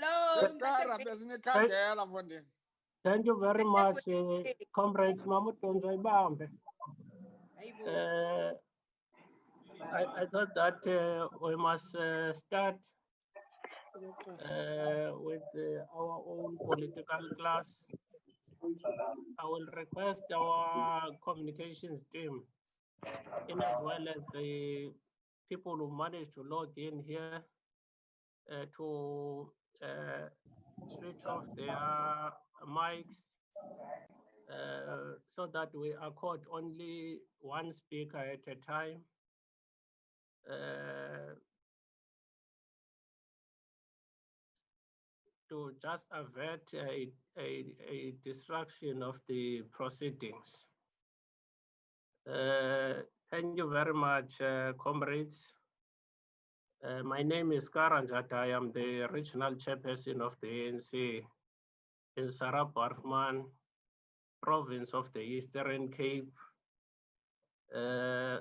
Hello. Thank you very much, comrades Mamutonzo Ibambe. I thought that we must start with our own political class. I will request our communications team, in as well as the people who managed to log in here, to switch off their mics, so that we accord only one speaker at a time. To just avert a distraction of the proceedings. Thank you very much, comrades. My name is Karanjat. I am the regional chairperson of the ANC in Sarab Barman, province of the Eastern Cape. I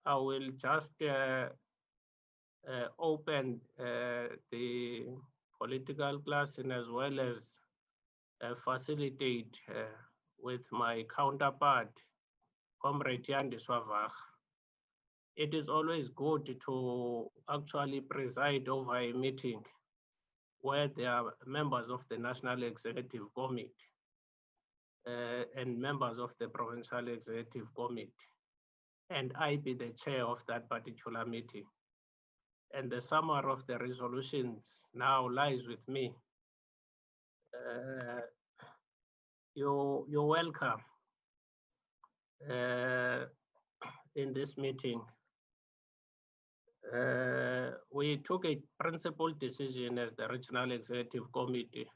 will just open the political class and as well as facilitate with my counterpart, Comrade Yandi Swavach. It is always good to actually preside over a meeting where there are members of the National Executive Committee and members of the Provincial Executive Committee, and I be the chair of that particular meeting. And the summary of the resolutions now lies with me. You're welcome in this meeting. We took a principled decision as the Regional Executive Committee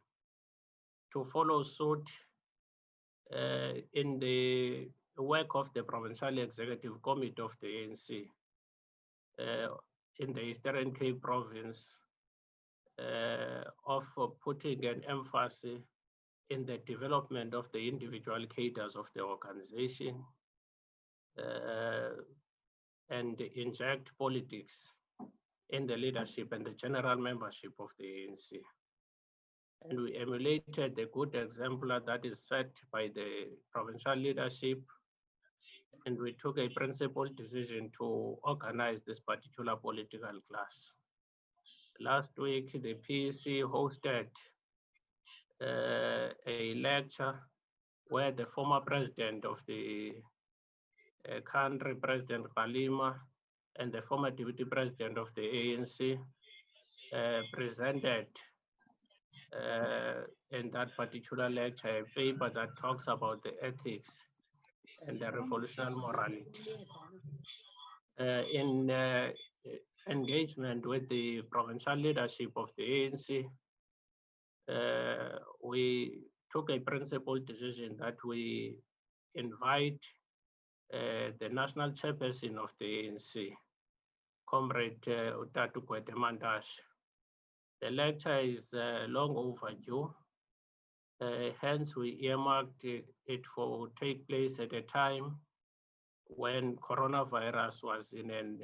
to follow suit in the work of the Provincial Executive Committee of the ANC in the Eastern Cape Province, of putting an emphasis in the development of the individual cadres of the organization, and inject politics in the leadership and the general membership of the ANC. And we emulated the good exemplar that is set by the provincial leadership, and we took a principled decision to organize this particular political class. Last week, the PEC hosted a lecture where the former president of the country, President Khalima, and the former deputy president of the ANC presented in that particular lecture a paper that talks about the ethics and the revolutionary morality. In engagement with the provincial leadership of the ANC, we took a principled decision that we invite the national chairperson of the ANC, Comrade Utatu Kwetemandash. The lecture is long overdue. Hence, we earmarked it for take place at a time when coronavirus was in an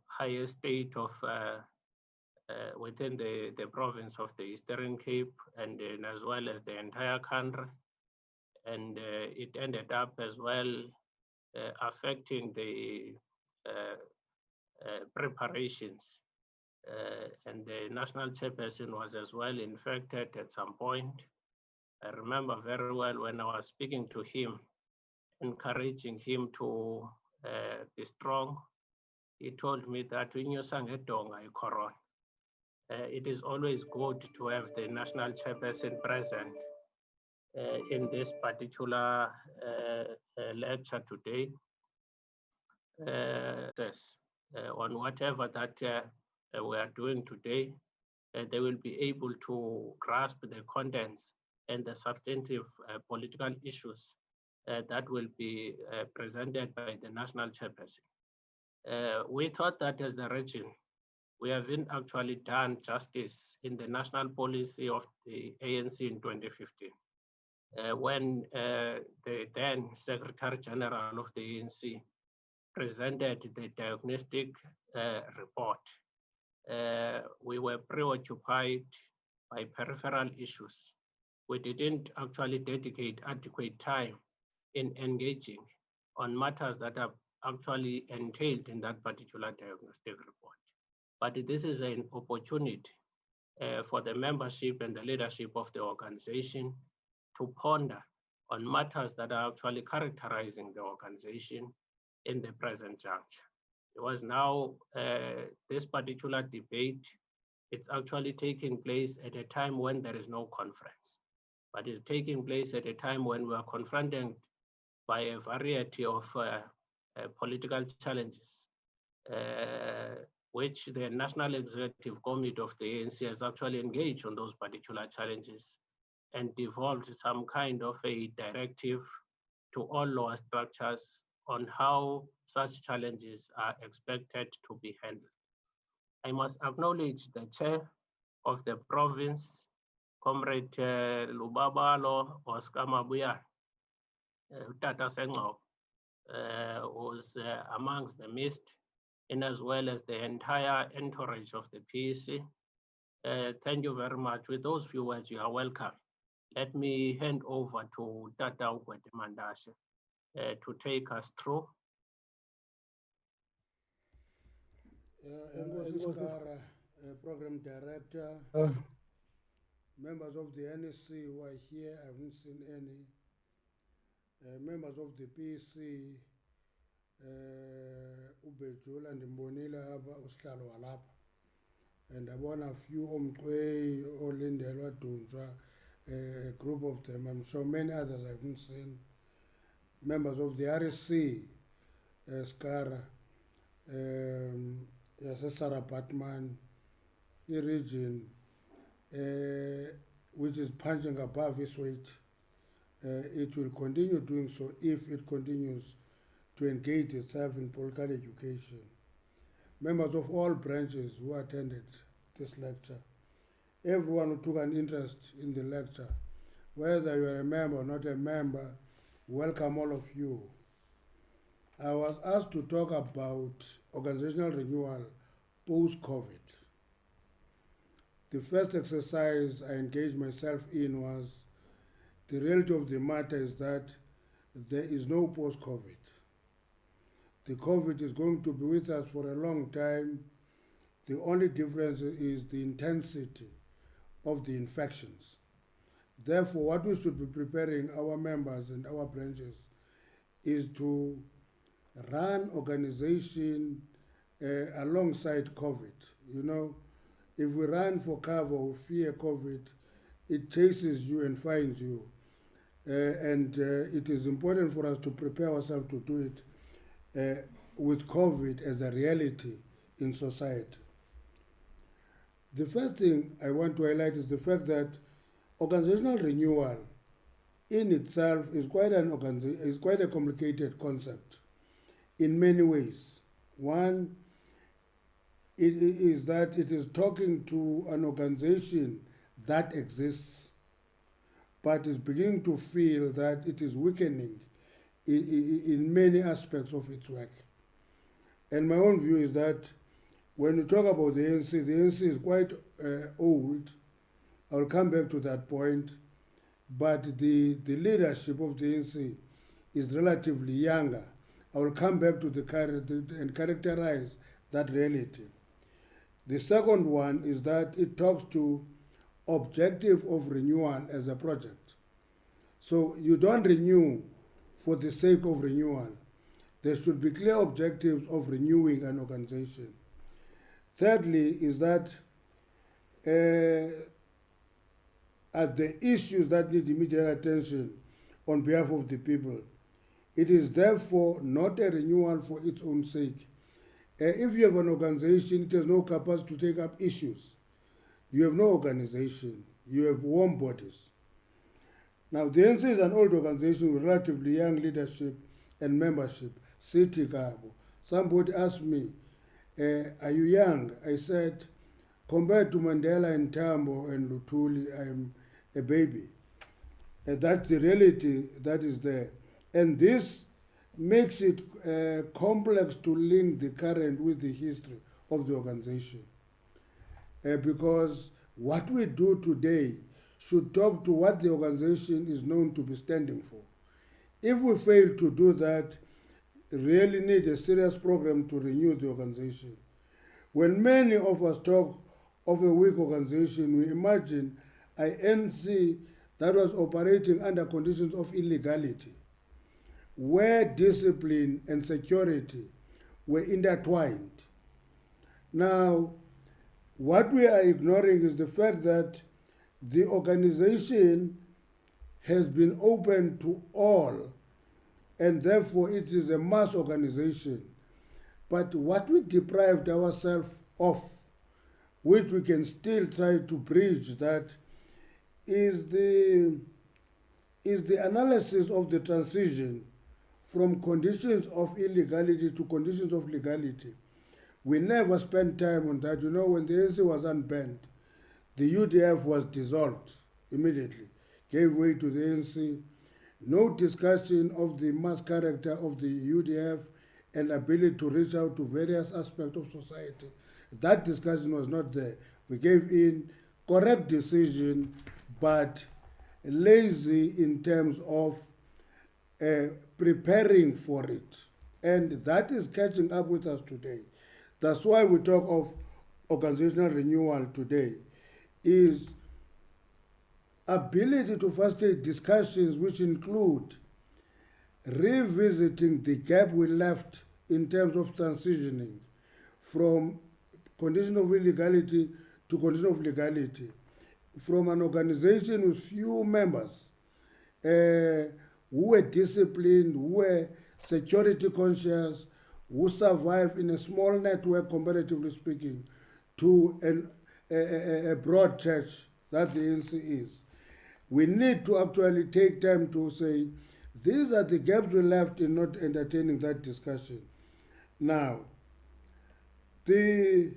higher state of within the province of the Eastern Cape, and as well as the entire country. And it ended up as well affecting the preparations. And the national chairperson was as well infected at some point. I remember very well when I was speaking to him, encouraging him to be strong. He told me that it is always good to have the national chairperson present in this particular lecture today. On whatever that we are doing today, they will be able to grasp the contents and the substantive political issues that will be presented by the national chairperson. We thought that as a region, we haven't actually done justice in the national policy of the ANC in 2015. When the then Secretary General of the ANC presented the diagnostic report we were preoccupied by peripheral issues. We didn't actually dedicate adequate time in engaging on matters that are actually entailed in that particular diagnostic report. But this is an opportunity for the membership and the leadership of the organization to ponder on matters that are actually characterizing the organization in the present juncture. Because now this particular debate, it's actually taking place at a time when there is no conference, but it's taking place at a time when we are confronted by a variety of political challenges, which the National Executive Committee of the ANC has actually engaged on those particular challenges and devolved some kind of a directive to all lower structures on how such challenges are expected to be handled. I must acknowledge the chair of the province, Comrade Lubabalo Oscar Mabuya, Tata Sengo, was amongst the midst, and as well as the entire entourage of the PEC. Thank you very much. With those few words, you are welcome. Let me hand over to Tata Ukwete Mandashe to take us through. Enkosi Program Director, members of the NEC who are here, I haven't seen any. Members of the PEC, Ubejula and Mbonila usihlalo walapha. And I want a few Omkwe, Olindelwa Dunjwa, a group of them. I'm sure many others I haven't seen. Members of the RSC, Skara, Sarah Batman, the region, which is punching above its weight. It will continue doing so if it continues to engage itself in political education. Members of all branches who attended this lecture, everyone who took an interest in the lecture, whether you are a member or not a member, welcome all of you. I was asked to talk about organizational renewal post-COVID. The first exercise I engaged myself in was the reality of the matter is that there is no post-COVID. The COVID is going to be with us for a long time. The only difference is the intensity of the infections. Therefore, what we should be preparing our members and our branches is to run organization alongside COVID. You know, if we run for cover or fear COVID, it chases you and finds you. It is important for us to prepare ourselves to do it with COVID as a reality in society. The first thing I want to highlight is the fact that organizational renewal in itself is quite a complicated concept in many ways. One, it is that it is talking to an organization that exists, but is beginning to feel that it is weakening in many aspects of its work. And my own view is that when you talk about the ANC is quite old. I'll come back to that point. But the leadership of the ANC is relatively younger. I will come back to and characterize that reality. The second one is that it talks to objective of renewal as a project. So you don't renew for the sake of renewal. There should be clear objectives of renewing an organization. Thirdly is that at the issues that need immediate attention on behalf of the people, it is therefore not a renewal for its own sake. If you have an organization, it has no capacity to take up issues. You have no organization. You have warm bodies. Now, the ANC is an old organization with relatively young leadership and membership. City Gabo. Somebody asked me, are you young? I said, compared to Mandela and Tambo and Lutuli, I am a baby. And that's the reality that is there. And this makes it complex to link the current with the history of the organization. because what we do today should talk to what the organization is known to be standing for. If we fail to do that, really need a serious program to renew the organization. When many of us talk of a weak organization, we imagine an NC that was operating under conditions of illegality, where discipline and security were intertwined. Now, what we are ignoring is the fact that the organization has been open to all, and therefore it is a mass organization. But what we deprived ourselves of, which we can still try to bridge that, is the analysis of the transition from conditions of illegality to conditions of legality. We never spent time on that. You know, when the ANC was unbanned, the UDF was dissolved immediately, gave way to the ANC. No discussion of the mass character of the UDF and ability to reach out to various aspects of society. That discussion was not there. We gave in correct decision, but lazy in terms of preparing for it. And that is catching up with us today. That's why we talk of organizational renewal today, is ability to facilitate discussions which include revisiting the gap we left in terms of transitioning from condition of illegality to condition of legality, from an organization with few members who were disciplined, who were security conscious, who survived in a small network, comparatively speaking, to a broad church that the ANC is. We need to actually take time to say, these are the gaps we left in not entertaining that discussion. Now, therefore,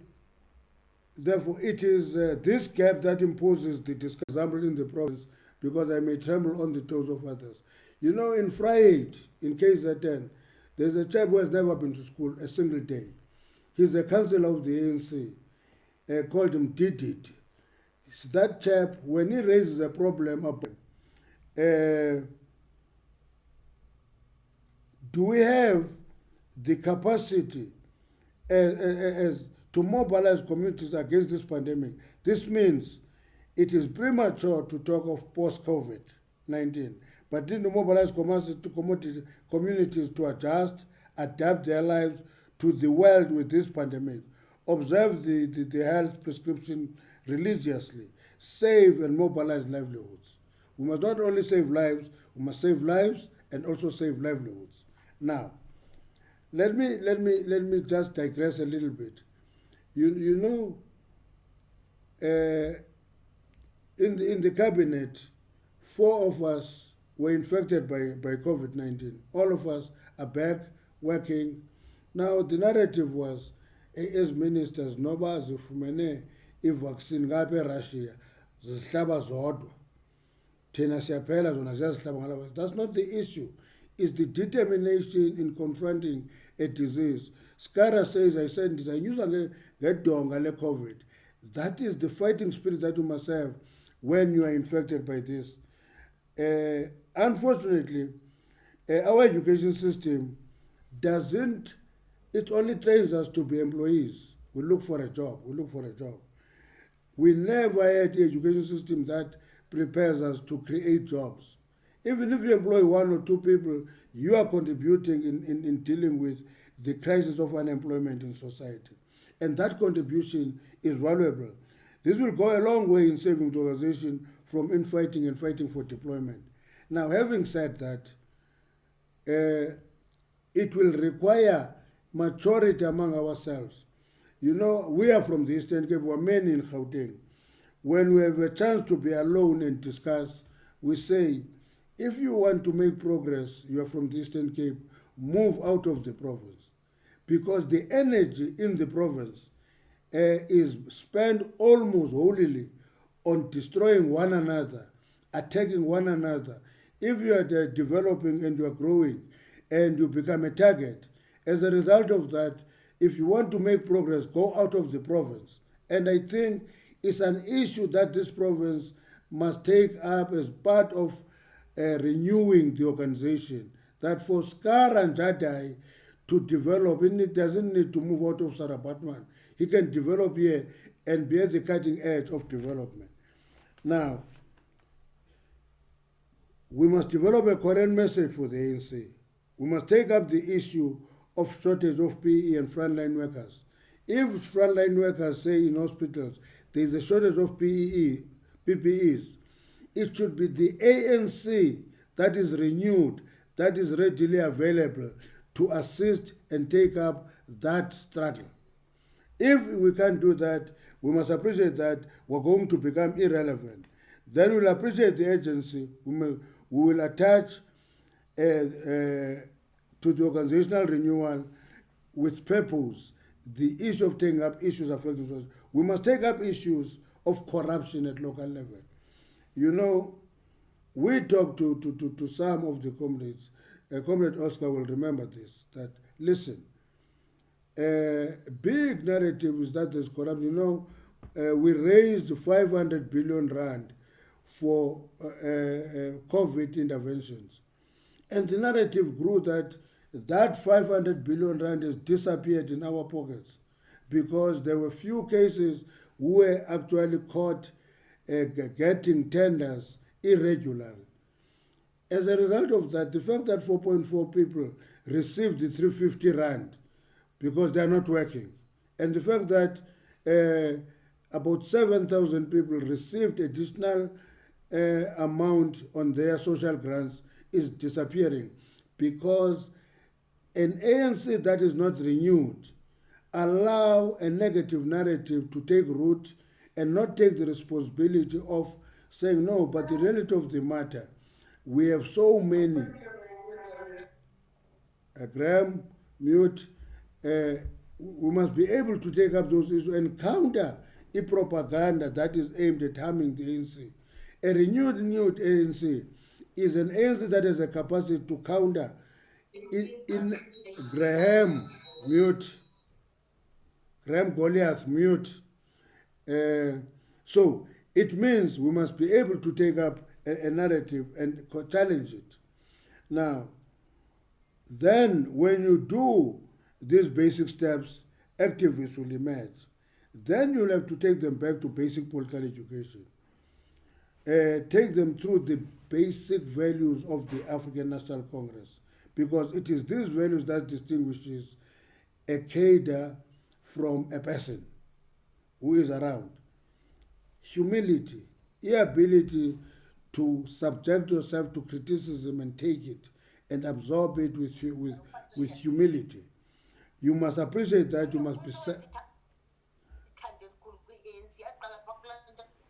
it is this gap that imposes the discussion. Example in the province, because I may tremble on the toes of others. You know, in Friday, in KZN, there's a chap who has never been to school a single day. He's the councillor of the ANC, called him Didit. That chap, when he raises a problem, do we have the capacity as to mobilize communities against this pandemic? This means it is premature to talk of post-COVID-19, but need to mobilize communities to adjust, adapt their lives to the world with this pandemic, observe the health prescription religiously, save and mobilize livelihoods. We must not only save lives, we must save lives and also save livelihoods. Now, let me just digress a little bit. You know, in the cabinet, 4 of us were infected by COVID-19. All of us are back working. Now the narrative was, as ministers, noba zifumene i-vaccine ngabe Russia zihlaba zodwa. Thina siyaphela zona ziyazihlaba ngalabo. That's not the issue. It's the determination in confronting a disease. Skara says, I said this, I use ngedonga le-COVID. That is the fighting spirit that you must have when you are infected by this. Unfortunately, our education system doesn't, it only trains us to be employees. We look for a job, we look for a job. We never had an education system that prepares us to create jobs. Even if you employ 1 or 2 people, you are contributing in dealing with the crisis of unemployment in society. And that contribution is valuable. This will go a long way in saving the organization from infighting and fighting for deployment. Now, having said that, it will require maturity among ourselves. You know, we are from the Eastern Cape, we are many in Gauteng. When we have a chance to be alone and discuss, we say, if you want to make progress, you are from the Eastern Cape, move out of the province. Because the energy in the province is spent almost wholly on destroying one another, attacking one another. If you are developing and you are growing and you become a target, as a result of that, if you want to make progress, go out of the province And I think it's an issue that this province must take up as part of renewing the organization. That for Scar and Jadai to develop, it doesn't need to move out of Sarabatman. He can develop here and be at the cutting edge of development. Now, we must develop a current message for the ANC. We must take up the issue of shortage of PE and frontline workers. If frontline workers say in hospitals there is a shortage of PPEs, it should be the ANC that is renewed, that is readily available to assist and take up that struggle. If we can't do that, we must appreciate that we're going to become irrelevant. Then we'll appreciate the agency. We will attach to the organizational renewal with purpose the issue of taking up issues affecting us. We must take up issues of corruption at local level. You know, we talked to some of the comrades. Comrade Oscar will remember this, that, listen, big narrative is that there's corruption. You know, we raised 500 billion rand for COVID interventions. And the narrative grew that 500 billion rand has disappeared in our pockets because there were few cases who were actually caught getting tenders irregularly. As a result of that, the fact that 4.4 people received the 350 rand because they are not working, and the fact that about 7,000 people received additional amount on their social grants is disappearing because an ANC that is not renewed allow a negative narrative to take root and not take the responsibility of saying, no, but the reality of the matter, we have so many. Graham, mute. We must be able to take up those issues and counter the propaganda that is aimed at harming the ANC. A renewed ANC is an ANC that has a capacity to counter. In Graham, mute. Graham Goliath, mute. So it means we must be able to take up a narrative and challenge it. Now, then when you do these basic steps, activists will emerge. Then you'll have to take them back to basic political education. Take them through the basic values of the African National Congress, because it is these values that distinguishes a cadre from a person who is around. Humility, the ability to subject yourself to criticism and take it and absorb it with humility. You must appreciate that. You must be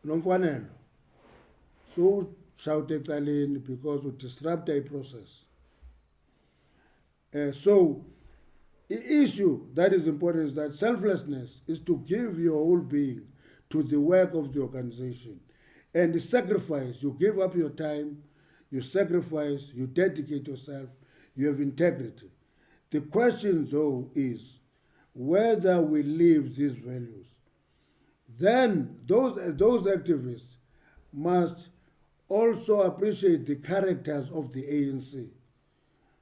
Nomfanelo. So shout ecaleni because it disrupts a process. So the issue that is important is that selflessness is to give your whole being to the work of the organization. And the sacrifice, you give up your time, you sacrifice, you dedicate yourself, you have integrity. The question, though, is whether we live these values. Then those activists must also appreciate the characters of the ANC,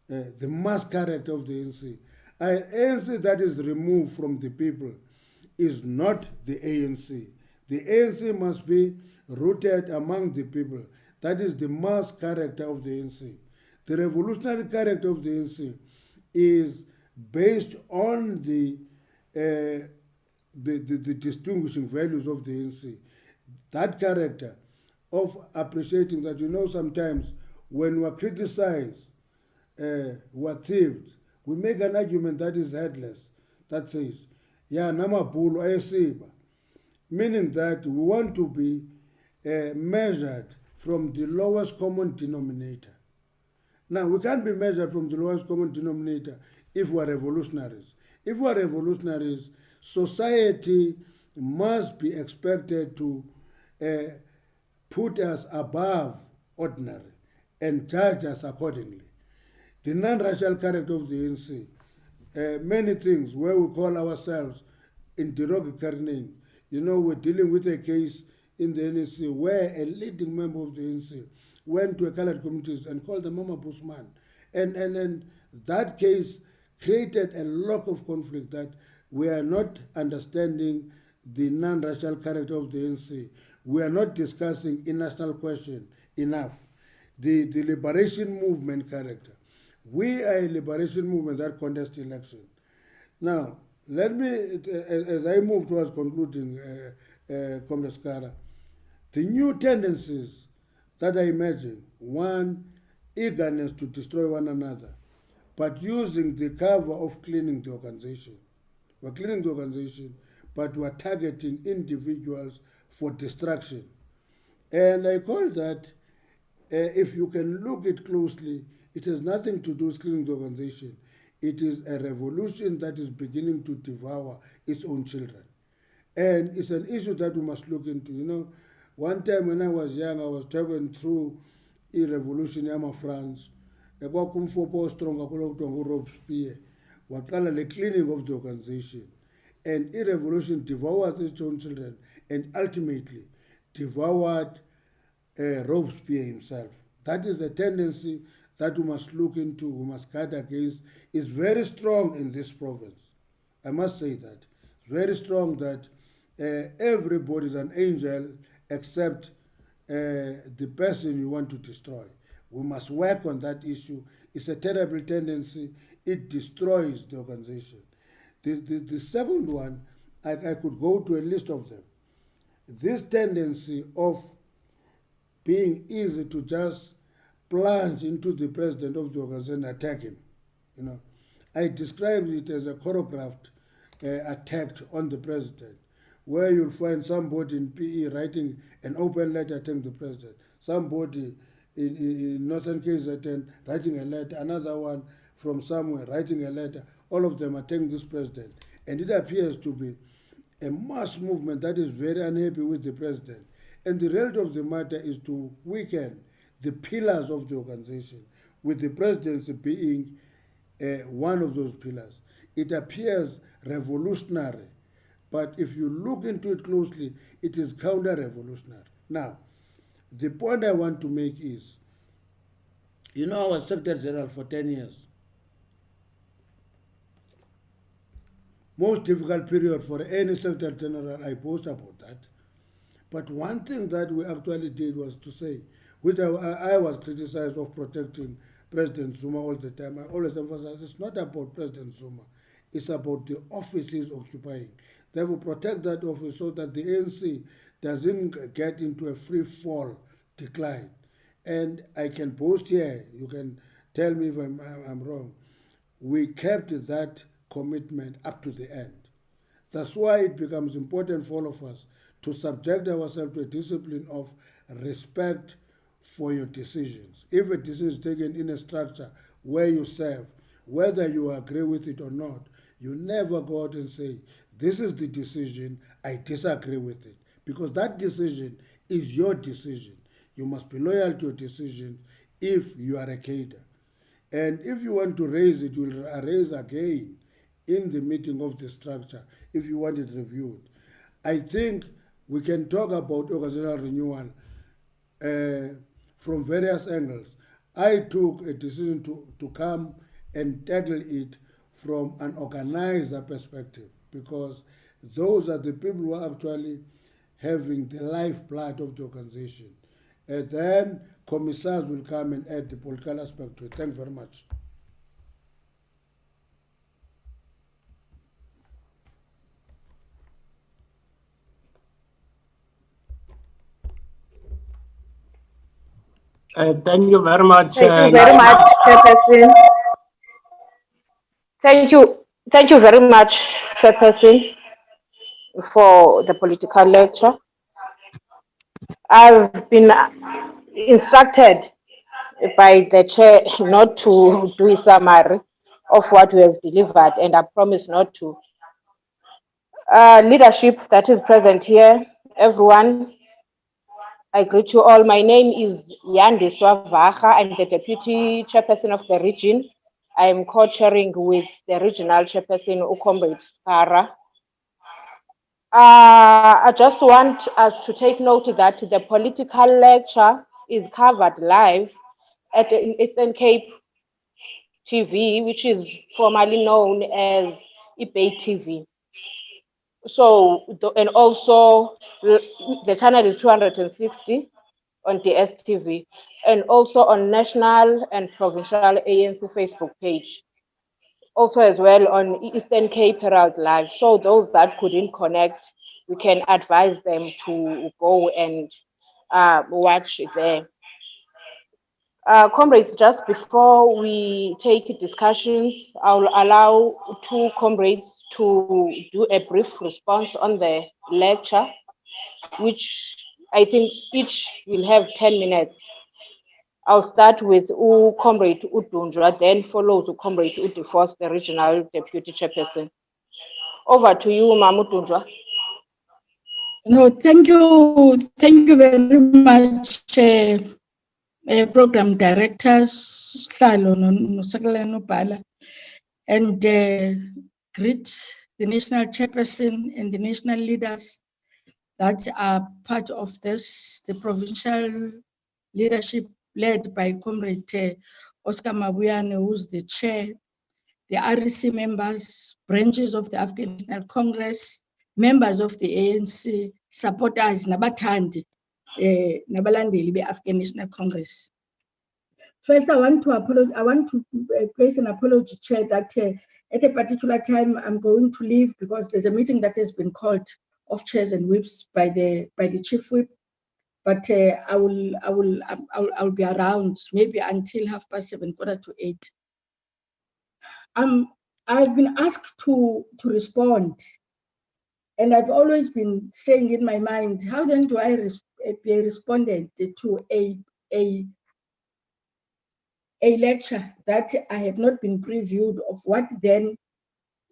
the mass character of the ANC. An ANC that is removed from the people is not the ANC. The ANC must be rooted among the people. That is the mass character of the ANC. The revolutionary character of the ANC is based on the distinguishing values of the ANC. That character of appreciating that, sometimes when we are criticized, we are thieved, we make an argument that is headless, that says, yeah, namabulu ayesiba, meaning that we want to be measured from the lowest common denominator. Now, we can't be measured from the lowest common denominator if we are revolutionaries. If we are revolutionaries, society must be expected to put us above ordinary and judge us accordingly. The non-racial character of the ANC, many things where we call ourselves in derogatory name, You know, we're dealing with a case in the NSC where a leading member of the NC went to a colored communities and called them Mama Busman. And that case created a lot of conflict that we are not understanding the non-racial character of the NC. We are not discussing a national question enough. The liberation movement character. We are a liberation movement that contest election. Now, let me, as I move towards concluding, Comrade Skara, the new tendencies that I imagine, one, eagerness to destroy one another, but using the cover of cleaning the organization. We're cleaning the organization, but we're targeting individuals for destruction. And I call that, if you can look it closely, it has nothing to do with cleaning the organization. It is a revolution that is beginning to devour its own children. And it's an issue that we must look into. You know, one time when I was young, I was traveling through a revolution in France. Ekwakumfopo strong kakhulu Robespierre. Waqala the cleaning of the organization. And a revolution devoured its own children and ultimately devoured Robespierre himself. That is the tendency that we must look into, we must guard against. Is very strong in this province. I must say that. It's very strong that everybody is an angel except the person you want to destroy. We must work on that issue. It's a terrible tendency. It destroys the organization. The second one, I could go to a list of them. This tendency of being easy to just plunge into the president of the organization and attack him. You know, I described it as a choreographed attack on the president, where you'll find somebody in PE writing an open letter attacking the president, somebody in Northern KZN writing a letter, another one from somewhere writing a letter, all of them attacking this president. And it appears to be a mass movement that is very unhappy with the president. And the reality of the matter is to weaken the pillars of the organization, with the presidency being one of those pillars. It appears revolutionary, but if you look into it closely, it is counter-revolutionary. Now, the point I want to make is, you know, I was Secretary General for 10 years. Most difficult period for any Secretary General, I boast about that. But one thing that we actually did was to say, which I was criticized of protecting President Zuma all the time. I always emphasize it's not about President Zuma. It's about the office he's occupying. They will protect that office so that the ANC doesn't get into a free fall decline. And I can boast here, you can tell me if I'm wrong, we kept that commitment up to the end. That's why it becomes important for all of us to subject ourselves to a discipline of respect for your decisions. If a decision is taken in a structure where you serve, whether you agree with it or not, you never go out and say, this is the decision, I disagree with it. Because that decision is your decision. You must be loyal to your decision if you are a cadre. And if you want to raise it, you will raise again in the meeting of the structure if you want it reviewed. I think we can talk about organizational renewal from various angles. I took a decision to come and tackle it from an organizer perspective, because those are the people who are actually having the lifeblood of the organization. And then commissars will come and add the political aspect to it. Thank you very much. Thank you very much. Thank you very much, Chairperson. Thank you very much, Chairperson, for the political lecture. I've been instructed by the chair not to do a summary of what we have delivered, and I promise not to. Leadership that is present here, everyone, I greet you all. My name is Yande Swavaha. I'm the Deputy Chairperson of the region. I'm co-chairing with the Regional Chairperson, Comrade Skara. I just want us to take note that the political lecture is covered live at Eastern Cape TV, which is formerly known as eBay TV. So, and also the channel is 260 on DSTV, and also on national and provincial ANC Facebook page. Also as well on Eastern Cape Herald Live. So those that couldn't connect, we can advise them to go and watch there. Comrades, just before we take discussions, I'll allow two comrades to do a brief response on the lecture, which I think each will have 10 minutes. I'll start with Comrade Udunjwa, then follows Comrade Udifos, the Regional Deputy Chairperson. Over to you, Udunjwa. No, thank you very much, Program Directors, and greet the National Chairperson and the national leaders that are part of this, the provincial leadership led by Comrade Oscar Mabuyane, who's the chair, the REC members, branches of the African National Congress, members of the ANC, supporters, nabathandi, nabalandeli be-African National Congress. First, I want to place an apology, Chair, that at a particular time I'm going to leave because there's a meeting that has been called of chairs and whips by the chief whip. But I'll be around maybe until 7:30, 7:45. I've been asked to respond, and I've always been saying in my mind, how then do I be a respondent to a lecture that I have not been previewed of what then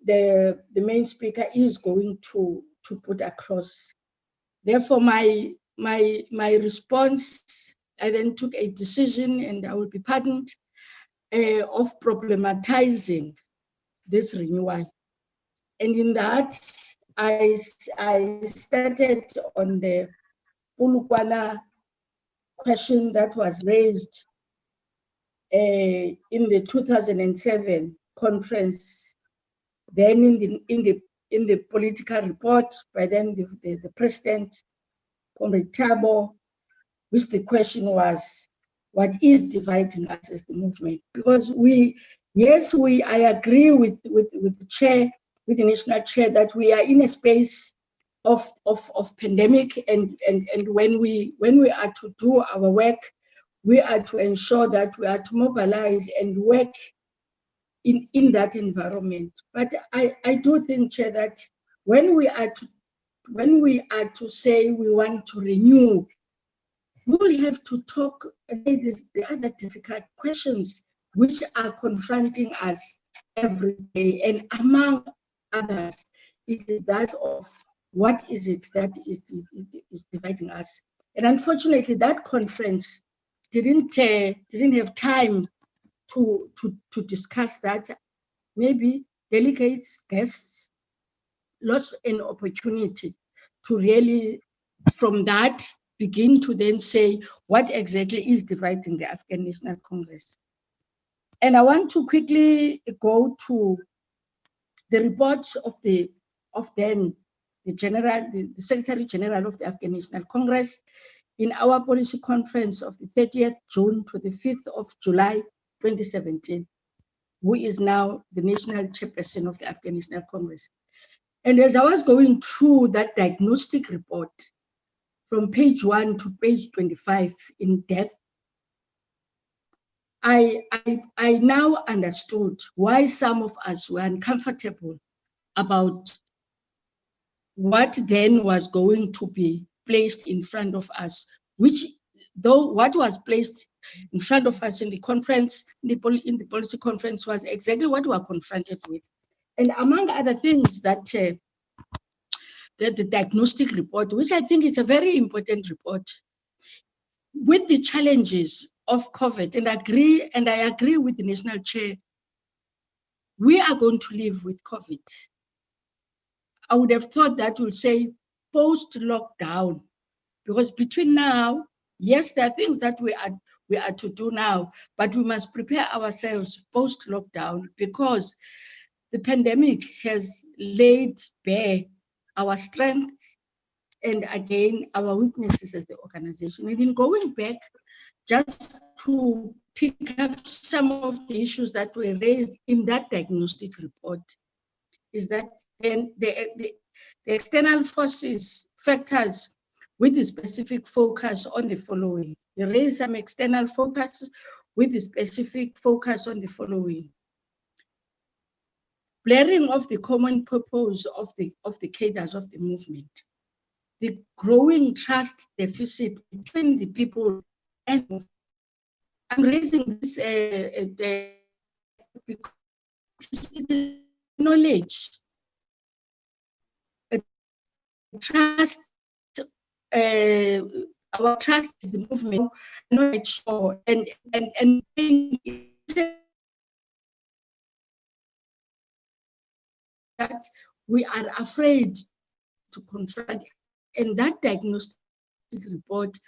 the main speaker is going to put across. Therefore, my response, I then took a decision, and I will be pardoned, of problematizing this renewal. And in that, I started on the Polokwane question that was raised in the 2007 conference, then in the political report by then the president, Comrade Thabo, which the question was, what is dividing us as the movement? Because I agree with the chair, with the national chair, that we are in a space of pandemic, and when we are to do our work, we are to ensure that we are to mobilize and work in that environment. But I do think, Chair, that when we are to say we want to renew, we will have to talk the other difficult questions which are confronting us every day, and among others, it is that of what is it that is dividing us. And unfortunately, that conference didn't have time to discuss that. Maybe delegates, guests, lost an opportunity to really, from that, begin to then say what exactly is dividing the African National Congress. And I want to quickly go to the report of the Secretary General of the African National Congress in our policy conference of the 30th June to the 5th of July 2017, who is now the national chairperson of the African National Congress. And as I was going through that diagnostic report from page 1 to page 25 in depth, I now understood why some of us were uncomfortable about what then was going to be placed in front of us, which, though what was placed in front of us in the conference, in the policy conference, was exactly what we were confronted with. And among other things, that the diagnostic report, which I think is a very important report, with the challenges of COVID, and I agree with the national chair, we are going to live with COVID. I would have thought that will say post-lockdown, because between now, yes, there are things that we are to do now, but we must prepare ourselves post-lockdown, because the pandemic has laid bare our strengths and again our weaknesses as the organization. And in going back, just to pick up some of the issues that were raised in that diagnostic report, is that then the external forces, factors with the specific focus on the following. They raise some external focus with the specific focus on the following. Blurring of the common purpose of the cadres of the movement, the growing trust deficit between the people and the movement. I'm raising this because it is knowledge, trust, our trust in the movement, not sure, and that we are afraid to confront. And that diagnostic report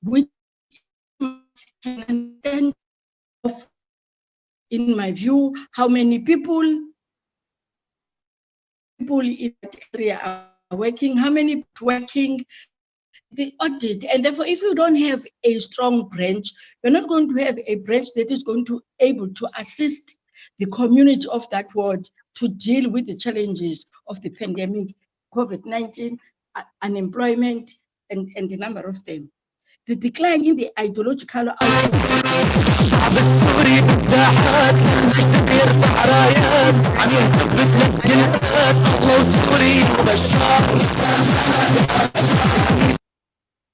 which can understand, in my view, how many people in that area are working, how many working, the audit. And therefore, if you don't have a strong branch, you're not going to have a branch that is going to able to assist the community of that ward to deal with the challenges of the pandemic, COVID-19, unemployment, and the number of them. The decline in the ideological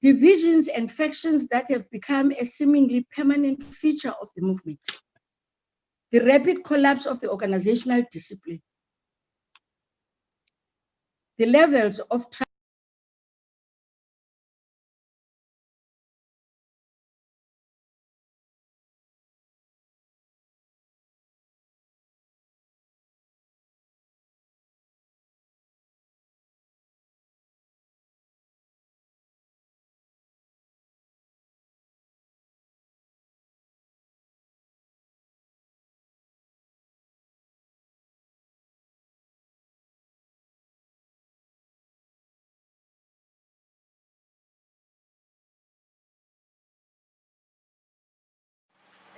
divisions and factions that have become a seemingly permanent feature of the movement. The rapid collapse of the organizational discipline. The levels of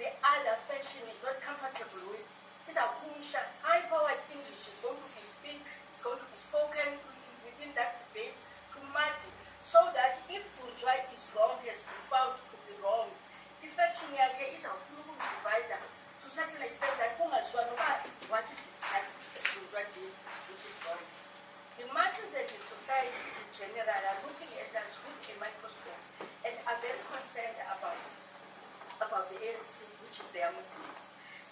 the other faction is not comfortable with is a high-powered English is going to be spoken within that debate to Mati, so that if Tujwa is wrong, has been found to be wrong, the faction is a divider to such an extent that what is it Tujwa did, which is wrong. The masses and the society in general are looking at us with a microscope and are very concerned about the ANC, which is their movement.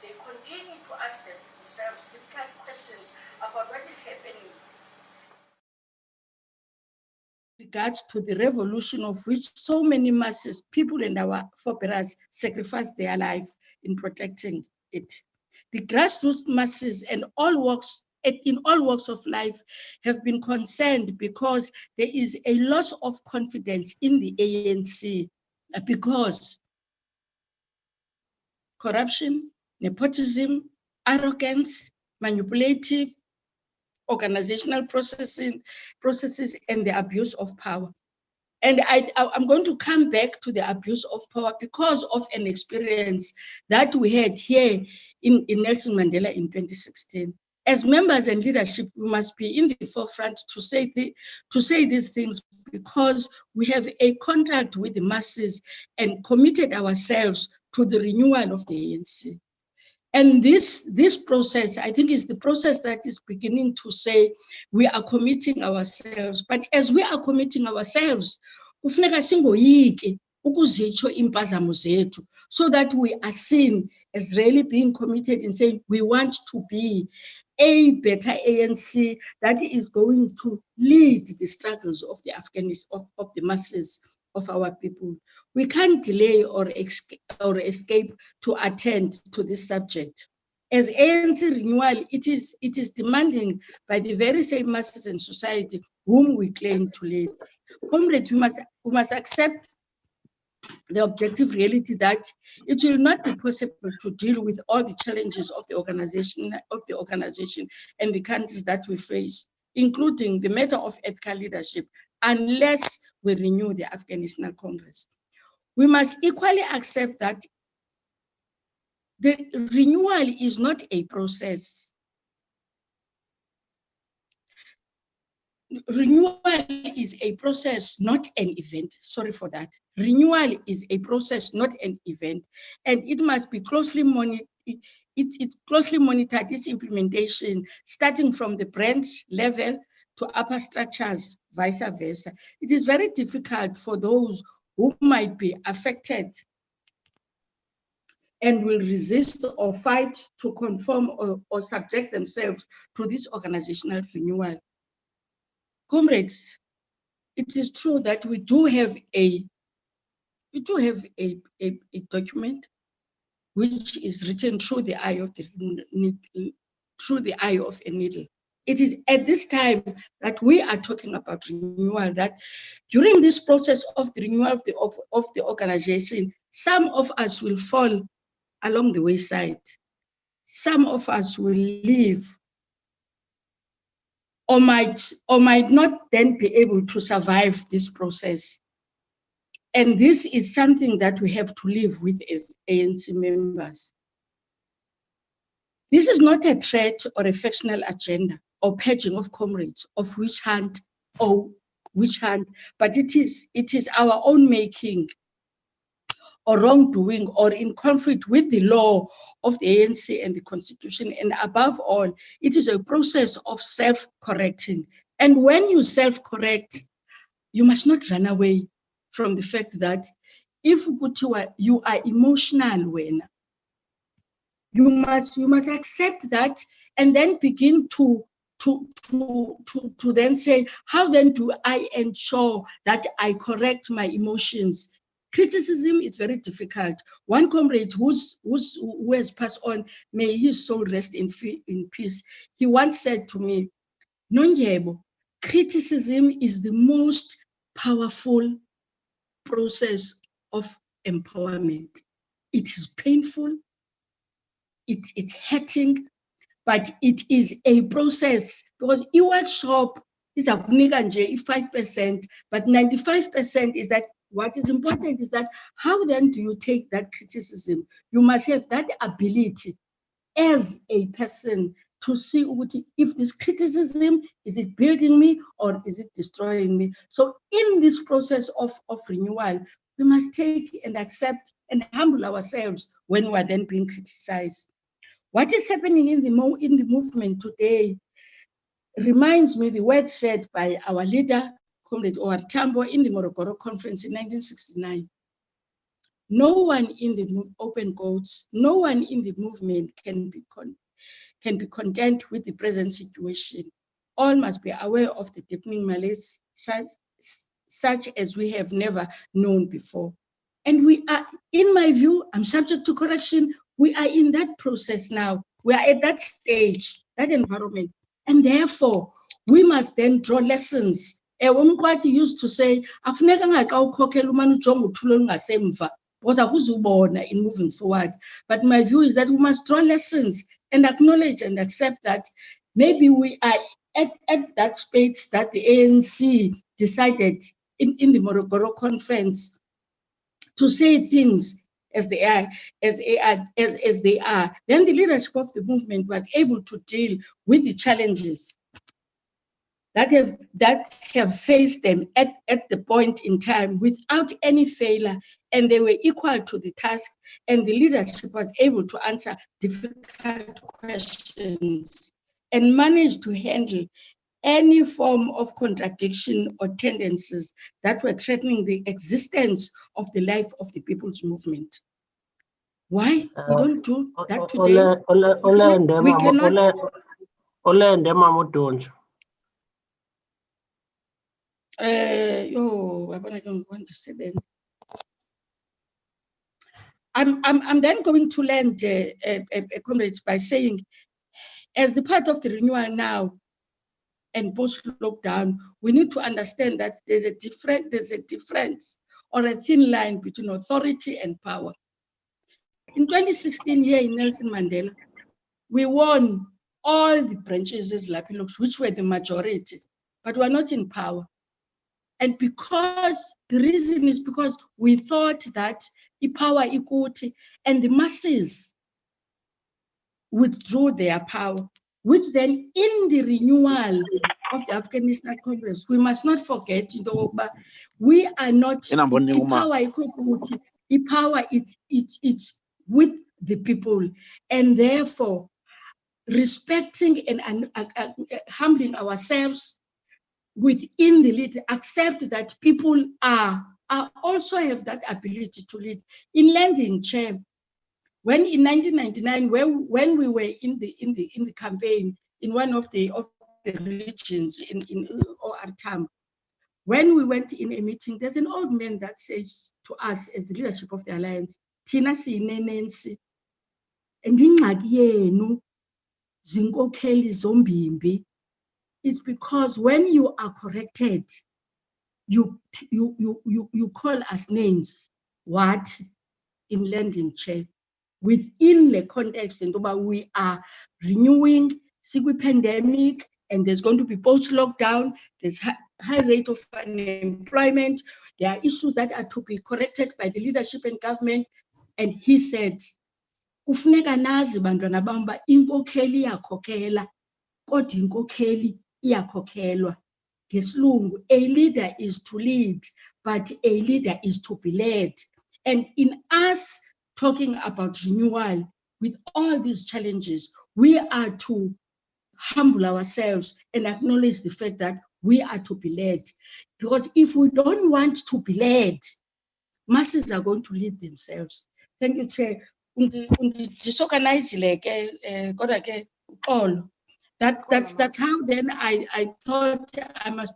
They continue to ask themselves difficult questions about what is happening. Regards to the revolution of which so many masses, people and our forebears sacrificed their life in protecting it. The grassroots masses and in all walks of life have been concerned because there is a loss of confidence in the ANC, because corruption, nepotism, arrogance, manipulative organizational processes, and the abuse of power. And I'm going to come back to the abuse of power because of an experience that we had here in Nelson Mandela in 2016. As members and leadership, we must be in the forefront to say these things, because we have a contract with the masses and committed ourselves to the renewal of the ANC. And this process, I think, is the process that is beginning to say we are committing ourselves. But as we are committing ourselves, kufuneka singoyiki ukuzitsho impazamo zethu, so that we are seen as really being committed in saying we want to be a better ANC that is going to lead the struggles of the of the masses of our people. We can't delay or escape to attend to this subject. As ANC renewal, it is demanding by the very same masses in society whom we claim to lead. Comrades, we must accept the objective reality that it will not be possible to deal with all the challenges of the organization and the countries that we face, including the matter of ethical leadership, unless we renew the African National Congress. We must equally accept that the renewal is not a process. Renewal is a process, not an event. Sorry for that. Renewal is a process, not an event, and it must be closely monitored. It closely monitored its implementation, starting from the branch level to upper structures, vice versa. It is very difficult for those who might be affected and will resist or fight to conform or subject themselves to this organizational renewal. Comrades, it is true that we do have a document which is written through the eye of a needle. It is at this time that we are talking about renewal, that during this process of the renewal of the organization, some of us will fall along the wayside. Some of us will leave or might not then be able to survive this process. And this is something that we have to live with as ANC members. This is not a threat or a factional agenda or purging of comrades of which hand, but it is our own making or wrongdoing or in conflict with the law of the ANC and the Constitution. And above all, it is a process of self-correcting. And when you self-correct, you must not run away from the fact that if you are emotional, when you must accept that and then begin to then say, how then do I ensure that I correct my emotions? Criticism is very difficult. One comrade who has passed on, may his soul rest in peace, he once said to me, Nondyebo, criticism is the most powerful process of empowerment. It is painful, it's hurting, but it is a process, because e-workshop is a 5%, but 95% is that what is important is that how then do you take that criticism? You must have that ability as a person to see if this criticism, is it building me or is it destroying me? So in this process of renewal, we must take and accept and humble ourselves when we are then being criticized. What is happening in the movement today reminds me the words said by our leader, Comrade Owar Tambo, in the Morogoro Conference in 1969. No one in the open quotes, no one in the movement can be content with the present situation. All must be aware of the deepening malaise, such as we have never known before. And we are, in my view, I'm subject to correction, we are in that process now. We are at that stage, that environment. And therefore, we must then draw lessons. Umqwathi used to say, afuneka ngaka ukhokhela umane ujonga uthule olungasemva, because akuzubona in moving forward. But my view is that we must draw lessons and acknowledge and accept that maybe we are at that space that the ANC decided in the Morogoro Conference to say things as they are, then the leadership of the movement was able to deal with the challenges that have faced them at the point in time without any failure, and they were equal to the task, and the leadership was able to answer difficult questions and managed to handle any form of contradiction or tendencies that were threatening the existence of the life of the people's movement. Why we don't do that today? We cannot. I'm then going to land, comrades, by saying, as the part of the renewal now and post-lockdown, we need to understand that there's a difference or a thin line between authority and power. In 2016, here in Nelson Mandela, we won all the branches as Lapilux, which were the majority, but were not in power. And because the reason is because we thought that power equity and the masses withdrew their power, which then in the renewal of the African National Congress, we must not forget, we are not power equity, power it's with the people, and therefore respecting and humbling ourselves within the lead, accept that people are also have that ability to lead. In landing chair, when in 1999, when we were in the campaign in one of the regions in OR Tam, when we went in a meeting, there's an old man that says to us as the leadership of the alliance, Tina sinenensi, andingxaki yenu zinkokheli zombimbi. It's because when you are corrected, you call us names. What? In landing chair. Within the context, and we are renewing pandemic, and there's going to be post-lockdown, there's high rate of unemployment, there are issues that are to be corrected by the leadership and government. And he said, kufuneka nazi bantwana bamba inkokheli iyakhokela, kodwa inkokheli iyakhokhelwa. Ngesilungu, a leader is to lead, but a leader is to be led. And in us talking about renewal, with all these challenges, we are to humble ourselves and acknowledge the fact that we are to be led. Because if we don't want to be led, masses are going to lead themselves. Thank you, Chair. That's how then I thought I must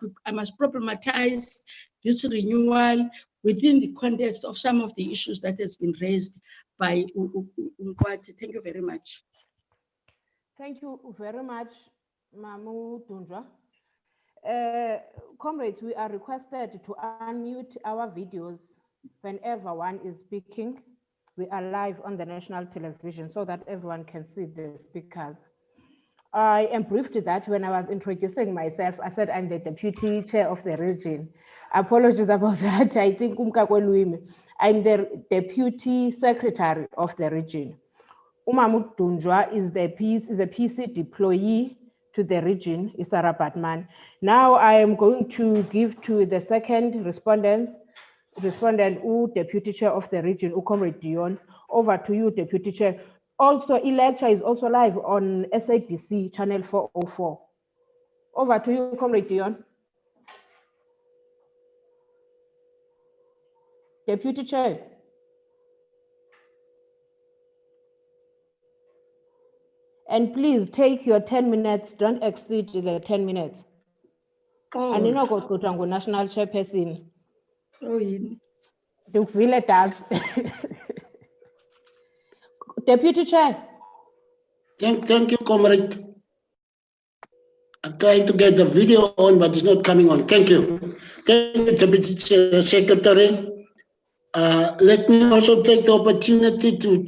problematize this renewal within the context of some of the issues that has been raised by Unkwati. Thank you very much. Thank you very much, Mamu Tunja. Comrades, we are requested to unmute our videos whenever one is speaking. We are live on the national television so that everyone can see the speakers. I am briefed that when I was introducing myself, I said I'm the deputy chair of the region. Apologies about that. I think I'm the deputy secretary of the region. Umamu Dunjwa is a PC deployee to the region, Isara Batman. Now I am going to give to the second respondent, Deputy Chair of the region, Comrade Dion. Over to you, Deputy Chair. Also, e-lecture is also live on SABC channel 404. Over to you, Comrade Dion. Deputy Chair. And please take your 10 minutes, don't exceed the 10 minutes. Oh. And you know, go national chairperson. Oh, yeah. To feel it out. Deputy Chair. Thank you, Comrade. I'm trying to get the video on, but it's not coming on. Thank you. Thank you, Deputy Secretary. Let me also take the opportunity to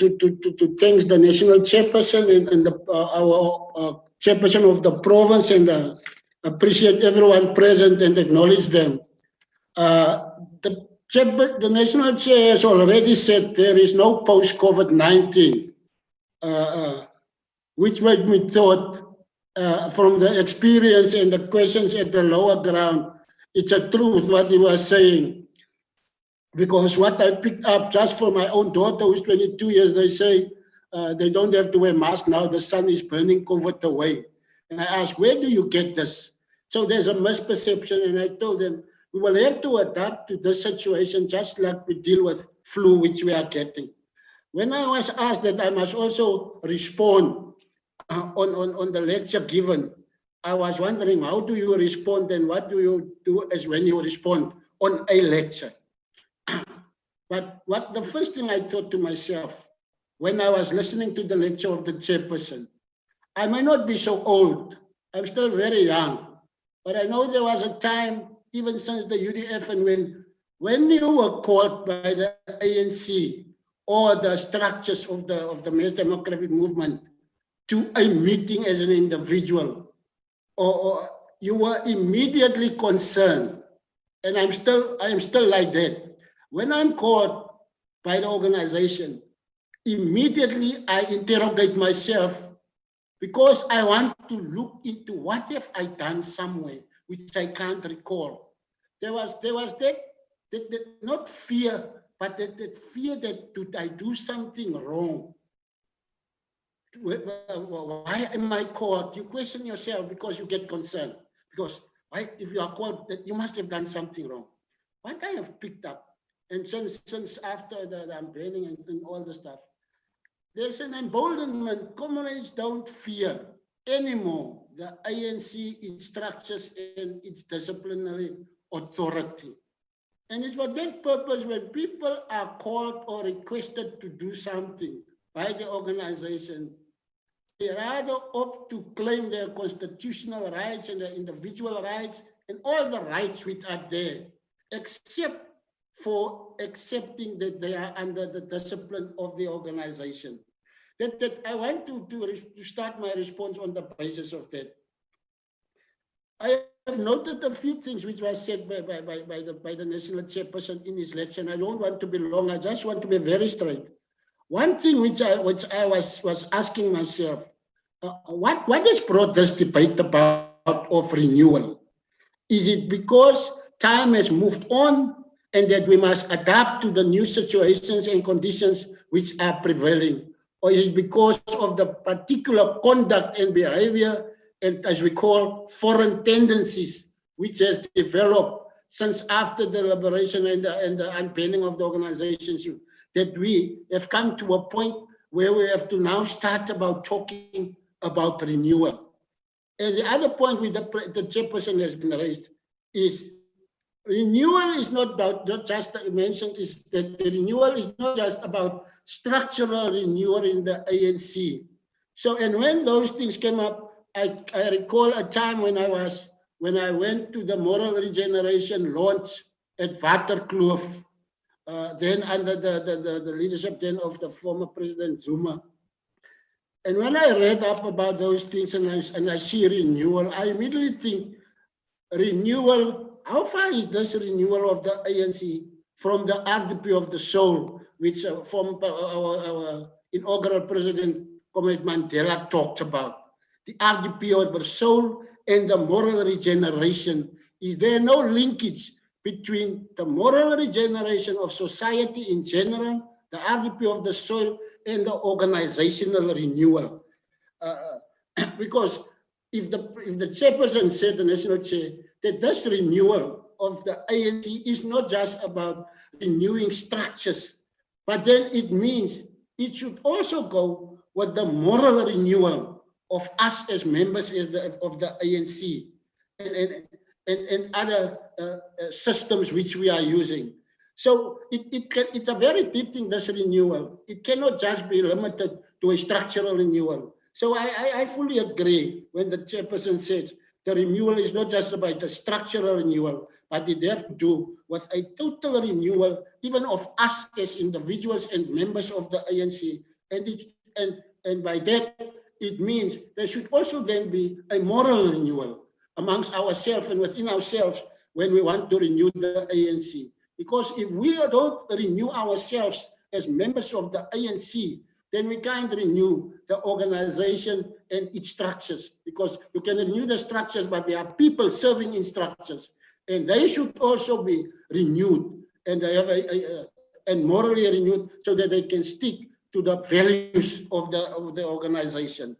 thank the National Chairperson and our Chairperson of the province, and appreciate everyone present and acknowledge them. The National Chair has already said there is no post-COVID-19, which made me thought from the experience and the questions at the lower ground, it's a truth what he was saying. Because what I picked up just for my own daughter, who's 22 years, they say they don't have to wear masks now, the sun is burning COVID away. And I asked, where do you get this? So there's a misperception, and I told them, we will have to adapt to this situation just like we deal with flu, which we are getting. When I was asked that I must also respond on the lecture given, I was wondering, how do you respond and what do you do as when you respond on a lecture? But what the first thing I thought to myself when I was listening to the lecture of the chairperson, I may not be so old, I'm still very young, but I know there was a time, even since the UDF, and when you were called by the ANC or the structures of the Mass Democratic Movement to a meeting as an individual, or you were immediately concerned, and I am still like that. When I'm called by the organization, immediately I interrogate myself because I want to look into what have I done somewhere which I can't recall. There was that not fear, but that fear that did I do something wrong? Why am I called? You question yourself because you get concerned. Because why, if you are called, that you must have done something wrong. What I have picked up, and since after the unveiling and all the stuff, there's an emboldenment. Comrades don't fear anymore the ANC, its structures, and its disciplinary authority. And it's for that purpose when people are called or requested to do something by the organization, they rather opt to claim their constitutional rights and their individual rights and all the rights which are there, except for accepting that they are under the discipline of the organization. That I want to start my response on the basis of that. I have noted a few things which were said by the national chairperson in his lecture, and I don't want to be long, I just want to be very straight. One thing which I was asking myself, what has brought this debate about of renewal? Is it because time has moved on and that we must adapt to the new situations and conditions which are prevailing? Or is it because of the particular conduct and behavior and, as we call, foreign tendencies which has developed since after the liberation and the unbanning of the organizations, that we have come to a point where we have to now start about talking about renewal? And the other point with the chairperson has been raised is renewal is not about, not just mentioned, is that the renewal is not just about structural renewal in the ANC. So, and when those things came up, I recall a time when I went to the moral regeneration launch at Waterkloof, then under the leadership then of the former President Zuma. And when I read up about those things and I see renewal, I immediately think, renewal, how far is this renewal of the ANC from the RDP of the soul, which former our inaugural President, Comrade Mandela, talked about? The RDP of the soul and the moral regeneration. Is there no linkage between the moral regeneration of society in general, the RDP of the soul, and the organizational renewal? Because if the chairperson said, the national chair, that this renewal of the ANC is not just about renewing structures, but then it means it should also go with the moral renewal of us as members of the ANC and other systems which we are using. So it's a very deep thing, this renewal. It cannot just be limited to a structural renewal. So I fully agree when the chairperson says the renewal is not just about the structural renewal, but it has to do with a total renewal, even of us as individuals and members of the ANC. And by that, it means there should also then be a moral renewal amongst ourselves and within ourselves when we want to renew the ANC. Because if we don't renew ourselves as members of the ANC, then we can't renew the organization and its structures, because you can renew the structures, but there are people serving in structures, and they should also be renewed and they have and morally renewed so that they can stick to the values of the organization.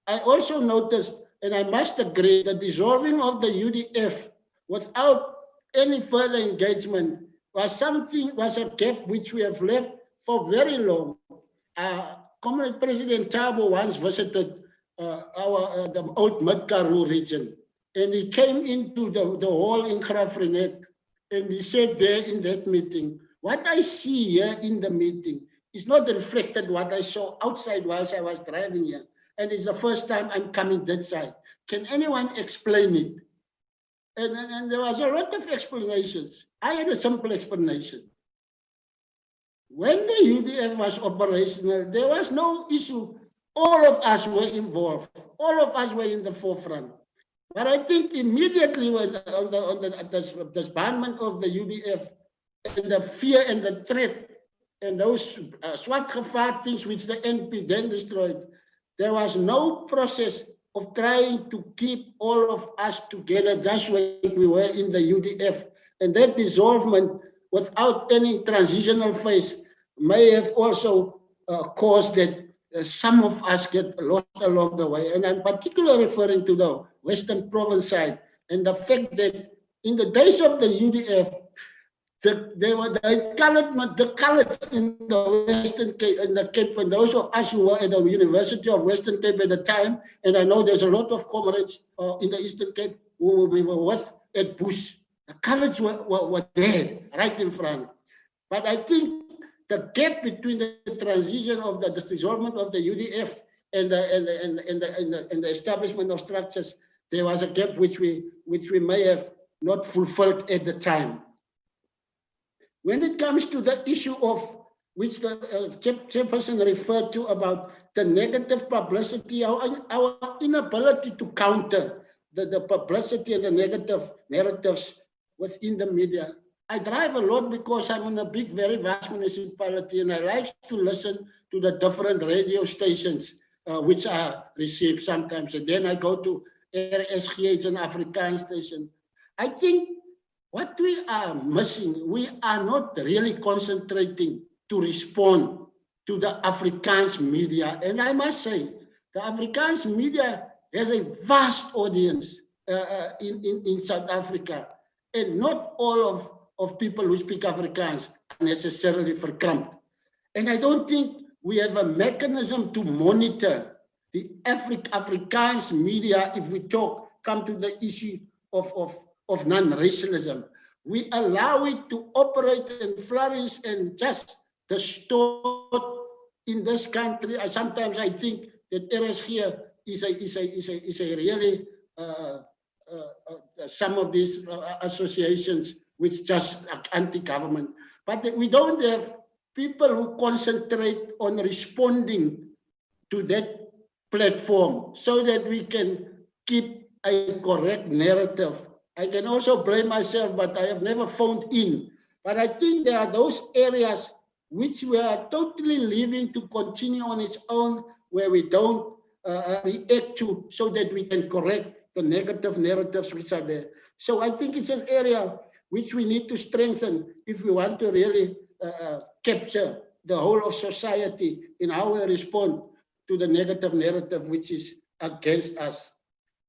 I also noticed, and I must agree, the dissolving of the UDF without any further engagement was a gap which we have left for very long. Comrade President Thabo once visited the old Mid-Karoo region, and he came into the hall in Graafrenet, and he said there in that meeting, what I see here in the meeting is not reflected what I saw outside whilst I was driving here. And it's the first time I'm coming that side. Can anyone explain it? And there was a lot of explanations. I had a simple explanation. When the UDF was operational, there was no issue. All of us were involved. All of us were in the forefront. But I think immediately when on the disbandment of the UDF and the fear and the threat and those swart gevaar things which the NP then destroyed, there was no process of trying to keep all of us together. That's why we were in the UDF. And that dissolvement without any transitional phase may have also caused that some of us get lost along the way. And I'm particularly referring to the Western Province side and the fact that in the days of the UDF, the coloureds in the Western Cape, in the Cape, and those of us who were at the University of Western Cape at the time, and I know there's a lot of comrades in the Eastern Cape who we were with at Bush. The coloureds were there, right in front. But I think the gap between the transition of the dissolvement of the UDF and the establishment of structures, there was a gap which we may have not fulfilled at the time. When it comes to the issue of which the chairperson referred to about the negative publicity, our inability to counter the publicity and the negative narratives within the media. I drive a lot because I'm in a big, very vast municipality, and I like to listen to the different radio stations which I receive sometimes. And then I go to RSG, it's an Afrikaans station. I think what we are missing, we are not really concentrating to respond to the Afrikaans media. And I must say, the Afrikaans media has a vast audience in South Africa. And not all of people who speak Afrikaans are necessarily verkrampt. And I don't think we have a mechanism to monitor the Afrikaans media if we come to the issue of non-racialism. We allow it to operate and flourish and just distort in this country. Sometimes I think that RSG is a really some of these associations which just are anti-government. But we don't have people who concentrate on responding to that platform so that we can keep a correct narrative. I can also blame myself, but I have never phoned in. But I think there are those areas which we are totally leaving to continue on its own, where we don't react to so that we can correct the negative narratives which are there. So I think it's an area which we need to strengthen if we want to really capture the whole of society in how we respond to the negative narrative which is against us.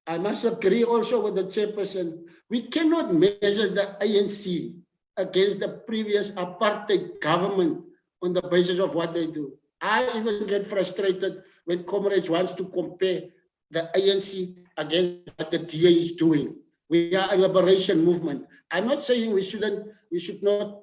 I must agree also with the chairperson, we cannot measure the ANC against the previous apartheid government on the basis of what they do. I even get frustrated when comrades want to compare the ANC against what the DA is doing. We are a liberation movement. I'm not saying we should not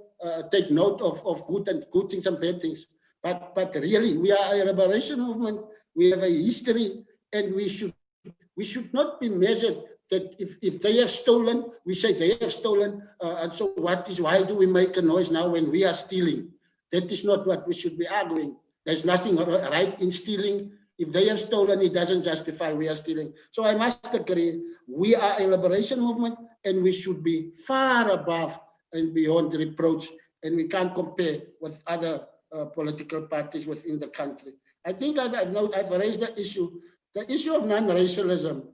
take note of good things and bad things, but really we are a liberation movement. We have a history, and we should not be measured that if they have stolen, we say they have stolen, and so why do we make a noise now when we are stealing? That is not what we should be arguing. There's nothing right in stealing. If they have stolen, it doesn't justify we are stealing. So I must agree, we are a liberation movement, and we should be far above and beyond reproach, and we can't compare with other political parties within the country. I think I've raised the issue. The issue of non-racialism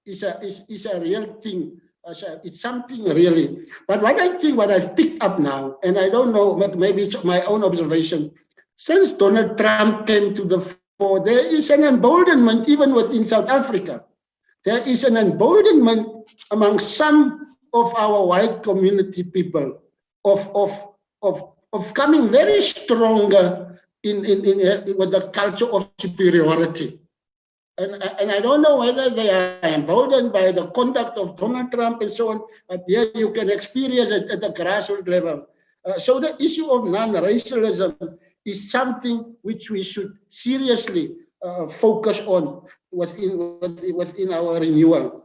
is a real thing. It's something really. But what I think, what I've picked up now, and I don't know, maybe it's my own observation, since Donald Trump came to the fore, there is an emboldenment even within South Africa. There is an emboldenment among some of our white community people of coming very stronger with the culture of superiority. And I don't know whether they are emboldened by the conduct of Donald Trump and so on, but here you can experience it at the grassroots level. So the issue of non-racialism is something which we should seriously focus on within our renewal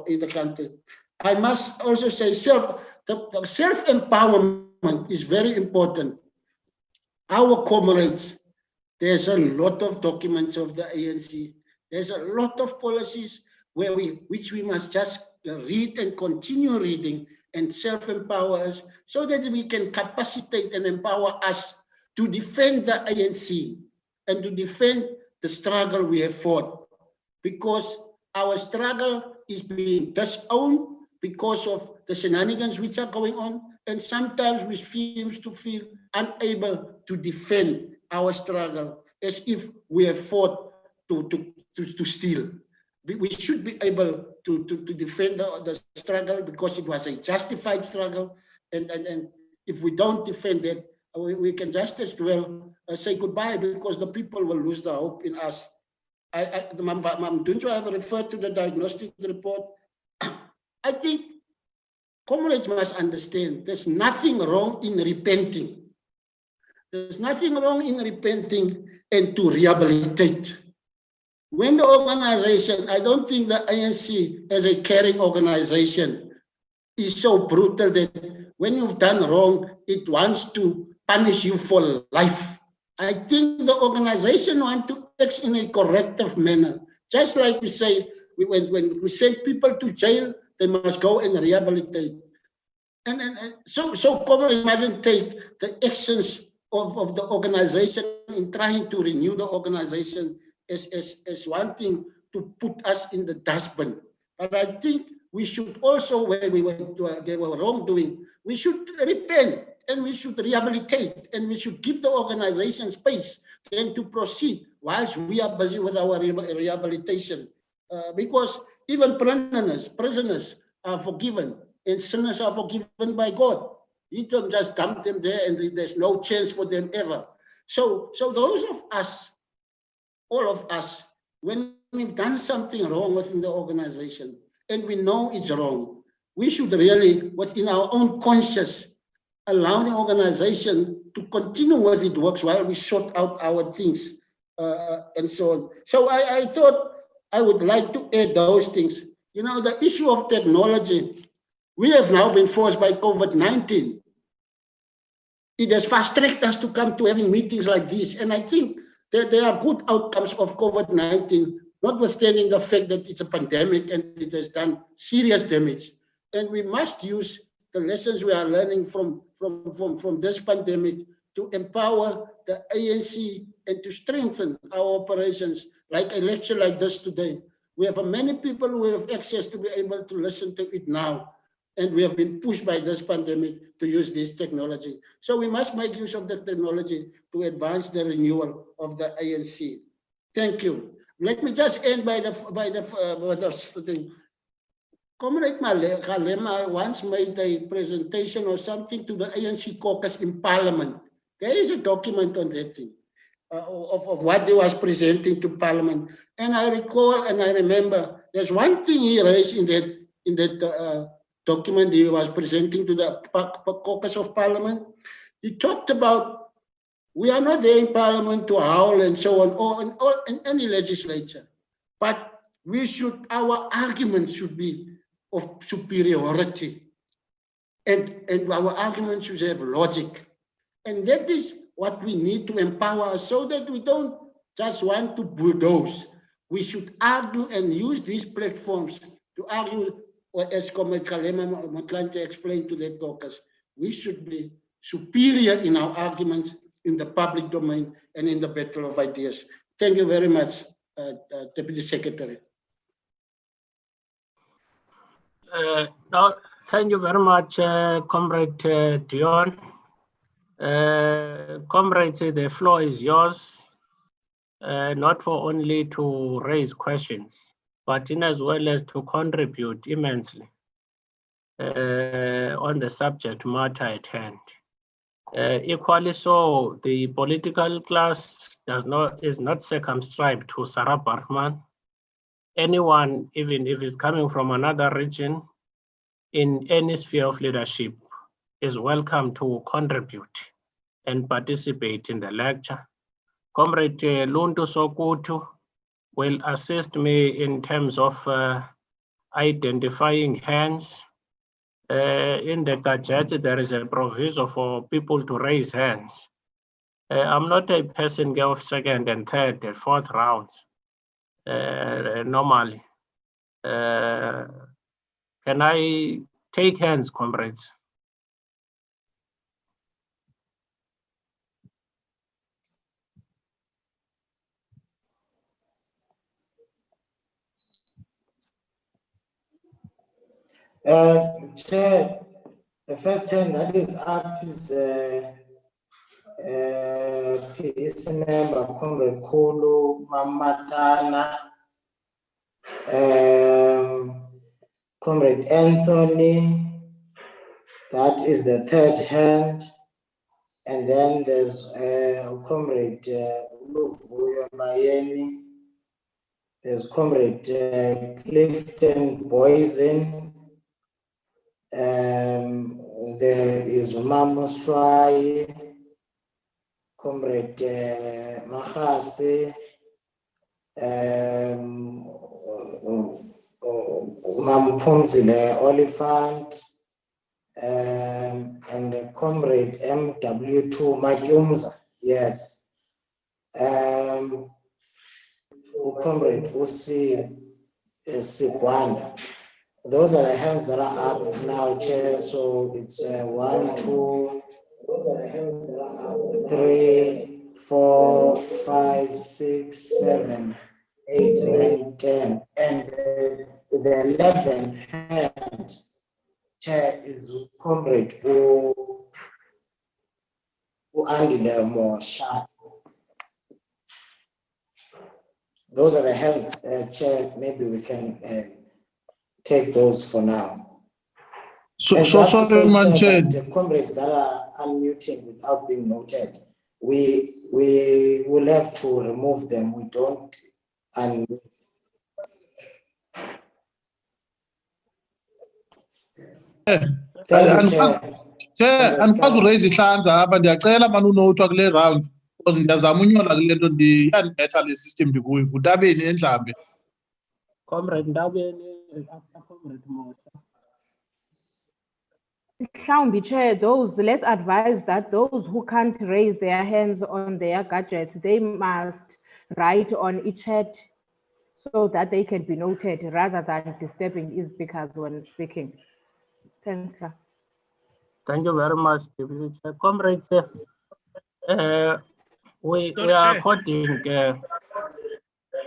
in the country. I must also say the self-empowerment is very important. Our comrades, there's a lot of documents of the ANC. There's a lot of policies which we must just read and continue reading and self-empower us so that we can capacitate and empower us to defend the ANC and to defend the struggle we have fought. Because our struggle is being disowned because of the shenanigans which are going on, and sometimes we seem to feel unable to defend our struggle as if we have fought to steal. We should be able to defend the struggle because it was a justified struggle, and if we don't defend it, we can just as well say goodbye because the people will lose the hope in us. Don't you have referred to the diagnostic report? I think comrades must understand there's nothing wrong in repenting. There's nothing wrong in repenting and to rehabilitate. When the organization, I don't think the ANC as a caring organization is so brutal that when you've done wrong, it wants to punish you for life. I think the organization wants to act in a corrective manner. Just like we say, when we send people to jail, they must go and rehabilitate. So comrades mustn't take the actions of the organization in trying to renew the organization as wanting to put us in the dustbin. But I think we should also, when we went to there were wrongdoing, we should repent and we should rehabilitate and we should give the organization space then to proceed whilst we are busy with our rehabilitation. Because even prisoners are forgiven and sinners are forgiven by God. You don't just dump them there and there's no chance for them ever. So those of us, all of us, when we've done something wrong within the organization and we know it's wrong, we should really, within our own conscience, allow the organization to continue with its works while we sort out our things and so on. So I thought I would like to add those things. You know, the issue of technology, we have now been forced by COVID-19. It has fast-tracked us to come to having meetings like this. And I think that there are good outcomes of COVID-19, notwithstanding the fact that it's a pandemic and it has done serious damage. And we must use the lessons we are learning from this pandemic to empower the ANC and to strengthen our operations, like a lecture like this today. We have many people who have access to be able to listen to it now. And we have been pushed by this pandemic to use this technology. So we must make use of the technology to advance the renewal of the ANC. Thank you. Let me just end by the thing. Comrade Kgalema once made a presentation or something to the ANC caucus in Parliament. There is a document on that thing of what he was presenting to Parliament. And I recall and I remember there's one thing he raised in that document he was presenting to the caucus of Parliament. He talked about we are not there in Parliament to howl and so on, or in any legislature, but our argument should be of superiority, and our argument should have logic, and that is what we need to empower us so that we don't just want to bulldoze. We should argue and use these platforms to argue, or as Comrade Kgalema explained to the caucus, we should be superior in our arguments in the public domain and in the battle of ideas. Thank you very much, Deputy Secretary. Now, thank you very much, Comrade Dion. Comrades, the floor is yours, not for only to raise questions, but in as well as to contribute immensely on the subject matter at hand. Equally so, the political class is not circumscribed to Sarah Bartman. Anyone, even if it's coming from another region, in any sphere of leadership, is welcome to contribute and participate in the lecture. Comrade Luntu Sokutu will assist me in terms of identifying hands. In the gadget, there is a proviso for people to raise hands. I'm not a person of second and third and fourth rounds, normally. Can I take hands, comrades? Chair, the first hand that is up is PEC member Comrade Kulu Mamatana, Comrade Anthony, that is the third hand, and then there's Comrade Uluvuyo Mayeni, there's Comrade Clifton Boysen, there is Mamuswai, Comrade Mahasi, Mampumzile Oliphant, and Comrade MW2 Majumza, yes. Comrade Usi Sigwanda. Those are the hands that are up now, Chair. So it's 1, 2, 3, 4, 5, 6, 7, 8, 9, 10. And the 11th hand, Chair, is Comrade who Andile more sharp. Those are the hands, Chair. Maybe we can take those for now. So sorry, man, Chair. The comrades that are unmuting without being noted, we will have to remove them. We don't unmute. Chair, andikwazi uraise ihlandla apha, ndiyacela mani unotwa kule round because ndiyazama unyola kule nto, iyandibetha le system ndikuyo. Ngutabeni eNdlambe. Comrade Ndabeni, after Comrade Mosa. Chair, let's advise that those who can't raise their hands on their gadgets, they must write on each chat so that they can be noted rather than disturbing his speakers when speaking. Thanks, sir. Thank you very much, Deputy Chair. Comrades, we are quoting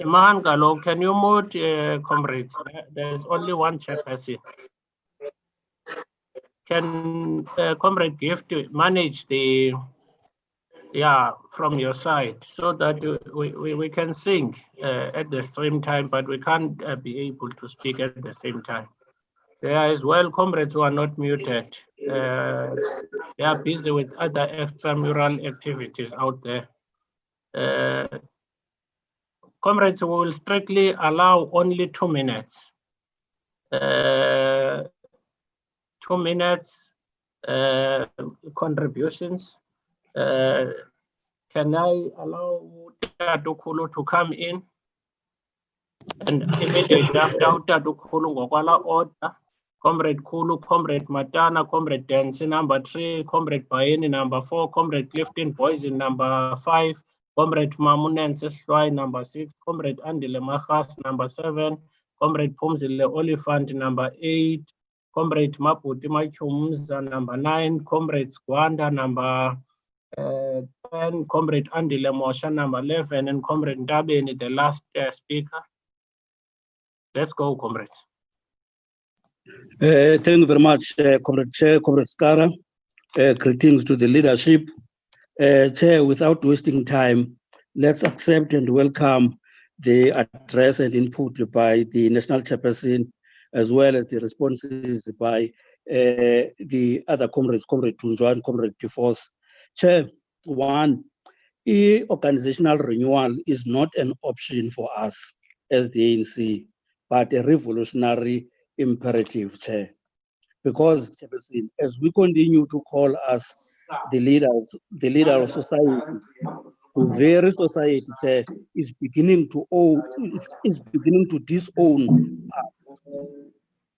Iman Galo. Can you mute, comrades? There's only one chairperson. Can Comrade Gift manage the, from your side so that we can sing at the same time, but we can't be able to speak at the same time. There are as well comrades who are not muted. They are busy with other extramural activities out there. Comrades, we will strictly allow only 2 minutes. 2 minutes contributions. Can I allow Tatukulu to come in? And immediately after Tatukulu, Ngokwala order, Comrade Kulu, Comrade Matana, Comrade Dancy, number 3, Comrade Bayeni, number 4, Comrade Clifton Boysen, number 5, Comrade Mamunen Seswai, number 6, Comrade Andile Mahas, number 7, Comrade Pumzile Oliphant, number 8, Comrade Maputi Machumza, number 9, Comrade Squanda, number 10, Comrade Andile motion number 11, and Comrade Ndabeni, the last speaker. Let's go, comrades. Thank you very much, Comrade Chair, Comrade Skara. Greetings to the leadership. Chair, without wasting time, let's accept and welcome the address and input by the National Chairperson, as well as the responses by the other comrades, Comrade Tunjwa and Comrade Tifos. Chair, one, organizational renewal is not an option for us as the ANC, but a revolutionary imperative, Chair. Because, Chairperson, as we continue to call us the leader of society, the very society, Chair, is beginning to disown us.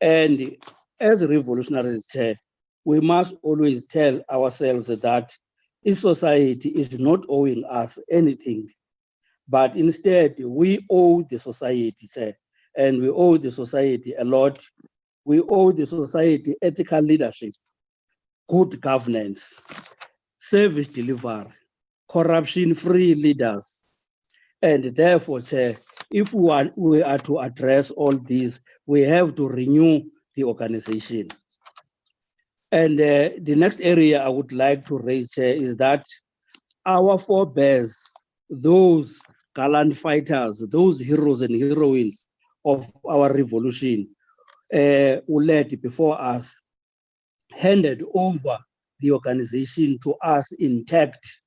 And as revolutionaries, Chair, we must always tell ourselves that this society is not owing us anything, but instead we owe the society, Chair, and we owe the society a lot. We owe the society ethical leadership, good governance, service delivery, corruption-free leaders. And therefore, Chair, if we are to address all these, we have to renew the organization. And the next area I would like to raise, Chair, is that our forebears, those gallant fighters, those heroes and heroines of our revolution, who led before us, handed over the organization to us intact.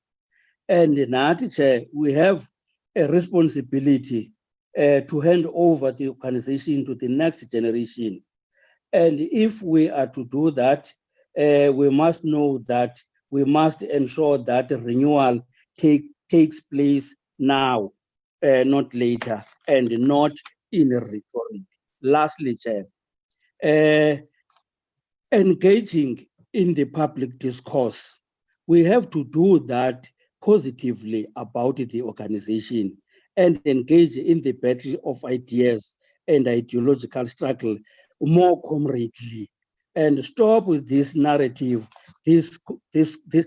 And now, Chair, we have a responsibility to hand over the organization to the next generation. And if we are to do that, we must know that we must ensure that renewal takes place now, not later, and not in a rhetoric. Lastly, Chair, engaging in the public discourse, we have to do that positively about the organization and engage in the battle of ideas and ideological struggle more comradely, and stop with this narrative, this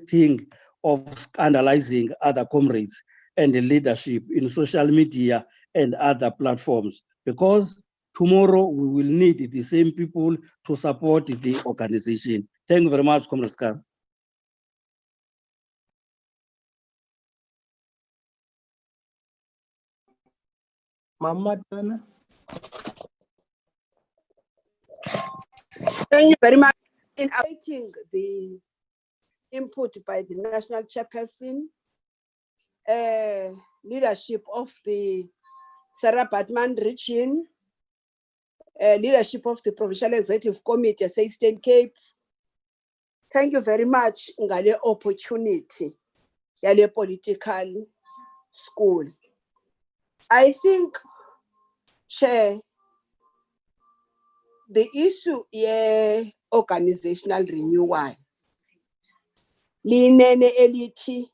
thing of scandalizing other comrades and the leadership in social media and other platforms, because tomorrow we will need the same people to support the organization. Thank you very much, Comrade Skar. Mama Tana. Thank you very much. In awaiting the input by the National Chairperson, leadership of the Sarah Batman region, leadership of the Provincial Executive Committee, say Eastern Cape. Thank you very much ngale opportunity yale political school. I think, Chair, the issue is organizational renewal. Linene eliti,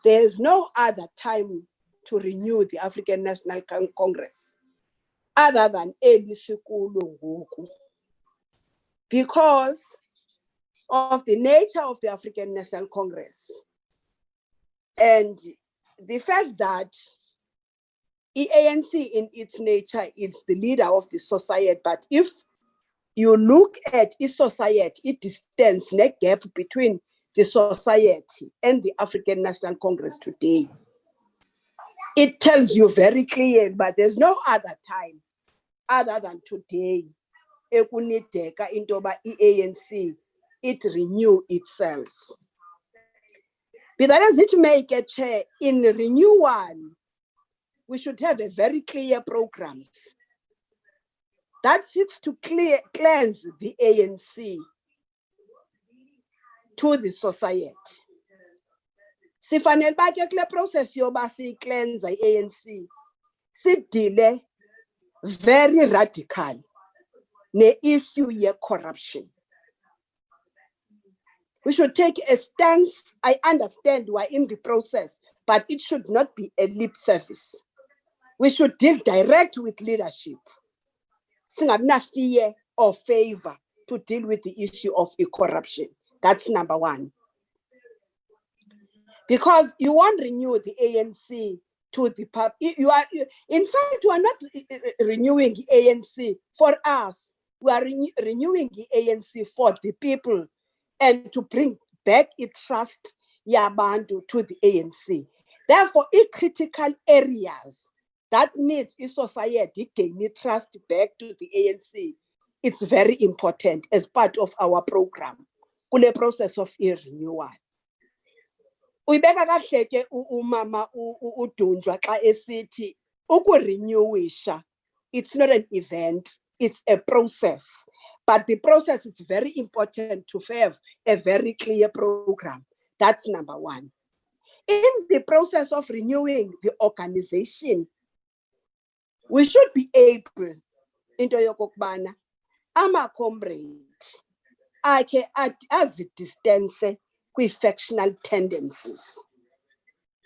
there's no other time to renew the African National Congress other than Elisikulu, because of the nature of the African National Congress and the fact that the ANC in its nature is the leader of the society. But if you look at its society, it distance the gap between the society and the African National Congress today. It tells you very clear, but there's no other time other than today. Ekunideka intoba ANC, it renew itself. But that does it make a Chair in renewal. We should have a very clear programs that seeks to cleanse the ANC to the society. Sifanele bakhe kule process yoba si cleanse ANC, si delay very radical ne issue ye corruption. We should take a stance. I understand we are in the process, but it should not be a lip service. We should deal direct with leadership. Singabna fear or favor to deal with the issue of corruption. That's number one. because you won't renew the ANC to the pub. In fact, you are not renewing the ANC for us. We are renewing the ANC for the people and to bring back its trust yabantu to the ANC. Therefore, in critical areas that needs a society gaining trust back to the ANC, it's very important as part of our program. Kule process of renewal. Uyibeka kahle ke umama uDunjwa xa esithi ukurenewisha, it's not an event, it's a process. But the process is very important to have a very clear program. That's number one. In the process of renewing the organization, we should be able into yokokubana ama comrade akhe azidistance kwi-factional tendencies.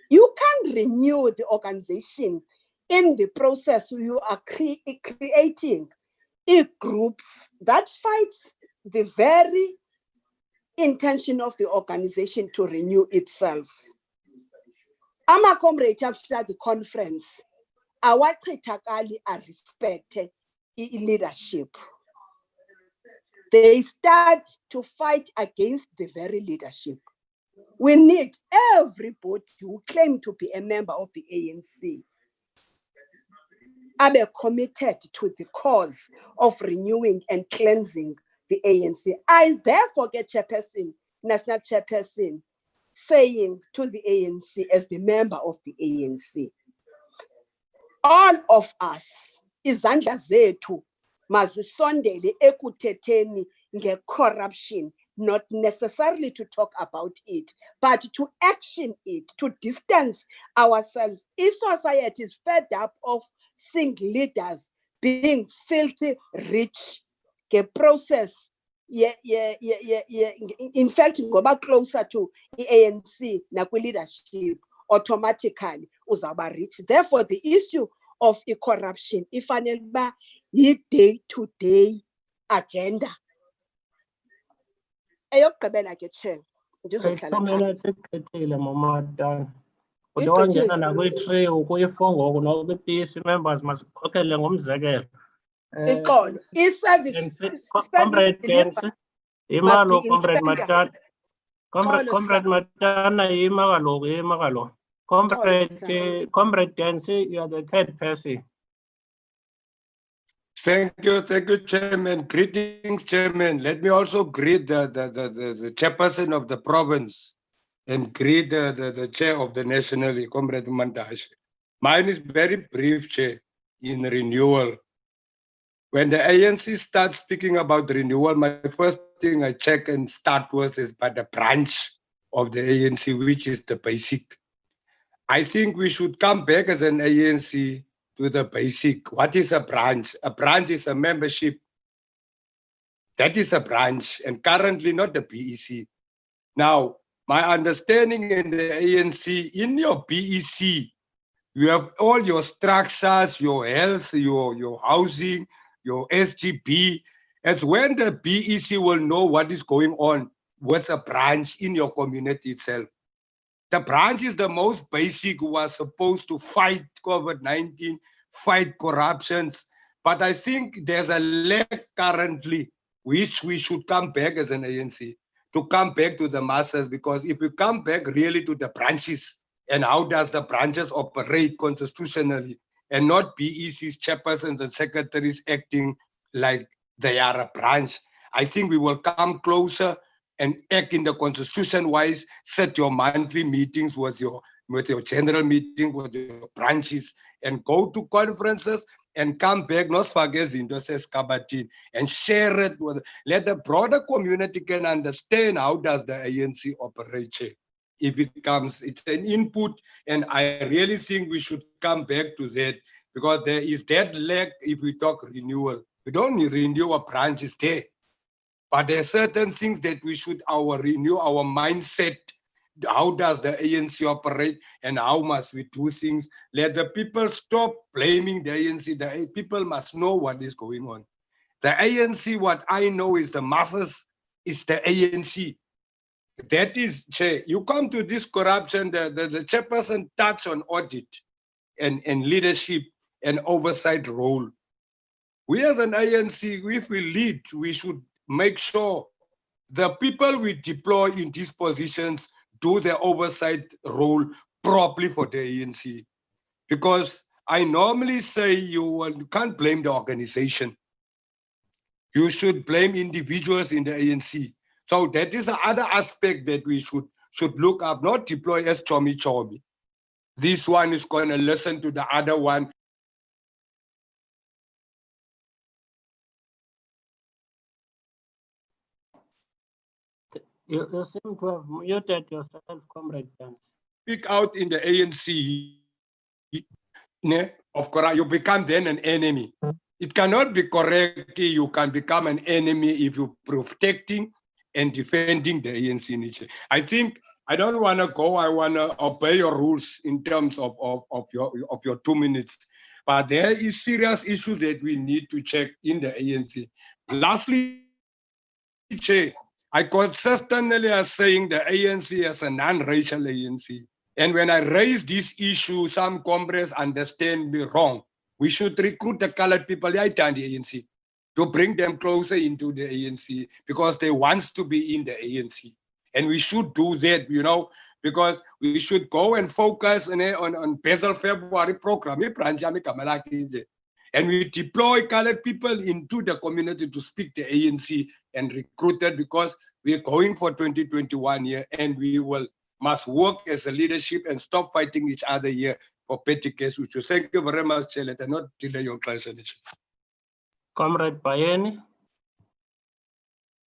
You can't renew the organization in the process you are creating groups that fights the very intention of the organization to renew itself. Ama comrade after the conference, awachithakali respect leadership. They start to fight against the very leadership. We need everybody who claim to be a member of the ANC are committed to the cause of renewing and cleansing the ANC. I therefore get chairperson, national chairperson, saying to the ANC as the member of the ANC, all of us, izandla zethu mazisondele ekuthetheni nge-corruption, not necessarily to talk about it, but to action it, to distance ourselves. If society is fed up of seeing leaders being filthy rich, the process, in fact, go back closer to the ANC, nakwi leadership, automatically uzaba rich. Therefore, the issue of corruption, if anelba day-to-day agenda. Eyokugqibela ke Chair, ndizohlala phantsi. Udongena nakwi-3 ukuyi-4 ngoku nokwi-PC members masikhokhele ngomzekelo. Ixolo, i-service Comrade Dance, imalo be Comrade inspected. Matan. Comrade Matana, yima kaloku. Comrade Dance, you are the third person. Thank you, Chairman. Greetings, Chairman. Let me also greet the chairperson of the province and greet the chair of the national, Comrade Mandash. Mine is very brief, Chair, in renewal. When the ANC starts speaking about renewal, my first thing I check and start with is by the branch of the ANC, which is the basic. I think we should come back as an ANC to the basic. What is a branch? A branch is a membership. That is a branch, and currently not the BEC. Now, my understanding in the ANC, in your BEC, you have all your structures, your health, your housing, your SGB. It's when the BEC will know what is going on with a branch in your community itself. The branch is the most basic who are supposed to fight COVID-19, fight corruptions. But I think there's a lack currently, which we should come back as an ANC, to come back to the masses, because if we come back really to the branches and how does the branches operate constitutionally and not BEC's chairpersons and secretaries acting like they are a branch, I think we will come closer and act in the constitution-wise, set your monthly meetings with your general meeting, with your branches, and go to conferences and come back, not forget and share it with, let the broader community can understand how does the ANC operate. It's an input, and I really think we should come back to that, because there is that lack if we talk renewal. We don't renew our branches there. But there are certain things that we should renew our mindset. How does the ANC operate and how must we do things? Let the people stop blaming the ANC. The people must know what is going on. The ANC, what I know is the masses, is the ANC. That is, Chair, you come to this corruption, the chairperson touch on audit and leadership and oversight role. We as an ANC, if we lead, we should make sure the people we deploy in these positions do their oversight role properly for the ANC. Because I normally say you can't blame the organization. You should blame individuals in the ANC. So that is the other aspect that we should look up, not deploy as chomi. This one is going to listen to the other one. You seem to have muted yourself, Comrade Jans. Speak out in the ANC, of course, you become then an enemy. It cannot be correct. You can become an enemy if you're protecting and defending the ANC. I think I don't want to go. I want to obey your rules in terms of your 2 minutes. But there is serious issue that we need to check in the ANC. Lastly, Chair, I consistently are saying the ANC is a non-racial ANC. And when I raise this issue, some comrades understand me wrong. We should recruit the colored people in the ANC to bring them closer into the ANC because they want to be in the ANC. And we should do that, because we should go and focus on Basel February program. And we deploy colored people into the community to speak the ANC and recruited because we're going for 2021 here and we must work as a leadership and stop fighting each other here for petty case. Thank you very much, Chair. Let not delay your translation. Comrade Bayeni.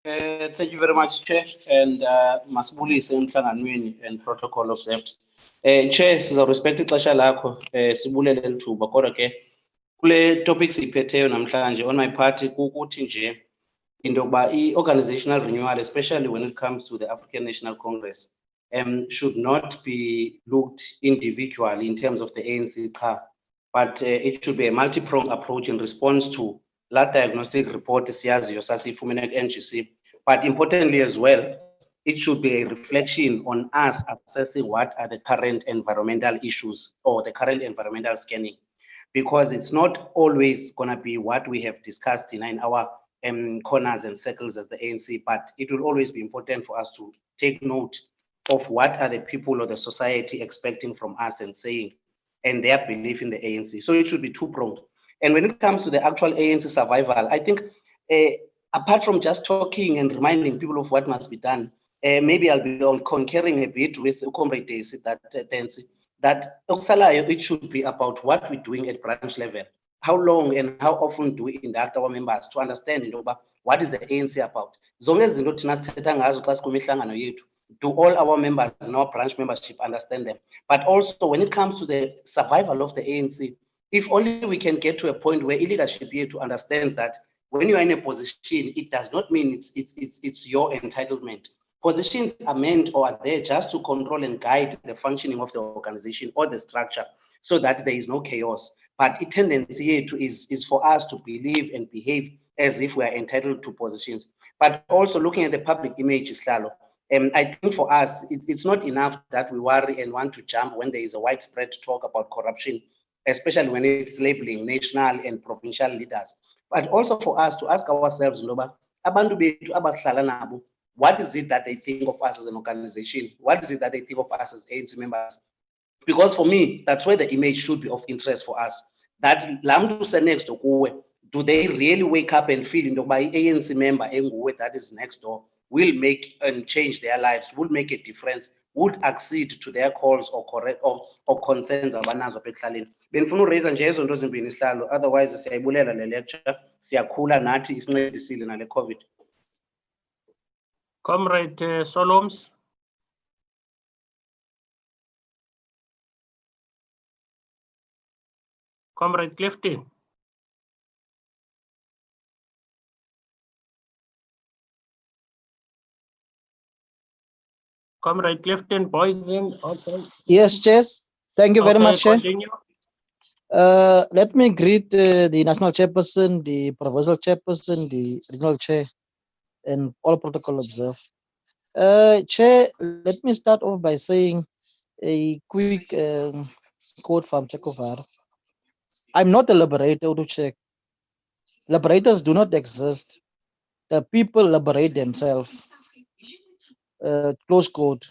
Thank you very much, Chair, and Masbuli Semhlanganweni and protocol observed. Chair, sizawurespect ixesha lakho, sibulele lithuba kodwa ke kule topics iphetheyo namhlanje on my part kukuthi nje into yokuba i-organizational renewal, especially when it comes to the African National Congress, should not be looked individually in terms of the ANC car, but it should be a multi-pronged approach in response to that diagnostic report siyaziyo sasiyifumene ku-NGC. But importantly as well, it should be a reflection on us assessing what are the current environmental issues or the current environmental scanning, because it's not always going to be what we have discussed in our corners and circles as the ANC, but it will always be important for us to take note of what are the people or the society expecting from us and saying, and their belief in the ANC. So it should be two-pronged. And when it comes to the actual ANC survival, I think apart from just talking and reminding people of what must be done, maybe I'll be on concurring a bit with Comrade Daisy that it should be about what we're doing at branch level. How long and how often do we induct our members to understand what is the ANC about? Do all our members in our branch membership understand them? But also when it comes to the survival of the ANC, if only we can get to a point where leadership here to understand that when you are in a position, it does not mean it's your entitlement. Positions are meant or are there just to control and guide the functioning of the organization or the structure so that there is no chaos. But a tendency here is for us to believe and behave as if we are entitled to positions. But also looking at the public image, Slalo, I think for us, it's not enough that we worry and want to jump when there is a widespread talk about corruption, especially when it's labeling national and provincial leaders. But also for us to ask ourselves, what is it that they think of us as an organization? What is it that they think of us as ANC members? Because for me, that's where the image should be of interest for us. That next do they really wake up and feel by ANC member that is next door will make and change their lives, will make a difference, would accede to their calls or correct or concerns abanazo peklalini. Benifuna uraise nje ezo nto zimbini Sihlalo, otherwise siyayibulela le lecture, siyakhula nathi isincedisile nale COVID. Comrade Soloms. Comrade Clifton. Comrade Clifton, Poison. Okay. Yes, Chess. Thank you very much, Chair. Continue. Let me greet the National Chairperson, the Provincial Chairperson, the Regional Chair, and all protocol observed. Chair, let me start off by saying a quick quote from Che Guevara. I'm not a liberator to check. Liberators do not exist. The people liberate themselves. Close quote.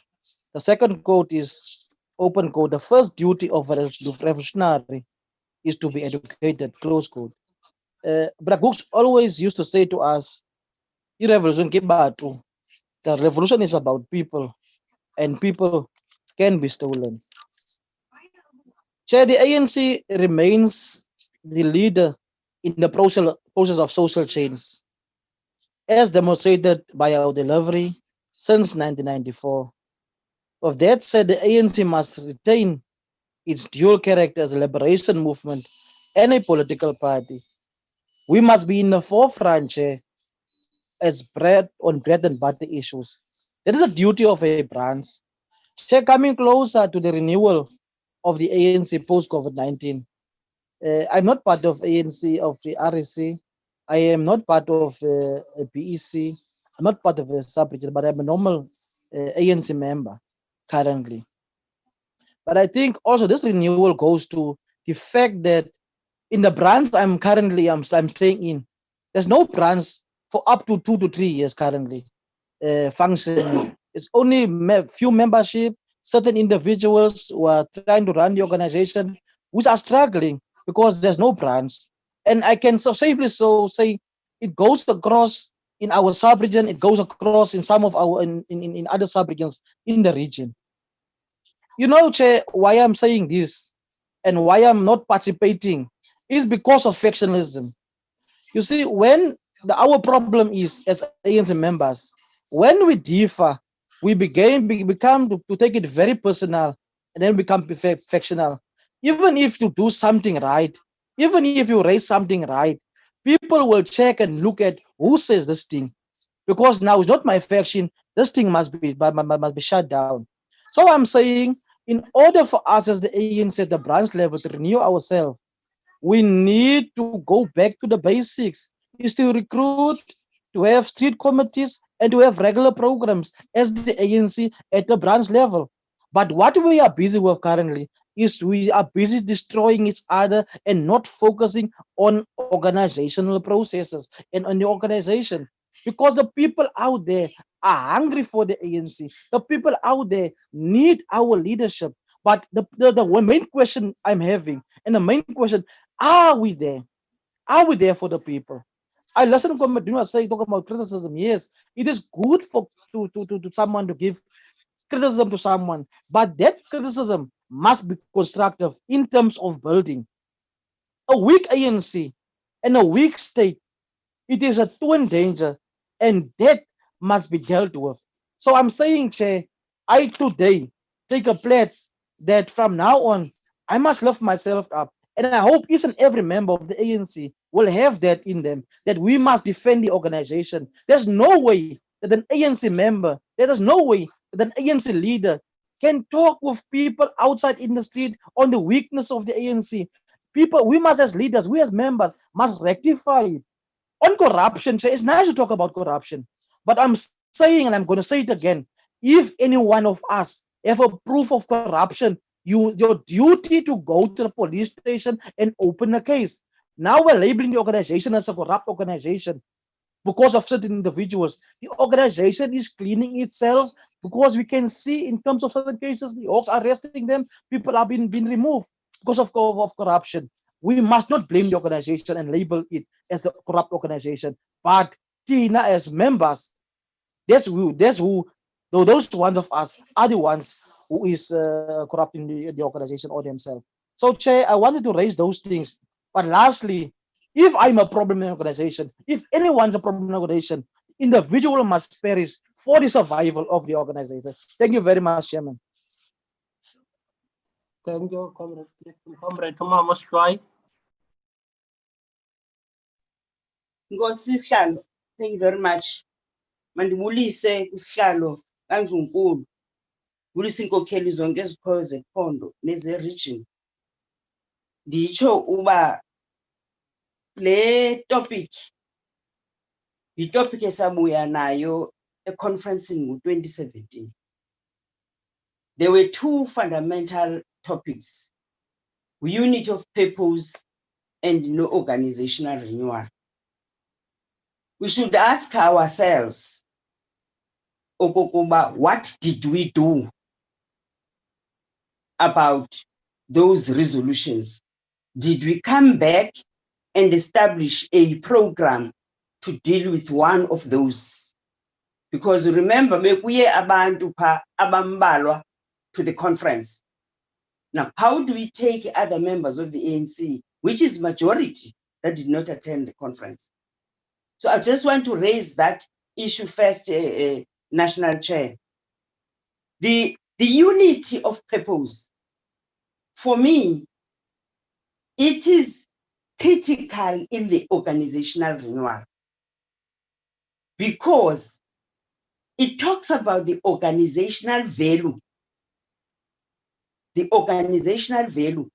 The second quote is open quote. The first duty of a revolutionary is to be educated. Close quote. But books always used to say to us, "Revolution ke batho." The revolution is about people, and people can be stolen. Chair, the ANC remains the leader in the process of social change, as demonstrated by our delivery since 1994. With that said, the ANC must retain its dual character as a liberation movement and a political party. We must be in the forefront, Chair, as bread and butter issues. That is a duty of a branch. Chair, coming closer to the renewal of the ANC post COVID-19. I'm not part of ANC of the REC. I am not part of a PEC. I'm not part of a sub-region, but I'm a normal ANC member currently. But I think also this renewal goes to the fact that in the branch I'm staying in, there's no branch for up to 2 to 3 years currently functioning. It's only few membership, certain individuals who are trying to run the organization, which are struggling because there's no branch. And I can so safely say it goes across in our sub-region, it goes across in some of our in other sub-regions in the region. You know, Chair, why I'm saying this and why I'm not participating is because of factionalism. You see, when our problem is as ANC members, when we differ, we become to take it very personal and then become factional. Even if you do something right, even if you raise something right, people will check and look at who says this thing, because now it's not my faction. This thing must be shut down. So I'm saying, in order for us as the ANC at the branch level to renew ourselves, we need to go back to the basics, is to recruit, to have street committees, and to have regular programs as the ANC at the branch level. But what we are busy with currently is we are busy destroying each other and not focusing on organizational processes and on the organization. Because the people out there are hungry for the ANC. The people out there need our leadership. But the main question I'm having, and the main question, are we there? Are we there for the people? I listen to Madina say talk about criticism. Yes, it is good for to someone to give criticism to someone, but that criticism must be constructive in terms of building. A weak ANC and a weak state, it is a twin danger, and that must be dealt with. So I'm saying, Chair, I today take a pledge that from now on, I must lift myself up. And I hope each and every member of the ANC will have that in them, that we must defend the organization. There's no way that an ANC member, there is no way that an ANC leader can talk with people outside in the street on the weakness of the ANC. People, we must as leaders, we as members must rectify it. On corruption, it's nice to talk about corruption, but I'm saying, and I'm going to say it again, if any one of us have a proof of corruption, your duty to go to the police station and open a case. Now we're labeling the organization as a corrupt organization because of certain individuals. The organization is cleaning itself because we can see in terms of certain cases, the Hawks arresting them, people are being removed because of corruption. We must not blame the organization and label it as a corrupt organization, but Tina as members, those ones of us are the ones who is corrupting the organization or themselves. So, Chair, I wanted to raise those things. But lastly, if I'm a problem in the organization, if anyone's a problem in the organization, individual must perish for the survival of the organization. Thank you very much, Chairman. Thank you, Comrade Thomas Shwai. Nkosi Sihlalo, thank you very much. Mandibulise kusihlalo kaNdlunkulu. Bulisa inkokheli zonke ezikhoyo zephondo neze-region. Nditsho uba le topic yitopic esabuya nayo a conference in 2017. There were two fundamental topics: unity of purpose and no organizational renewal. We should ask ourselves, Okokoba, what did we do about those resolutions? Did we come back and establish a program to deal with one of those? Because remember, mekuye abantu pa abambalwa to the conference. Now, how do we take other members of the ANC, which is majority, that did not attend the conference? So I just want to raise that issue first, National Chair. The unity of purpose, for me, it is critical in the organizational renewal because it talks about the organizational value. The organizational value.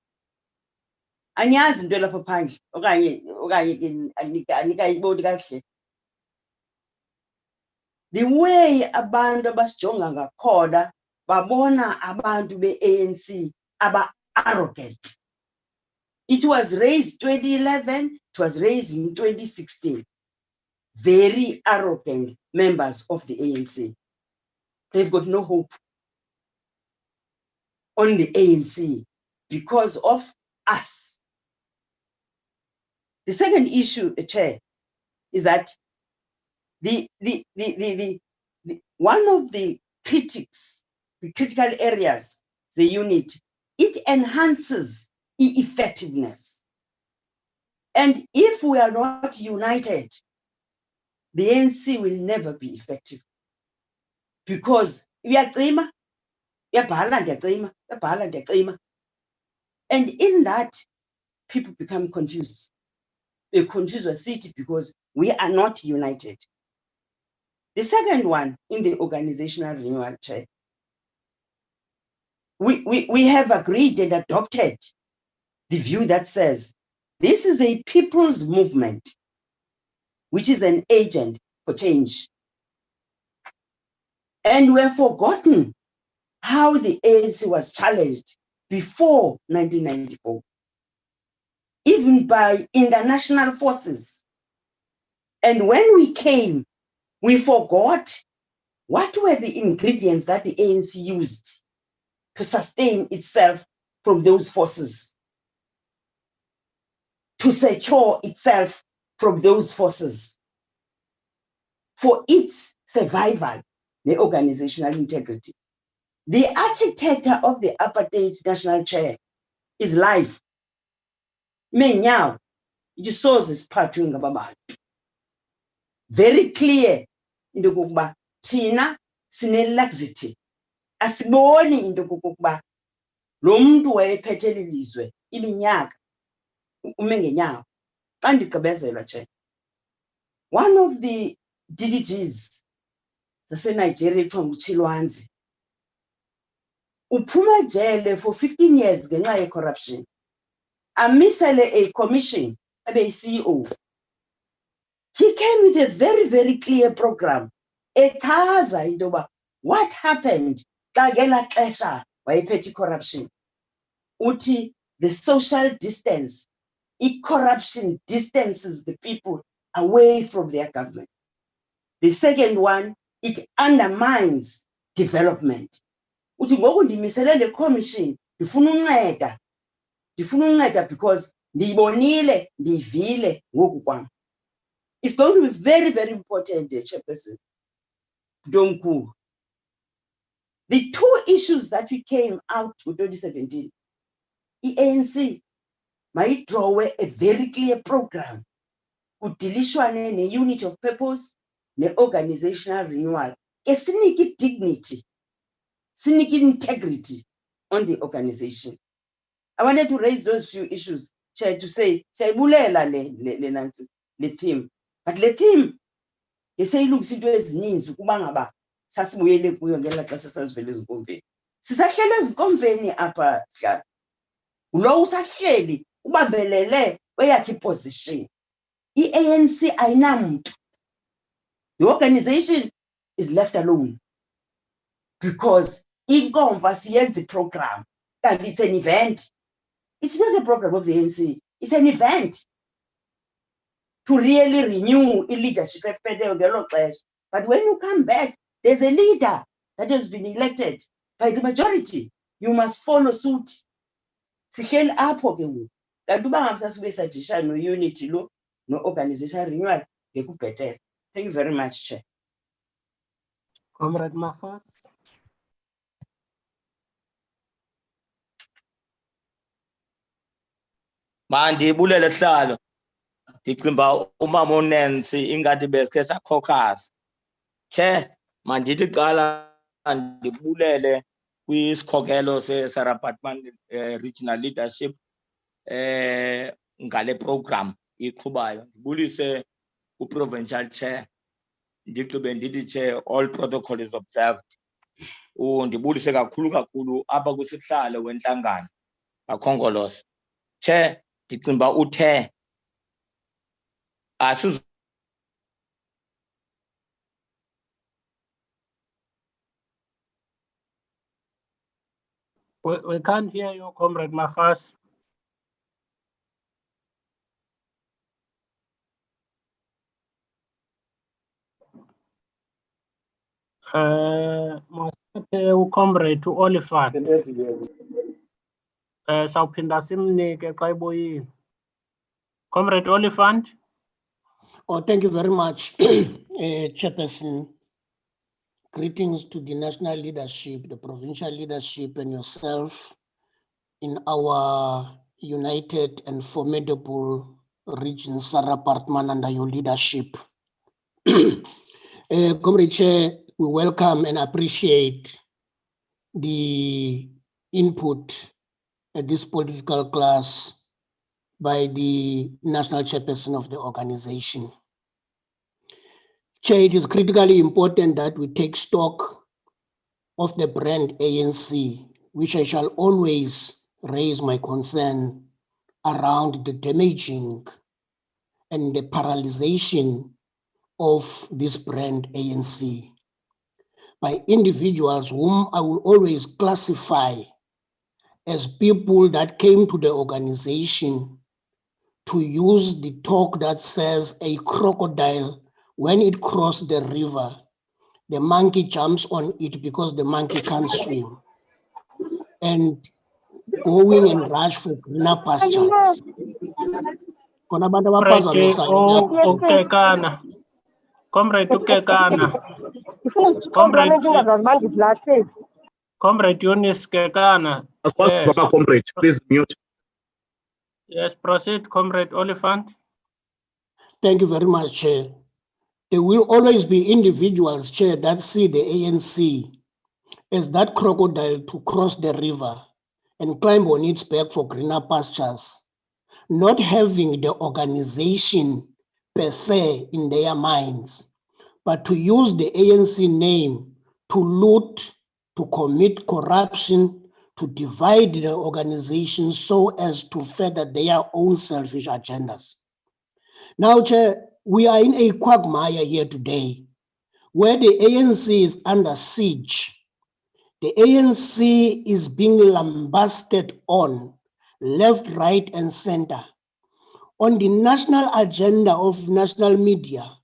Anyazi into lapha phandle okanye anikayiboni kahle. The way abantu abasijonga ngakhona babona abantu be-ANC aba arrogant. It was raised 2011, it was raised in 2016. Very arrogant members of the ANC. They've got no hope on the ANC because of us. The second issue, Chair, is that one of the critical areas, the unit, it enhances effectiveness. And if we are not united, the ANC will never be effective. Because and in that, people become confused. They confuse the city because we are not united. The second one in the organizational renewal, Chair, we have agreed and adopted the view that says this is a people's movement, which is an agent for change. And we have forgotten how the ANC was challenged before 1994, even by international forces. And when we came, we forgot what were the ingredients that the ANC used to sustain itself from those forces, to secure itself from those forces, for its survival, the organizational integrity. The architect of the apartheid national chair is life. Menyao, isoze siphathwe ngabantu. Very clear into kokuba thina sine laxity. Asiboni into kokuba lo muntu wayephethe lelizwe iminyaka ume ngenyawo. Xa ndigqibezelwa Chair. One of the DDGs zaseNigeria ekuthiwa nguChilwanzi uphuma ejele for 15 years ngenxa ye-corruption. Amisele a commission, abe CEO. He came with a very, very clear program. Echaza into yoba what happened xa ngela xesha wayephethe corruption. Uthi the social distance, corruption distances the people away from their government. The second one, it undermines development. Uthi ngoku ndimisele le commission ndifuna unceda because ndiyibonile ndiyivile ngoku kwam. It's going to be very, very important, Chairperson. Domku. The two issues that we came out with 2017, the ANC might draw a very clear program. Udilishwane ne unit of purpose, ne organizational renewal. Siniki dignity, siniki integrity on the organization. I wanted to raise those few issues, Chair, to say, le theme. But le theme, you say, look, situations needs kubangaba sasibuyele kuyo ngela xesha sasivele ezinkomveni. Sisahlele ezinkomveni apha sika. Lo usahleli ubambelele kweyakhe position. ANC ayinamuntu. The organization is left alone. Because if the program, and it's an event, it's not a program of the ANC, it's an event to really renew leadership. But when you come back, there's a leader that has been elected by the majority. You must follow suit. Sihleli apho ke ngoku. Kanti uba ngamsasibe suggestion no unity lo no organization renewal ngekubhetere. Thank you very much, Chair. Comrade Mafas. Mandibulele sihlalo. Ndicinga umama uNancy ingathi besikhe sakhokasa. Che, mandithi qala ndibulele kwisikhokelo seSarabatman Regional Leadership ngale program iqhubayo. Ndibulise ku-Provincial Chair. Ndigqibe ndithi Chair, all protocol is observed. Ndibulise kakhulu apha kusihlalo wenhlangano kakhongolose. Chair, ndicinga uthe asiz We can't hear you, Comrade Mafas. Comrade Oliphant. Sawuphinda simnike xa eboyile. Comrade Oliphant. Oh, thank you very much, Chairperson. Greetings to the national leadership, the provincial leadership, and yourself in our united and formidable region, Sarah Partman, under your leadership. Comrade Chair, we welcome and appreciate the input at this political class by the national chairperson of the organization. Chair, it is critically important that we take stock of the brand ANC, which I shall always raise my concern around the damaging and the paralyzation of this brand ANC by individuals whom I will always classify as people that came to the organization to use the talk that says a crocodile, when it crosses the river, the monkey jumps on it because the monkey can't swim. And going and rush for greener pastures. Comrade Ukekana. Comrade Eunice Kekana. Yes. Comrade, please mute. Yes, proceed, Comrade Oliphant. Thank you very much, Chair. There will always be individuals, Chair, that see the ANC as that crocodile to cross the river and climb on its back for greener pastures, not having the organization per se in their minds, but to use the ANC name to loot, to commit corruption, to divide the organization so as to further their own selfish agendas. Now, Chair, we are in a quagmire here today where the ANC is under siege. The ANC is being lambasted on left, right, and center. On the national agenda of national media,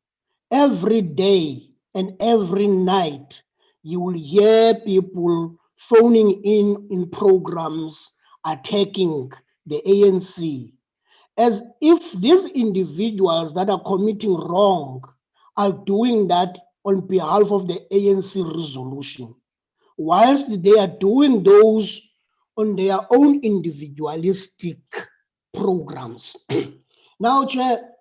every day and every night, you will hear people phoning in programs attacking the ANC, as if these individuals that are committing wrong are doing that on behalf of the ANC resolution, whilst they are doing those on their own individualistic programs. Now, Chair,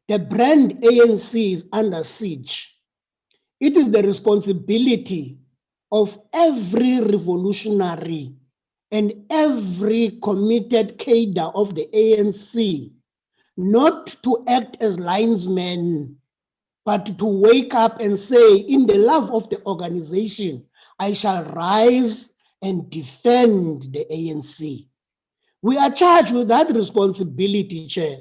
the brand ANC is under siege. It is the responsibility of every revolutionary and every committed cadre of the ANC not to act as linesmen, but to wake up and say, in the love of the organization, I shall rise and defend the ANC. We are charged with that responsibility, Chair.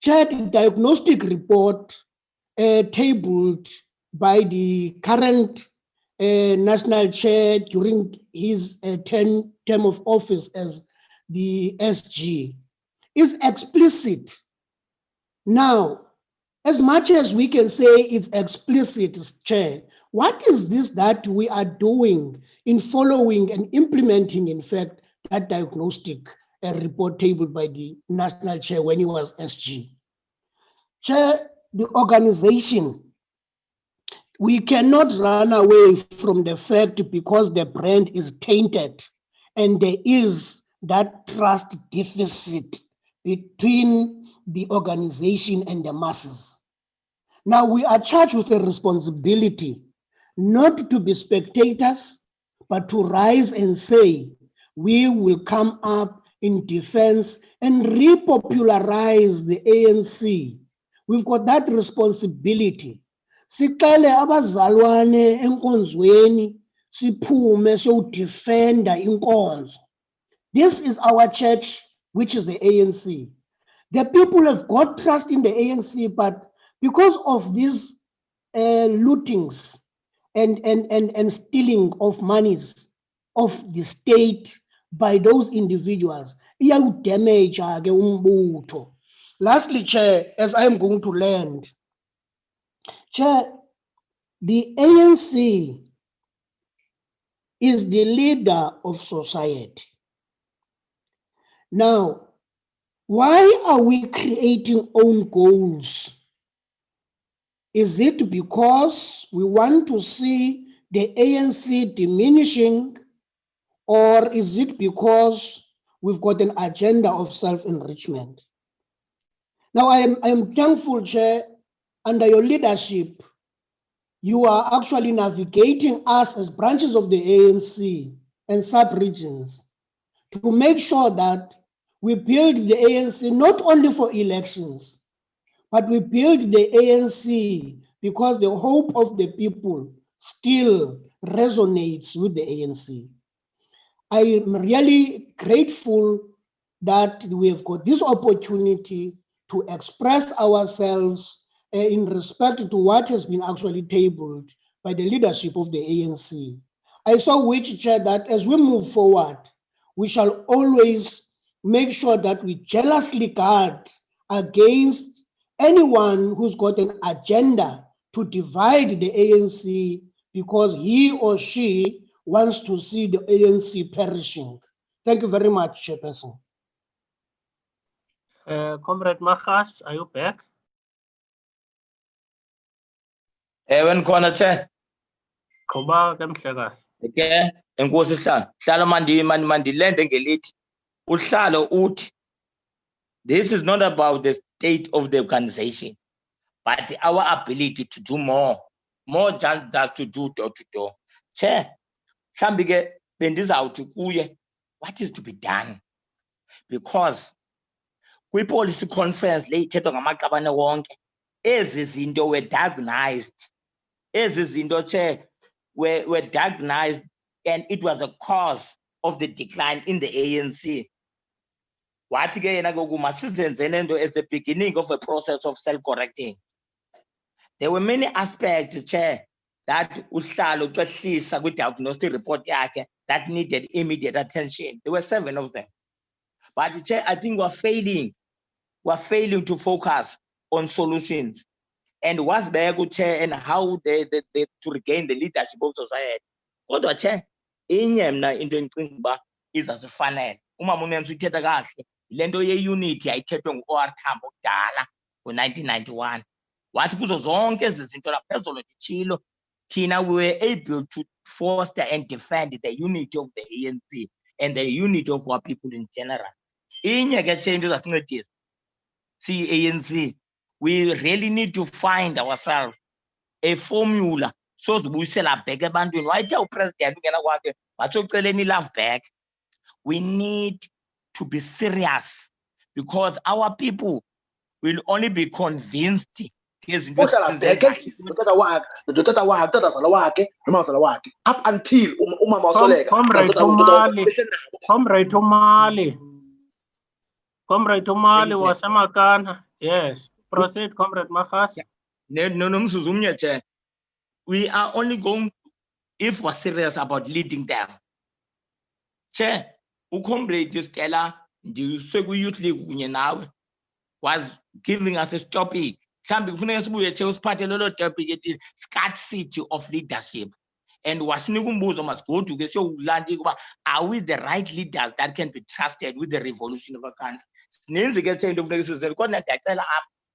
Chair, the diagnostic report tabled by the current national chair during his term of office as the SG is explicit. Now, as much as we can say it's explicit, Chair, what is this that we are doing in following and implementing, in fact, that diagnostic report tabled by the national chair when he was SG? Chair, the organization, we cannot run away from the fact because the brand is tainted and there is that trust deficit between the organization and the masses. Now we are charged with a responsibility not to be spectators, but to rise and say, we will come up in defense and repopularize the ANC. We've got that responsibility. Sicele abazalwane enkonzweni siphume siyodefenda inkonzo. This is our church, which is the ANC. The people have got trust in the ANC, but because of these lootings and stealing of monies of the state by those individuals, iyawudamage ke umbutho. Lastly, Chair, as I am going to land, Chair, the ANC is the leader of society. Now, why are we creating own goals? Is it because we want to see the ANC diminishing, or is it because we've got an agenda of self-enrichment? Now, I am thankful, Chair, under your leadership, you are actually navigating us as branches of the ANC and sub-regions to make sure that we build the ANC not only for elections, but we build the ANC because the hope of the people still resonates with the ANC. I am really grateful that we have got this opportunity to express ourselves in respect to what has been actually tabled by the leadership of the ANC. I so wish, Chair, that as we move forward, we shall always make sure that we jealously guard against anyone who's got an agenda to divide the ANC because he or she wants to see the ANC perishing. Thank you very much, Chairperson. Comrade Magas, are you back? When corner chair. Kuba Kemshega. Okay, enkosi Hlalo. Hlalo mandilende ngelithi. Uhlalo uthi, this is not about the state of the organization, but our ability to do more than just to do door to door. Chair, mhlambi ke bendizawuthi kuye, what is to be done? Because kwi-policy conference le ithethwa ngamaqabane wonke, ezi zinto were diagnosed. Ezi zinto, Chair, were diagnosed, and it was the cause of the decline in the ANC. Wathi ke yena ngoku masizenze lento as the beginning of a process of self-correcting. There were many aspects, Chair, that uhlalo ucehlisa kwi-diagnostic report yakhe that needed immediate attention. There were 7 of them. But, Chair, I think we're failing to focus on solutions. And what's there, Chair, and how they to regain the leadership of society. Kodwa, Chair, inye mna into endicinga uba izazifanele. Umama uNensi uthetha kahle. Lento ye-unity yayithethwe ngu-OR Tambo kudala ngo-1991. Wathi kuzo zonke ezi zinto laphezolo nditshilo, thina we were able to foster and defend the unity of the ANC and the unity of our people in general. Inye ke Chair into ezasincedisa ANC, we really need to find ourselves a formula so zibuyisela back ebantwini. Wayithe upresident ungena kwakhe wasoceleni love back. We need to be serious because our people will only be convinced up until Comrade Umali wasemakana. Yes, proceed, Comrade Magas. No, Chair. we are only going, if we're serious about leading them. Che, ukombre Stella, the Youth League was giving us a topic. Some was part of a topic, it is scarcity of leadership. And was must go to the show landing. Are we the right leaders that can be trusted with the revolution of a country? Names get change of the corner that tell up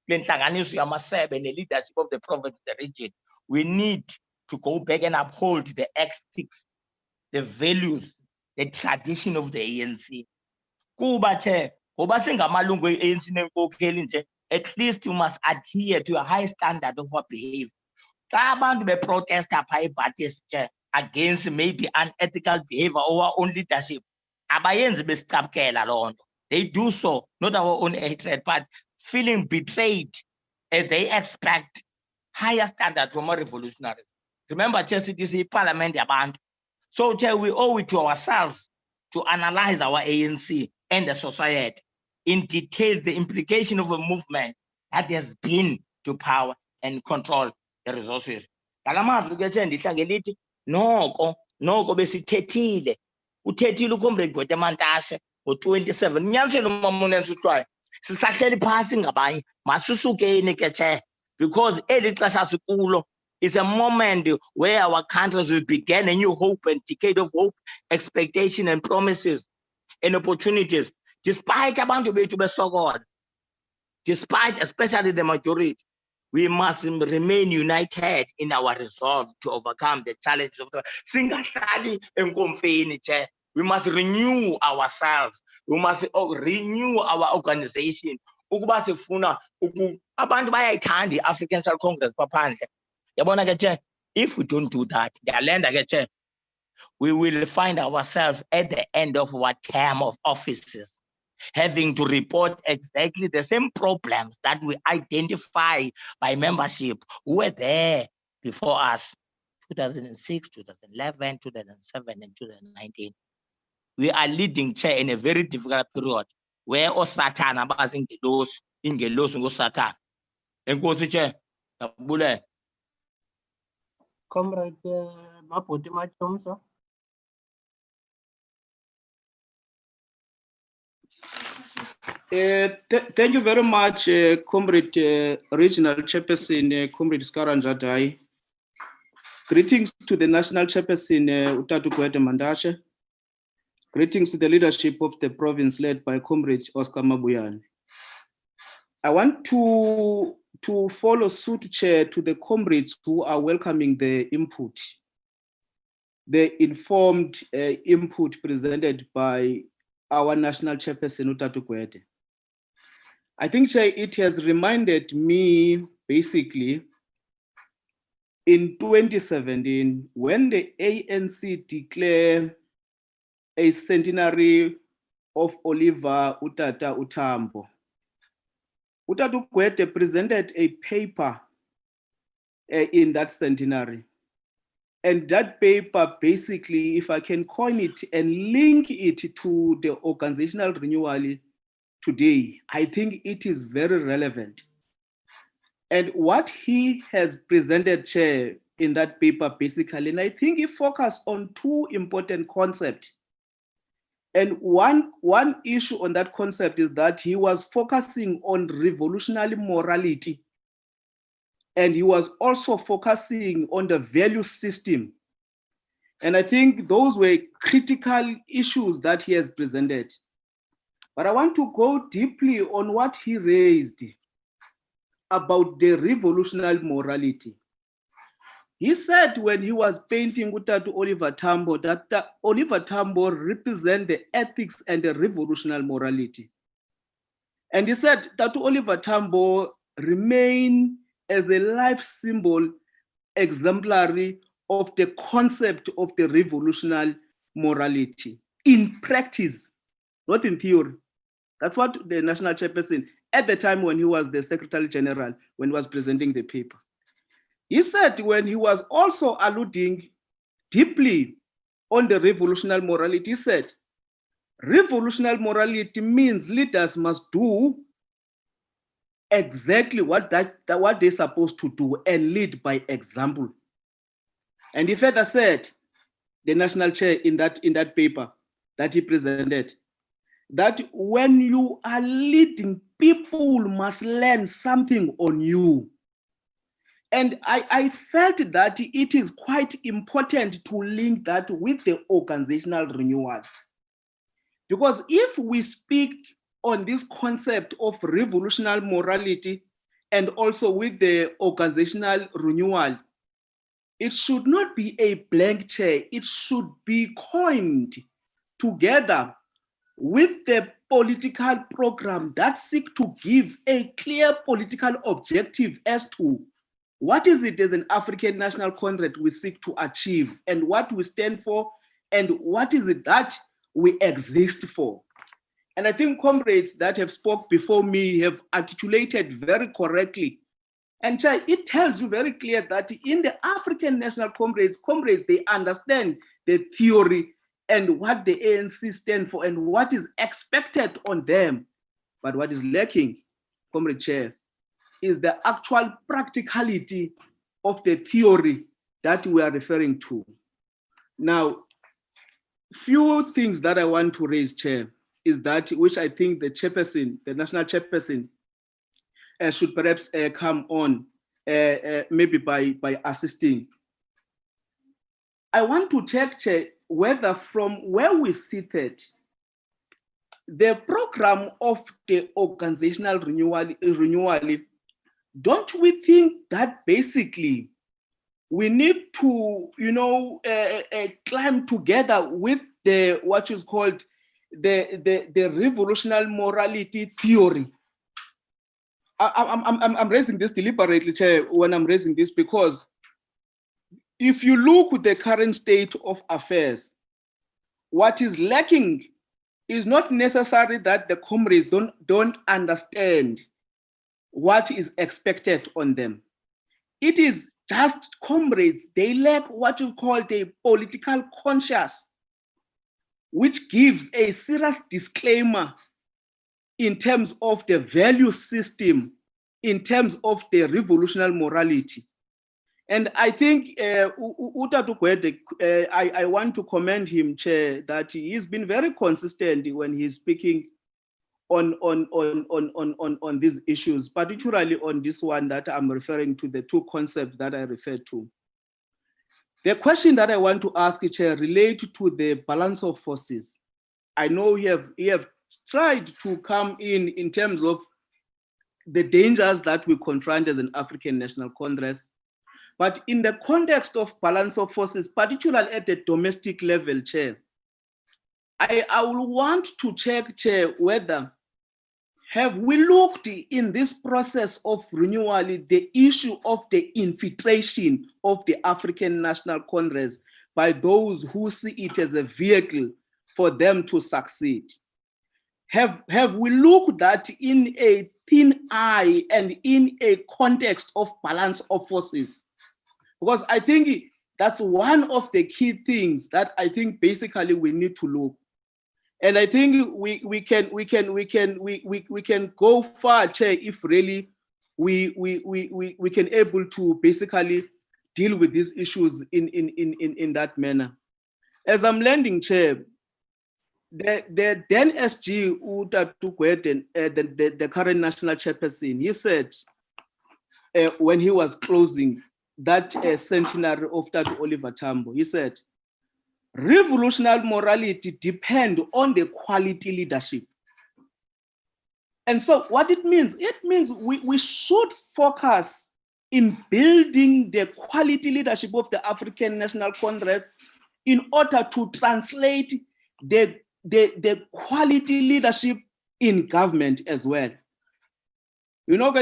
and the leadership of the province, the region. We need to go back and uphold the ethics, the values, the tradition of the ANC. Kuba che, at least you must adhere to a high standard of what behavior. Abantu be protest against maybe unethical behavior or our own leadership. They do so, not our own hatred, but feeling betrayed as they expect higher standard from our revolutionaries. Remember, it is a parliament band. So we owe it to ourselves to analyze our ANC and the society in detail, the implication of a movement that has been to power and control the resources. Noko besithethile uthethile uComrade Gwetemantashe ngo-27 nyanisele umamunensi uhlwayo sisahleli phasi ngabanye masusukeni ke che because eli xesha sikulo is a moment where our countries will begin a new hope and decade of hope, expectation and promises and opportunities despite abantu bethu besokola, despite especially the majority. We must remain united in our resolve to overcome the challenges of the singahlali enkomfeni che. We must renew ourselves. We must renew our organization. Ukuba sifuna abantu bayayithanda i-African National Congress paphandle. Yabona ke che, if we don't do that, we will find ourselves at the end of our term of offices, having to report exactly the same problems that we identify by membership who were there before us, 2006, 2011, 2007, and 2019. We are leading chair in a very difficult period where Satan abas ingelos Satan. Enkosi chair, tabule. Comrade Mapoti Machomsa. Thank you very much, Comrade Regional Chairperson, Comrade Skaranjadai. Greetings to the National Chairperson, Utatu Gwede Mandashe. Greetings to the leadership of the province led by Comrade Oscar Mabuyane. I want to follow suit, Chair, to the comrades who are welcoming the input, the informed input presented by our National Chairperson, Utatu Gwede. I think, Chair, it has reminded me basically in 2017 when the ANC declared a centenary of Oliver Utata Utambo. Utatu Gwede presented a paper in that centenary. And that paper basically, if I can coin it and link it to the organizational renewal today, I think it is very relevant. And what he has presented, Chair, in that paper basically, and I think he focused on two important concepts. And one issue on that concept is that he was focusing on revolutionary morality. And he was also focusing on the value system. And I think those were critical issues that he has presented. But I want to go deeply on what he raised about the revolutionary morality. He said when he was painting Utatu Oliver Tambo that Oliver Tambo represents the ethics and the revolutionary morality. And he said that Oliver Tambo remain as a life symbol exemplary of the concept of the revolutionary morality in practice, not in theory. That's what the National Chairperson, at the time when he was the Secretary General, when he was presenting the paper. He said when he was also alluding deeply on the revolutionary morality, he said, revolutionary morality means leaders must do exactly what they're supposed to do and lead by example. And he further said, the national chair in that paper that he presented, that when you are leading, people must learn something on you. And I felt that it is quite important to link that with the organizational renewal. Because if we speak on this concept of revolutionary morality and also with the organizational renewal, it should not be a blank check. It should be coined together with the political program that seek to give a clear political objective as to what is it as an African National Congress we seek to achieve and what we stand for and what is it that we exist for. And I think comrades that have spoke before me have articulated very correctly. And it tells you very clear that in the African National Congress, they understand the theory and what the ANC stand for and what is expected on them. But what is lacking, Comrade Chair, is the actual practicality of the theory that we are referring to. Now, few things that I want to raise, Chair, is that which I think the chairperson, the national chairperson, should perhaps come on, maybe by assisting. I want to check, Chair, whether from where we seated, the program of the organizational renewal, don't we think that basically we need to, climb together with the what is called the revolutionary morality theory? I'm raising this deliberately, Chair, when I'm raising this, because if you look at the current state of affairs, what is lacking is not necessary that the comrades don't understand what is expected on them. It is just comrades, they lack what you call the political conscience, which gives a serious disclaimer in terms of the value system, in terms of the revolutionary morality. And I think Utatu Gwede, I want to commend him, Chair, that he's been very consistent when he's speaking on these issues, particularly on this one that I'm referring to, the two concepts that I referred to. The question that I want to ask, Chair, relates to the balance of forces. I know you have tried to come in terms of the dangers that we confront as an African National Congress, but in the context of balance of forces, particularly at the domestic level, Chair, I will want to check, Chair, whether have we looked in this process of renewal the issue of the infiltration of the African National Congress by those who see it as a vehicle for them to succeed? Have we looked at in a thin eye and in a context of balance of forces? Because I think that's one of the key things that I think basically we need to look. And I think we can go far, Chair, if really we can able to basically deal with these issues in that manner. As I'm landing, Chair, the then SG Utatu Gwede, the current national chairperson, he said when he was closing that centenary of Tatu Oliver Tambo, he said, revolutionary morality depends on the quality leadership. And so what it means we should focus in building the quality leadership of the African National Congress in order to translate the quality leadership in government as well. You know,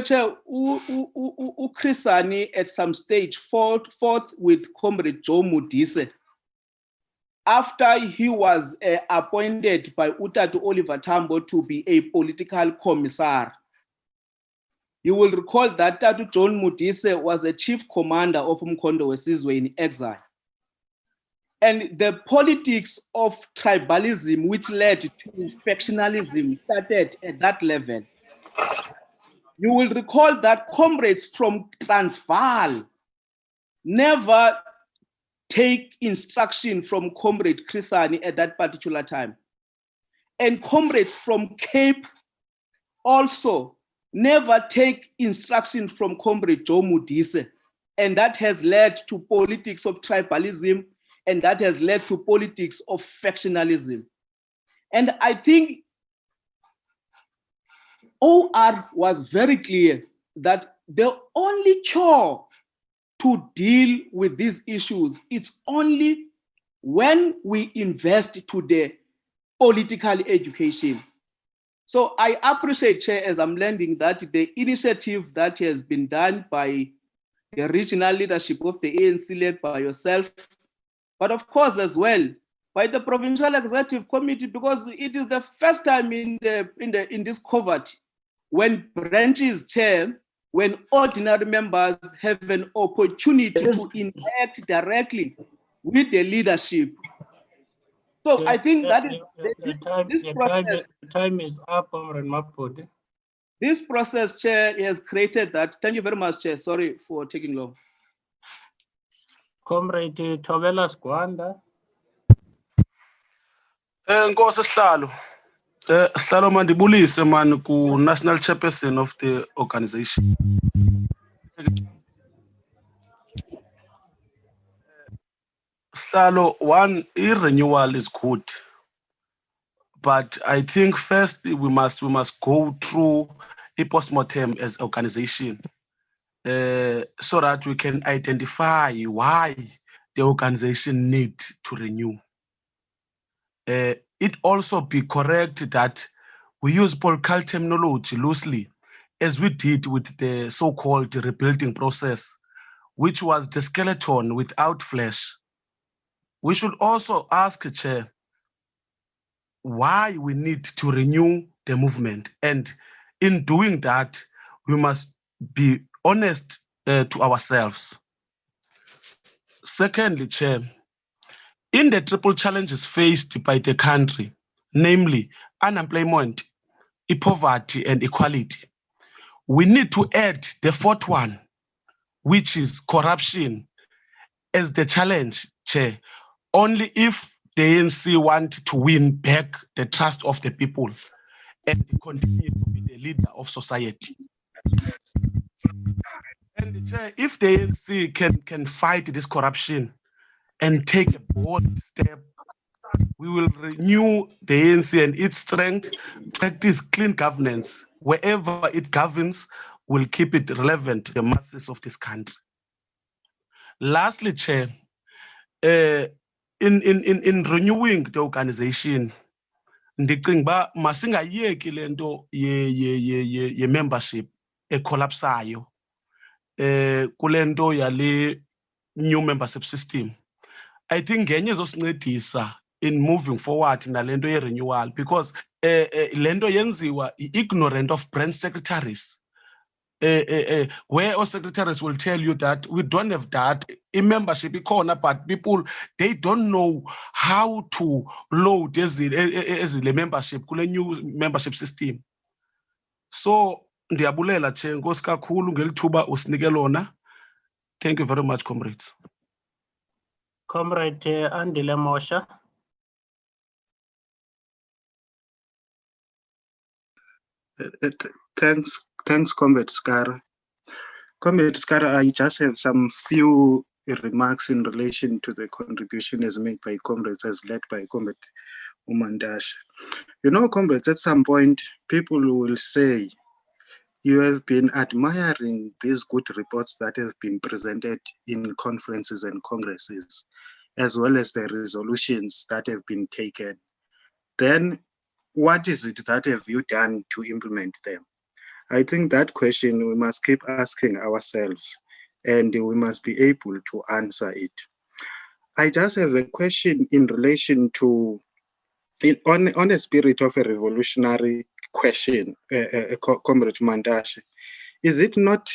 Chrisani at some stage fought with Comrade Joe Modise after he was appointed by Utatu Oliver Tambo to be a political commissar. You will recall that Tatu John Modise was a chief commander of Mkondo Wesizwe in exile. And the politics of tribalism, which led to factionalism, started at that level. You will recall that comrades from Transvaal never take instruction from Comrade Krisani at that particular time. And comrades from Cape also never take instruction from Comrade Joe Mudise. And that has led to politics of tribalism, and that has led to politics of factionalism. And I think OR was very clear that the only chore to deal with these issues, it's only when we invest to the political education. So I appreciate, Chair, as I'm landing, that the initiative that has been done by the regional leadership of the ANC led by yourself, but of course as well by the Provincial Executive Committee, because it is the first time in this covert when branches, Chair, when ordinary members have an opportunity to interact directly with the leadership. So I think that is this process. Time is up, Comrade Mapudi. This process, Chair, has created that. Thank you very much, Chair. Sorry for taking long. Comrade Tovela Skwanda. Nkosi Sihlalo. Sihlalo mandibulise man ku national chairperson of the organization. Sihlalo, one, renewal is good. But I think first we must go through a postmortem as an organization so that we can identify why the organization need to renew. It also be correct that we use political terminology loosely, as we did with the so-called rebuilding process, which was the skeleton without flesh. We should also ask, Chair, why we need to renew the movement. And in doing that, we must be honest to ourselves. Secondly, Chair, in the triple challenges faced by the country, namely unemployment, poverty, and equality, we need to add the fourth one, which is corruption, as the challenge, Chair, only if the ANC want to win back the trust of the people and continue to be the leader of society. And Chair, if the ANC can fight this corruption and take a bold step, we will renew the ANC and its strength to practice clean governance. Wherever it governs, will keep it relevant to the masses of this country. Lastly, Chair, in renewing the organization, ndicinga ba masingayeki lento ye membership ecollapsayo kulento yale new membership system. I think ngenye zosincedisa in moving forward nalento ye renewal, because lento yenziwa ignorant of branch secretaries. Where all secretaries will tell you that we don't have that in membership corner, but people, they don't know how to load as the membership, new membership system. So ndiyabulela Chair, nkosi kakhulu ngelithuba usinike lona. Thank you very much, comrades. Comrade Andile Mosha. Thanks, Comrade Skara. Comrade Skara, I just have some few remarks in relation to the contribution as made by comrades, as led by Comrade Umandash. You know, comrades, at some point, people will say, you have been admiring these good reports that have been presented in conferences and congresses, as well as the resolutions that have been taken. Then, what is it that have you done to implement them? I think that question we must keep asking ourselves, and we must be able to answer it. I just have a question in relation to, on a spirit of a revolutionary question, Comrade Mandashi. Is it not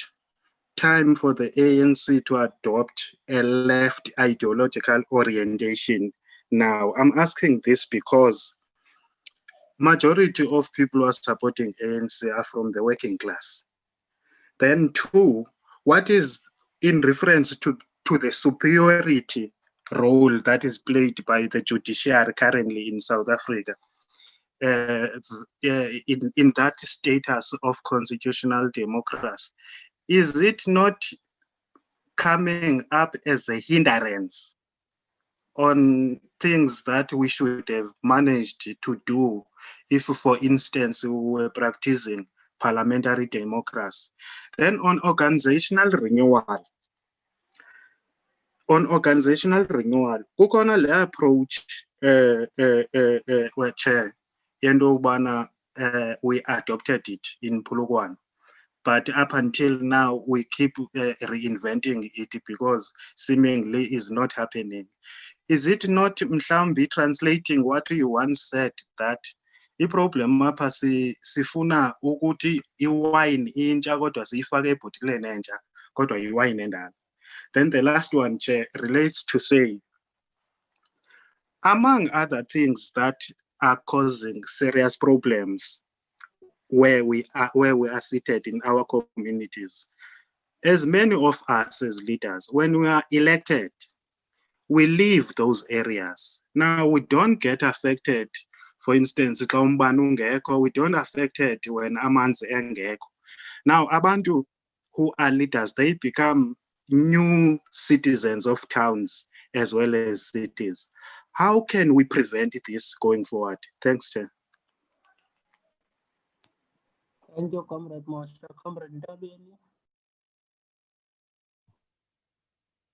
time for the ANC to adopt a left ideological orientation now? I'm asking this because majority of people who are supporting ANC are from the working class. Then two, what is in reference to the superiority role that is played by the judiciary currently in South Africa. In that status of constitutional democracy, is it not coming up as a hindrance on things that we should have managed to do if, for instance, we were practicing parliamentary democracy? Then on organizational renewal, kukona le approach where chair yento ubana we adopted it in Polokwane, but up until now we keep reinventing it because seemingly is not happening. Is it not mhlambi translating what you once said that i-problem apha sifuna ukuthi iwine intsha kodwa siyifake ebhotileni entsha kodwa iwine endala? Then the last one, Chair, relates to say, among other things that are causing serious problems where we are seated in our communities, as many of us as leaders, when we are elected, we leave those areas. Now we don't get affected, for instance, we don't affected when amanzi engekho. Now abantu who are leaders, they become new citizens of towns as well as cities. How can we prevent this going forward? Thanks, Chair. Thank you, Comrade Mosha. Comrade Ndabeni.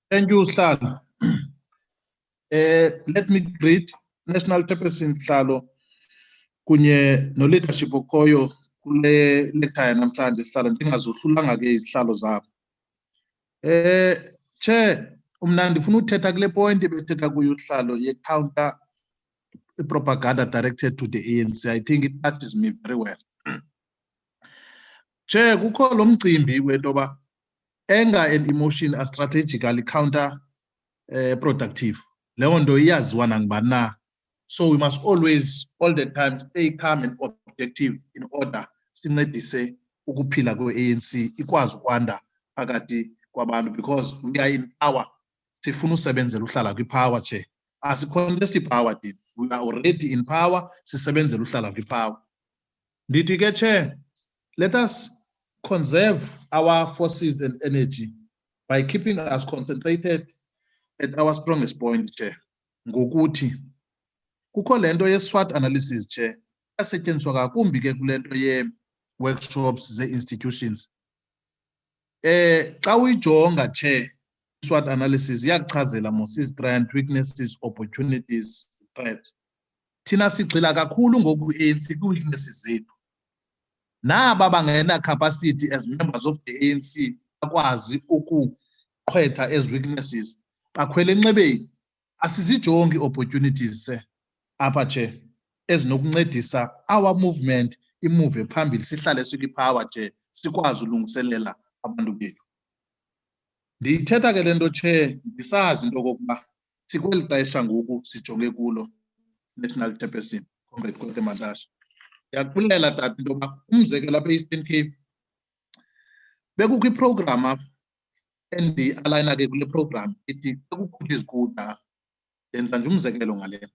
Thank you, Slalo. Let me greet National Chairperson Slalo kunye no leadership okhoyo kule lecture namhlanje Slalo ndingazohlulanga ke izihlalo zabo. Chair, umna ndifuna uthetha kule point ebethetha kuyo uhlalo ye-counter propaganda directed to the ANC. I think it touches me very well. Chair, kukho lo mcimbi wentoba anger and emotion are strategically counter productive. Leyo nto iyaziwa nangubani na. So we must always, all the time, stay calm and objective in order sincedise ukuphila kwe-ANC ikwazi ukwanda phakathi kwabantu, because we are in power. Sifuna usebenzela uhlala kwi-power, Chair. Asicontest i-power, we are already in power, sisebenzela uhlala kwi-power. Ndithi ke, Chair, let us conserve our forces and energy by keeping us concentrated at our strongest point, Chair. Ngokuthi kukho lento ye-SWOT analysis, Chair, yasetyenziswa kakumbi ke kule nto ye-workshops ze-institutions. Xa uyijonga, Chair, SWOT analysis iyakuchazela mos strengths, weaknesses, opportunities, threats. Thina sigxila kakhulu ngoku ANC kwi-weaknesses zethu. Naba bangena capacity as members of the ANC bakwazi ukuqhwetha as weaknesses bakhwele enxebeni. Asizijongi opportunities apha, Chair, ezinokuncedisa our movement imove phambili sihlale sikwi-power, Chair, sikwazi ulungiselela abantu bethu. Ndiyithetha ke le nto, Chair, ndisazi into okokuba sikweli xesha ngoku sijonge kulo, National Chairperson, Comrade Kwete Mantashe. Ndiyakubulela tata into yoba umzekelo apha e-Eastern Cape bekukho iprogram apha endialayina ke kule program ithi ekukhutha izikuta. Ndenza nje umzekelo ngale.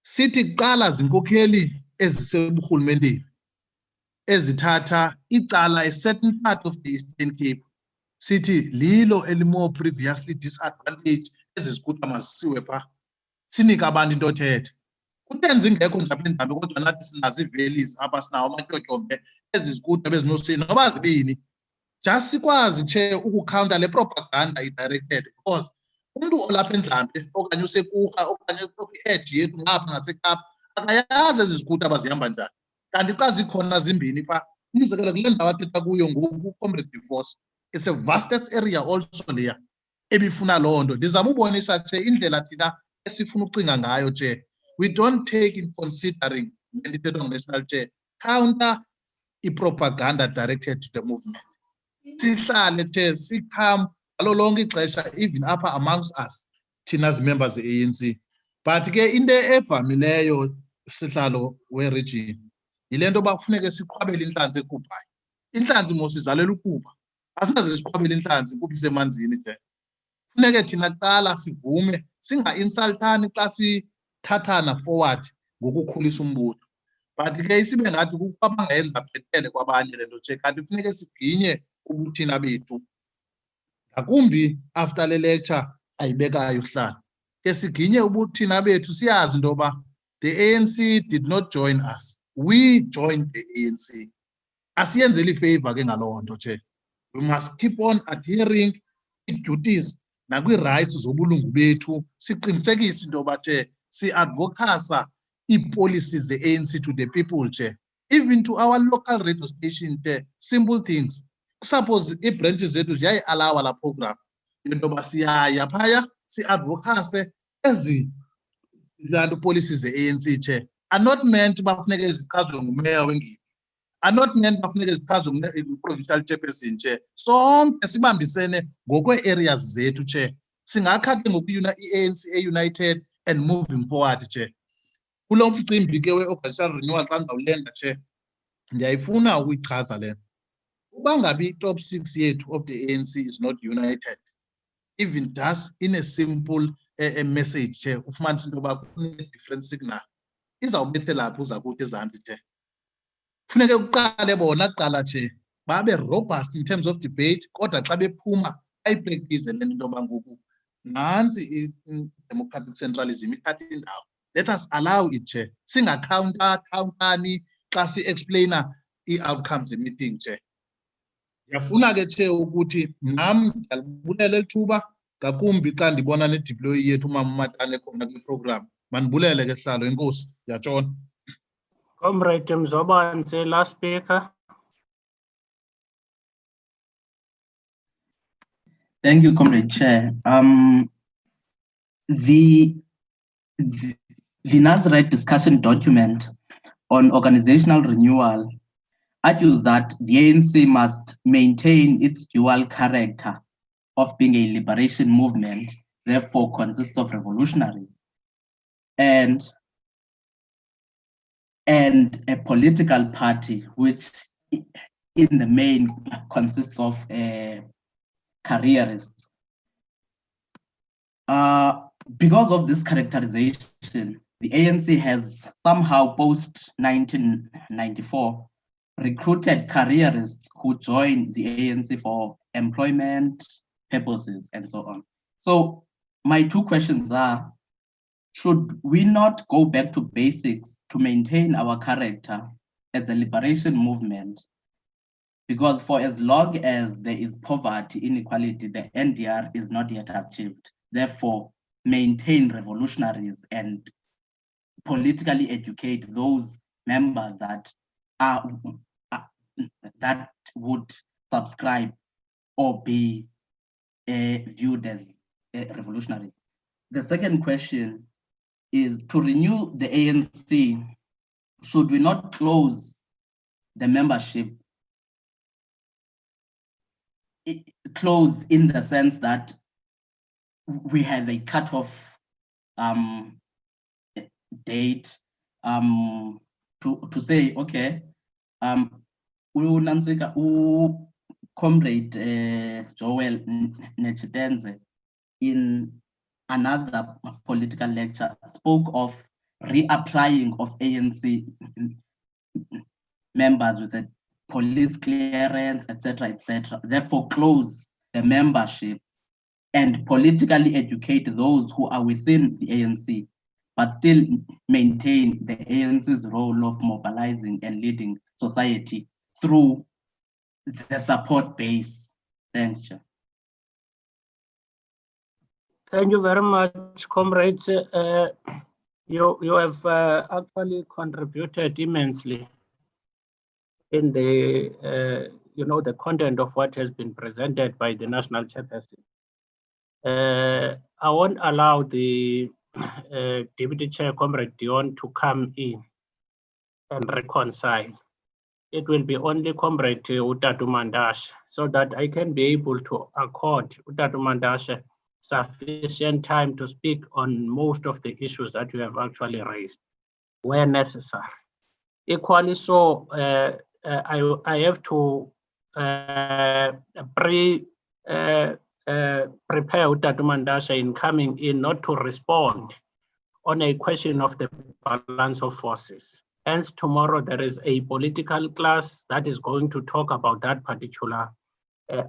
Sithi kuqala zinkokheli eziseburhulumenteni ezithatha icala a certain part of the Eastern Cape, sithi lilo more previously disadvantaged, ezizikuta mazisiwe pha, sinika abantu into othethe. Kutenza ingekho njaphendambi kodwa nathi sinazo ii-valleys apha, sinawo amatyotyombe ezizikuta bezinosini noba zibini. Just sikwazi, Chair, ukucounter le propaganda i-directed, because umntu olapha eNdlambe okanye usekurha okanye kwi-edge yethu ngapha ngaseKapa akayazi ezi zikuta abazihamba njani. Kanti xa zikhona zimbini pha, umzekelo kule ndawo athetha kuyo ngoku Comrade Divorce, it's a vastest area also leya ebifuna loo nto. Ndizama ubonisa, Chair, indlela thina esifuna ucinga ngayo, Chair. We don't take in considering le nto ithethwa ngu-National Chair, counter i-propaganda directed to the movement. Sihlale, Chair, sikham ngalo lonke ixesha, even apha amongst us, thina as members ze-ANC. But ke into evamileyo sihlalo we-region yile nto uba kufuneke siqhwabele intlanzi ekuphayo. Intlanzi mos izalela ukuba, asinaze siqhwabele intlanzi kuba isemanzini, Chair. Funeke thina kuqala sivume singa-insultani xa sithathana forward ngokukhulisa umbutho. But ke isibe ngathi kukho abangayenza bhetele kwabanye le nto nje, kanti funeke siginye ubuthina bethu. Ngakumbi after le lecture ayibekayo uhlala. Ke siginye ubuthina bethu siyazi into yoba the ANC did not join us. We joined the ANC. Asiyenzeli favor ke ngaloo nto nje. We must keep on adhering ii-duties nakwi-rights zobulungu bethu, siqinisekise into yoba nje si-advocasa ii-policies ze-ANC to the people nje. Even to our local radio station nje, simple things. Suppose ii-branches zethu ziyayi-alawa la program into yoba siyaya phaya si-advocase ezi zanto policies ze-ANC nje are not meant bafuneke zichazwe ngumeya wengingqi, are not meant bafuneke zichazwe ngu-provincial chairperson nje. Sonke sibambisene ngokwe-areas zethu nje. Singakha ke ngoku i-ANC e-united and moving forward nje. Kulo mcimbi ke we-organizational renewal xa ndizawulenda nje, ndiyayifuna ukuyichaza le nto. Uba ngabi i-top 6 yethu of the ANC is not united, even thus in a simple message nje, ufumanise into yoba kune-different signal, izawubethela phi uza kuthi ezantsi nje. Funeke kuqale bona kuqala nje babe robust in terms of debate, kodwa xa bephuma ayipractice le nto yoba ngoku nantsi i-democratic centralism ithatha indawo. Let us allow it nje, singakhawuntani xa si-explaina ii-outcomes ze-meeting nje. Ndiyafuna ke nje ukuthi nam ndiyalibulela eli thuba, ngakumbi xa ndibona nediployi yethu umama uMatane khona kwi-program. Mandibulele ke sihlalo, enkosi, ndiyatshona. Comrade Mzobane, last speaker. Thank you, Comrade Chair. The Nazareth discussion document on organizational renewal argues that the ANC must maintain its dual character of being a liberation movement, therefore consists of revolutionaries, and a political party which in the main consists of careerists. Because of this characterization, the ANC has somehow post-1994 recruited careerists who joined the ANC for employment purposes and so on. So my two questions are, should we not go back to basics to maintain our character as a liberation movement? Because for as long as there is poverty, inequality, the NDR is not yet achieved. Therefore, maintain revolutionaries and politically educate those members that that would subscribe or be viewed as revolutionary. The second question is, to renew the ANC, should we not close the membership? Close in the sense that we have a cutoff date to say, okay, Comrade Joel Nechitenze in another political lecture spoke of reapplying of ANC members with a police clearance, etc., etc. Therefore, close the membership and politically educate those who are within the ANC, but still maintain the ANC's role of mobilizing and leading society through the support base. Thanks, Chair. Thank you very much, comrades. You have actually contributed immensely in the the content of what has been presented by the national chairperson. I won't allow the Deputy Chair, Comrade Dion, to come in and reconcile. It will be only Comrade Utatu Mandash, so that I can be able to accord Utatu Mandash sufficient time to speak on most of the issues that you have actually raised, where necessary. Equally so, I have to prepare Utatu Mandasha in coming in not to respond on a question of the balance of forces. Hence, tomorrow there is a political class that is going to talk about that particular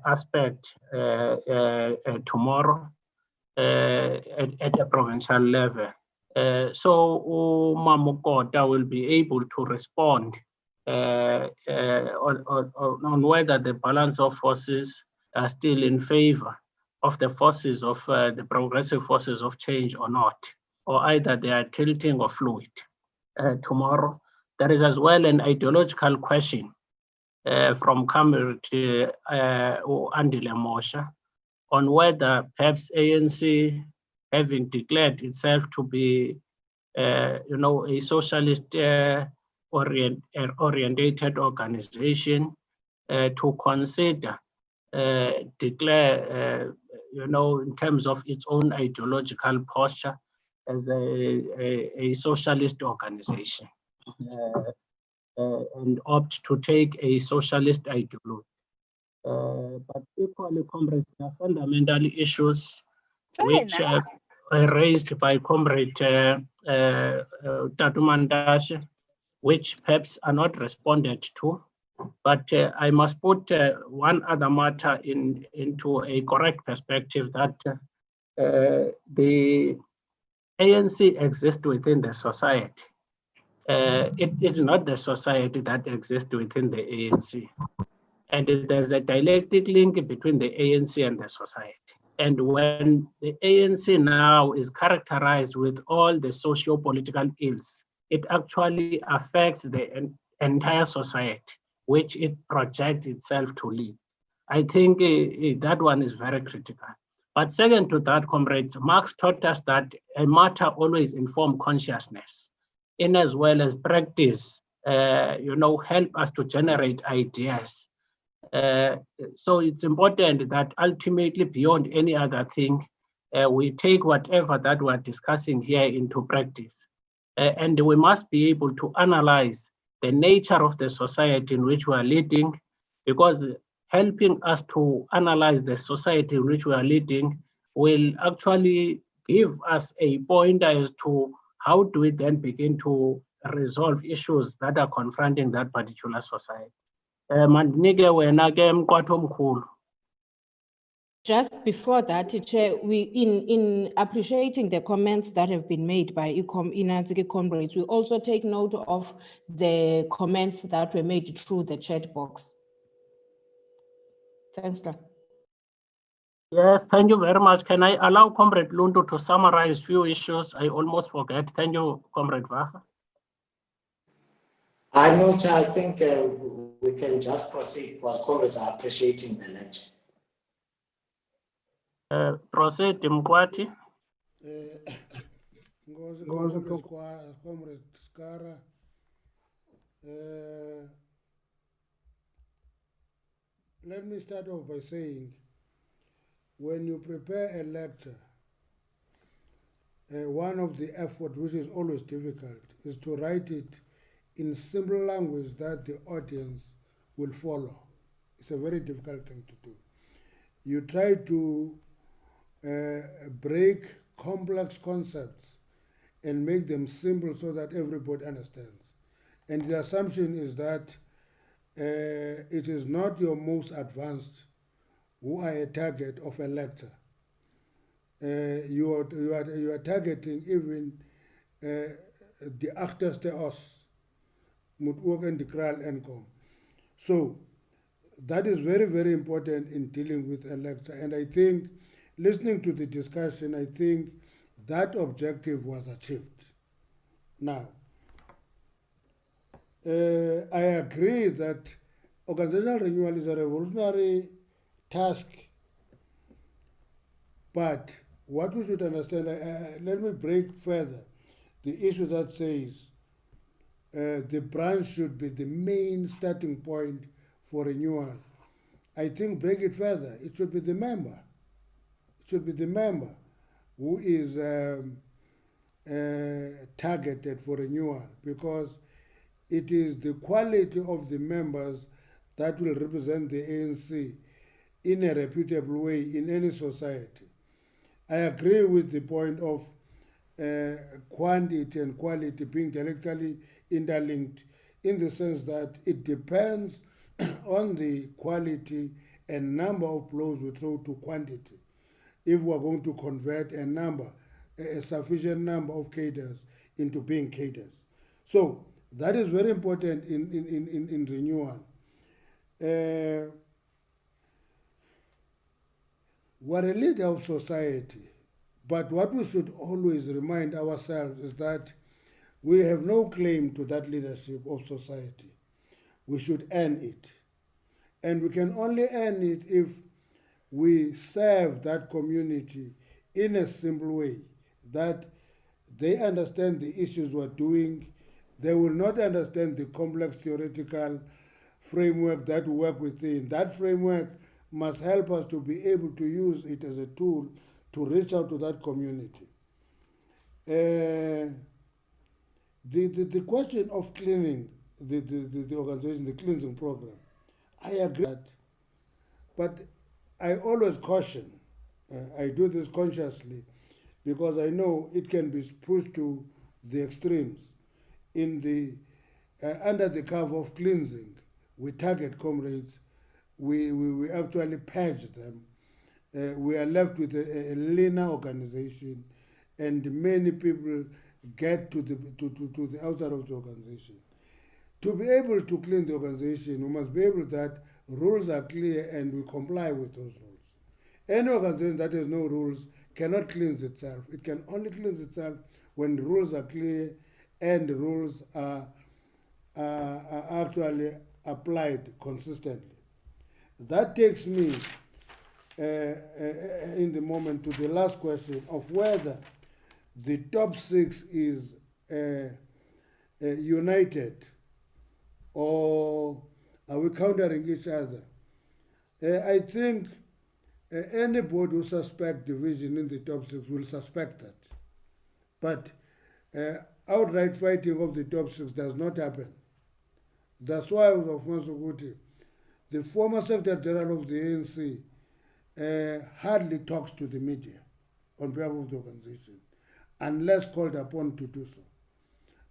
aspect tomorrow at a provincial level. So Mamukota will be able to respond on whether the balance of forces are still in favor of the forces of the progressive forces of change or not, or either they are tilting or fluid. Tomorrow, there is as well an ideological question from Comrade Andile Mosha on whether perhaps ANC, having declared itself to be a socialist orientated organization, to consider declare in terms of its own ideological posture as a socialist organization and opt to take a socialist ideology. But equally, comrades, there are fundamental issues which are raised by Comrade Tatu Mandashe, which perhaps are not responded to. But I must put one other matter into a correct perspective, that the ANC exists within the society. It is not the society that exists within the ANC. And there's a dialectic link between the ANC and the society. And when the ANC now is characterized with all the socio-political ills, it actually affects the entire society, which it projects itself to lead. I think that one is very critical. But second to that, comrades, Marx taught us that a matter always informs consciousness, in as well as practice, help us to generate ideas. So it's important that ultimately, beyond any other thing, we take whatever that we're discussing here into practice. And we must be able to analyze the nature of the society in which we are leading, because helping us to analyze the society in which we are leading will actually give us a pointer as to how do we then begin to resolve issues that are confronting that particular society. Just before that, Chair, we in appreciating the comments that have been made by Inanziki comrades, we also take note of the comments that were made through the chat box. Thanks, sir. Yes, thank you very much. Can I allow Comrade Lundu to summarize few issues? I almost forget. Thank you, Comrade Vaha. I know, Chair, I think we can just proceed because comrades are appreciating the lecture. Proceed, Mkwati. Comrade Skara. Let me start off by saying, when you prepare a lecture, one of the efforts, which is always difficult, is to write it in simple language that the audience will follow. It's a very difficult thing to do. You try to break complex concepts and make them simple so that everybody understands. And the assumption is that it is not your most advanced who are a target of a lecture. You are targeting even the achterste os, moet ook in de kraal inkom. So that is very, very important in dealing with a lecture. And I think, listening to the discussion, I think that objective was achieved. Now, I agree that organizational renewal is a revolutionary task, but what we should understand, let me break further the issue that says the branch should be the main starting point for renewal. I think break it further, it should be the member. It should be the member who is targeted for renewal, because it is the quality of the members that will represent the ANC in a reputable way in any society. I agree with the point of quantity and quality being dialectically interlinked, in the sense that it depends on the quality and number of blows we throw to quantity. If we're going to convert a sufficient number of cadres into being cadres. So that is very important in renewal. We're a leader of society, but what we should always remind ourselves is that we have no claim to that leadership of society. We should earn it. And we can only earn it if we serve that community in a simple way, that they understand the issues we're doing. They will not understand the complex theoretical framework that we work within. That framework must help us to be able to use it as a tool to reach out to that community. The question of cleaning the organization, the cleansing program, I agree with that, but I always caution. I do this consciously because I know it can be pushed to the extremes. In the under the cover of cleansing, we target comrades. We actually purge them. We are left with a leaner organization, and many people get to the outside of the organization. To be able to clean the organization, we must be able that rules are clear and we comply with those rules. Any organization that has no rules cannot cleanse itself. It can only cleanse itself when the rules are clear and the rules are actually applied consistently. That takes me in the moment to the last question of whether the top 6 is united, or are we countering each other? I think anybody who suspects division in the top 6 will suspect that. But outright fighting of the top 6 does not happen. That's why Alfonso Guti, the former Secretary General of the ANC, hardly talks to the media on behalf of the organization, unless called upon to do so.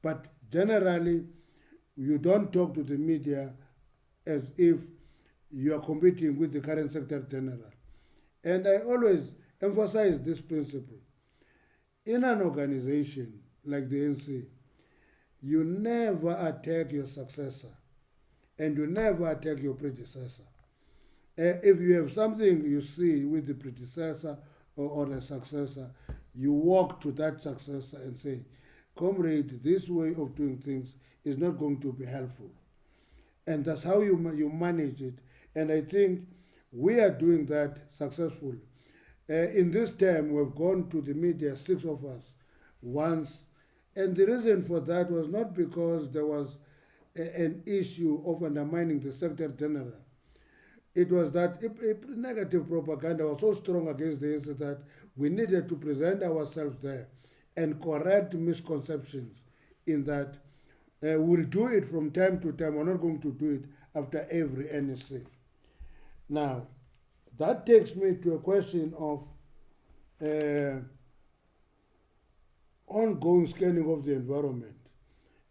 But generally, you don't talk to the media as if you are competing with the current Secretary General. And I always emphasize this principle. In an organization like the ANC, you never attack your successor and you never attack your predecessor. If you have something you see with the predecessor or a successor, you walk to that successor and say, comrade, this way of doing things is not going to be helpful. And that's how you manage it. And I think we are doing that successfully. In this term, we've gone to the media, 6 of us, once. And the reason for that was not because there was an issue of undermining the Secretary General. It was that negative propaganda was so strong against the ANC that we needed to present ourselves there and correct misconceptions in that we'll do it from time to time. We're not going to do it after every NSC. Now, that takes me to a question of ongoing scanning of the environment.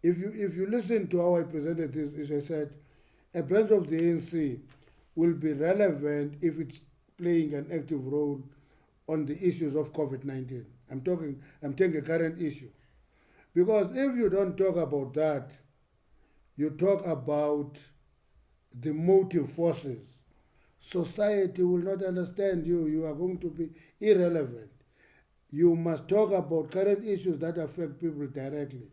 If you listen to how I presented this, as I said, a branch of the ANC will be relevant if it's playing an active role on the issues of COVID-19. I'm taking a current issue. Because if you don't talk about that, you talk about the motive forces, society will not understand you. You are going to be irrelevant. You must talk about current issues that affect people directly.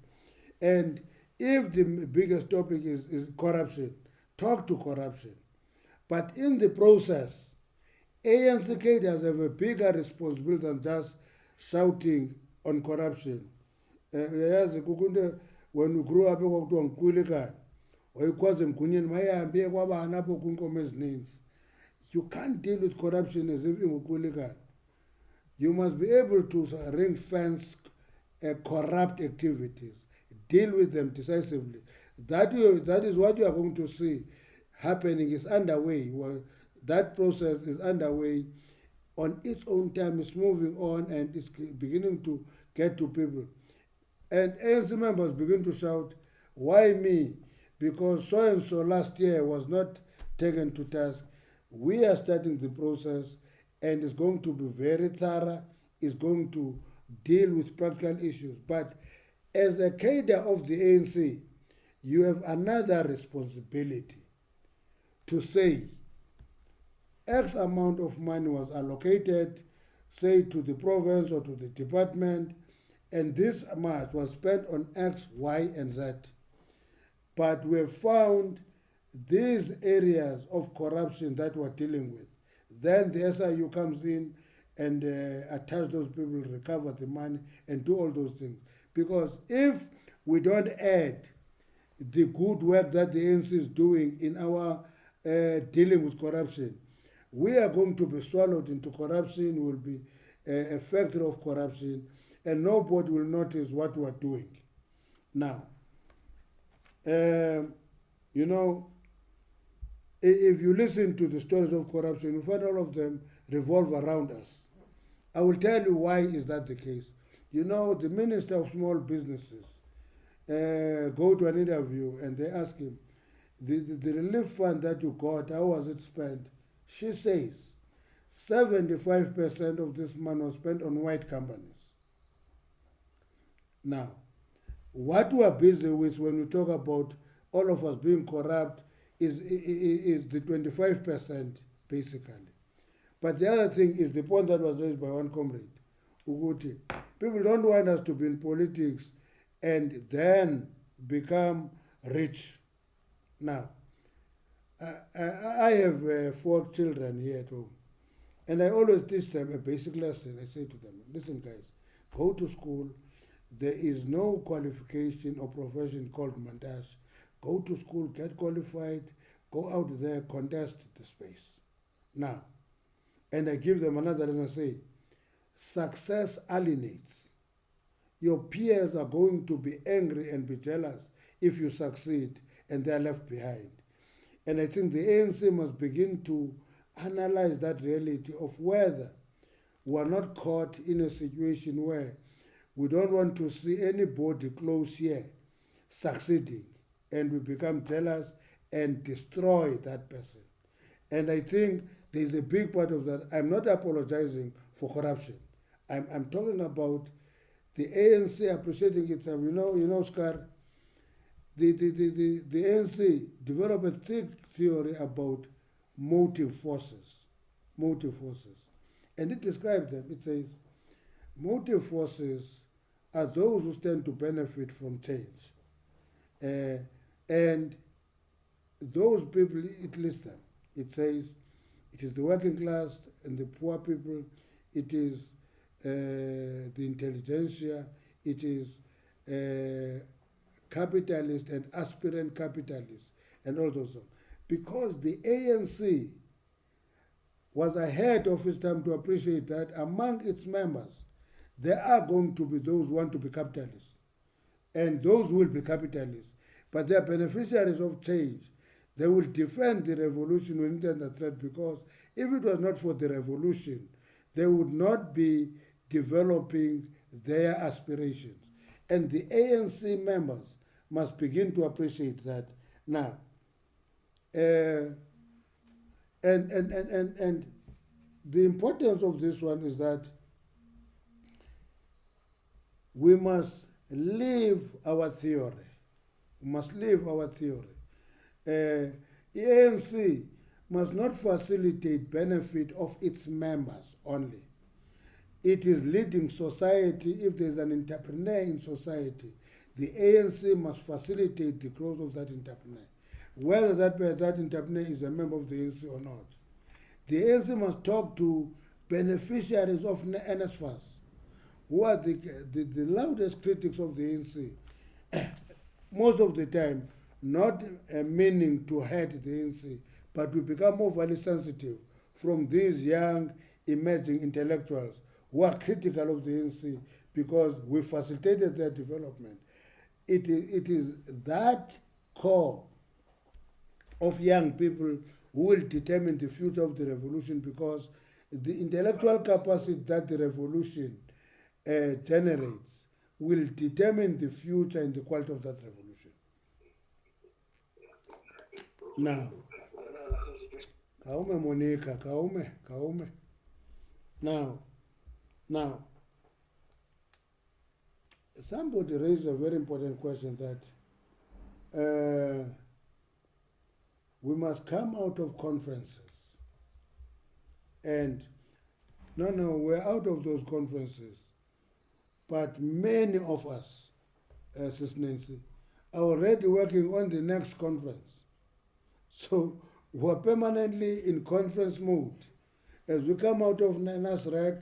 And if the biggest topic is corruption, talk to corruption. But in the process, ANC cadres have a bigger responsibility than just shouting on corruption. When we grew up, you can't deal with corruption as if in you must be able to ring fence corrupt activities, deal with them decisively. That is what you are going to see happening, is underway. that process is underway on its own time. It's moving on and it's beginning to get to people. And ANC members begin to shout, why me? Because so and so last year was not taken to task. We are starting the process and it's going to be very thorough. It's going to deal with practical issues. But as a cadre of the ANC, you have another responsibility to say X amount of money was allocated, say to the province or to the department, and this amount was spent on X, Y, and Z. But we have found these areas of corruption that we're dealing with. Then the SIU comes in and attach those people, recover the money, and do all those things. Because if we don't add the good work that the ANC is doing in our dealing with corruption, we are going to be swallowed into corruption, will be a factor of corruption, and nobody will notice what we are doing. Now, you know, if you listen to the stories of corruption, you find all of them revolve around us. I will tell you why is that the case. You know, the Minister of Small Businesses go to an interview and they ask him, the relief fund that you got, how was it spent? She says 75% of this money was spent on white companies. Now, what we are busy with when we talk about all of us being corrupt is the 25%, basically. But the other thing is the point that was raised by one comrade, Uguti. People don't want us to be in politics and then become rich. Now, I have 4 children here at home, and I always teach them a basic lesson. I say to them, listen guys, go to school. There is no qualification or profession called montage. Go to school, get qualified, go out there, contest the space. Now, and I give them another and I say, success alienates. Your peers are going to be angry and be jealous if you succeed and they are left behind. And I think the ANC must begin to analyze that reality of whether we are not caught in a situation where we don't want to see anybody close here succeeding and we become jealous and destroy that person. And I think there's a big part of that. I'm not apologizing for corruption. I'm talking about the ANC appreciating itself. You know, Scar, the ANC developed a thick theory about motive forces. Motive forces. And it describes them. It says, motive forces are those who stand to benefit from change. And those people, it lists them. It says it is the working class and the poor people, it is the intelligentsia, it is capitalist and aspirant capitalists, and all those things. Because the ANC was ahead of its time to appreciate that among its members, there are going to be those who want to be capitalists, and those will be capitalists, but they are beneficiaries of change. They will defend the revolution when it is under threat, because if it was not for the revolution, they would not be developing their aspirations. And the ANC members must begin to appreciate that now. And the importance of this one is that we must live our theory. We must live our theory. ANC must not facilitate benefit of its members only. It is leading society. If there's an entrepreneur in society, the ANC must facilitate the growth of that entrepreneur, whether that entrepreneur is a member of the ANC or not. The ANC must talk to beneficiaries of NSFAS, who are the loudest critics of the ANC, most of the time not meaning to hurt the ANC, but we become overly sensitive from these young emerging intellectuals who are critical of the ANC because we facilitated their development. It is that core of young people who will determine the future of the revolution, because the intellectual capacity that the revolution generates will determine the future and the quality of that revolution. Now, Kaume Monica, Kaume. Now, somebody raised a very important question that we must come out of conferences. And no, we're out of those conferences. But many of us, Sis Nancy, are already working on the next conference. So we're permanently in conference mode. As we come out of NASREC,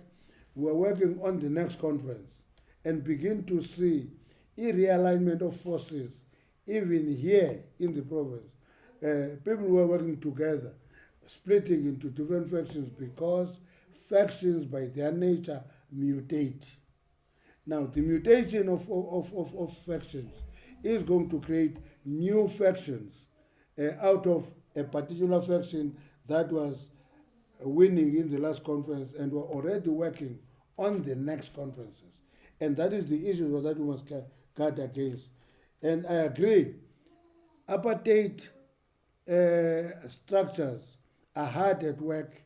we're working on the next conference and begin to see a realignment of forces, even here in the province. People were working together, splitting into different factions, because factions by their nature mutate. Now, the mutation of factions is going to create new factions out of a particular faction that was winning in the last conference and were already working on the next conferences. And that is the issue that we must guard against. And I agree, apartheid structures are hard at work.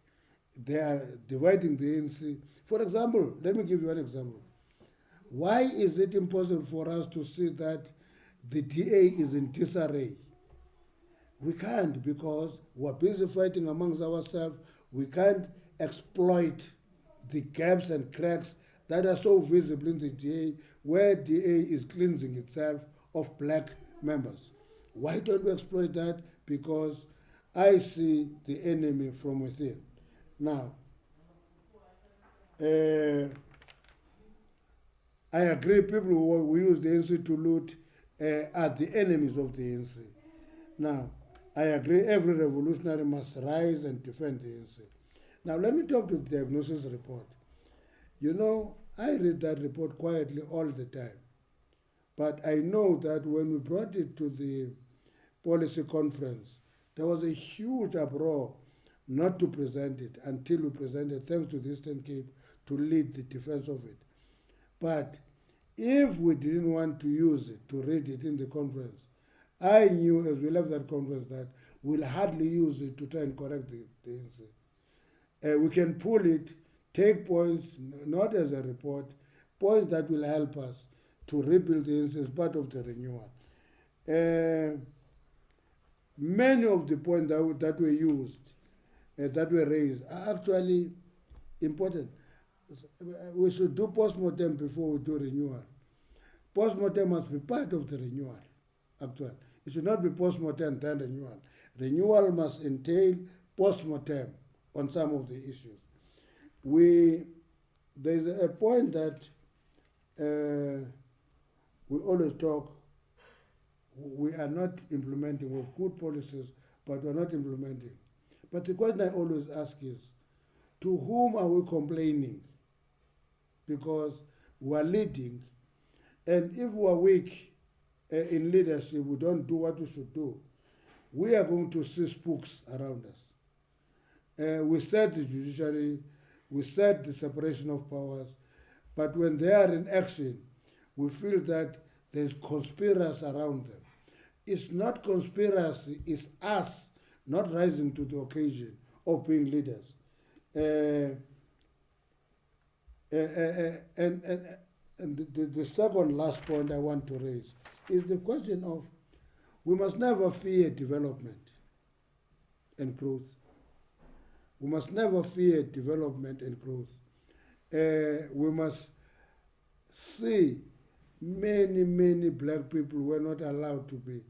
They are dividing the ANC. For example, let me give you an example. Why is it impossible for us to see that the DA is in disarray? We can't, because we're busy fighting amongst ourselves. We can't exploit the gaps and cracks that are so visible in the DA, where DA is cleansing itself of black members. Why don't we exploit that? Because I see the enemy from within. Now, I agree, people who use the ANC to loot are the enemies of the ANC. Now, I agree every revolutionary must rise and defend the ANC. Now, let me talk to the diagnosis report. You know, I read that report quietly all the time. But I know that when we brought it to the policy conference, there was a huge uproar not to present it until we presented, thanks to the Eastern Cape, to lead the defense of it. But if we didn't want to use it, to read it in the conference, I knew as we left that conference that we'll hardly use it to try and correct the ANC. We can pull it, take points, not as a report, points that will help us to rebuild the ANC as part of the renewal. Many of the points that were used, that were raised, are actually important. We should do post-mortem before we do renewal. Post-mortem must be part of the renewal, actually. It should not be post-mortem then renewal. Renewal must entail post-mortem on some of the issues. There's a point that we always talk, we are not implementing, we have good policies, but we're not implementing. But the question I always ask is, to whom are we complaining? Because we're leading, and if we're weak in leadership, we don't do what we should do, we are going to see spooks around us. We said the judiciary, we said the separation of powers, but when they are in action, we feel that there's conspiracy around them. It's not conspiracy, it's us not rising to the occasion of being leaders. And the second last point I want to raise is the question of, we must never fear development and growth. We must never fear development and growth. We must see many black people were not allowed to be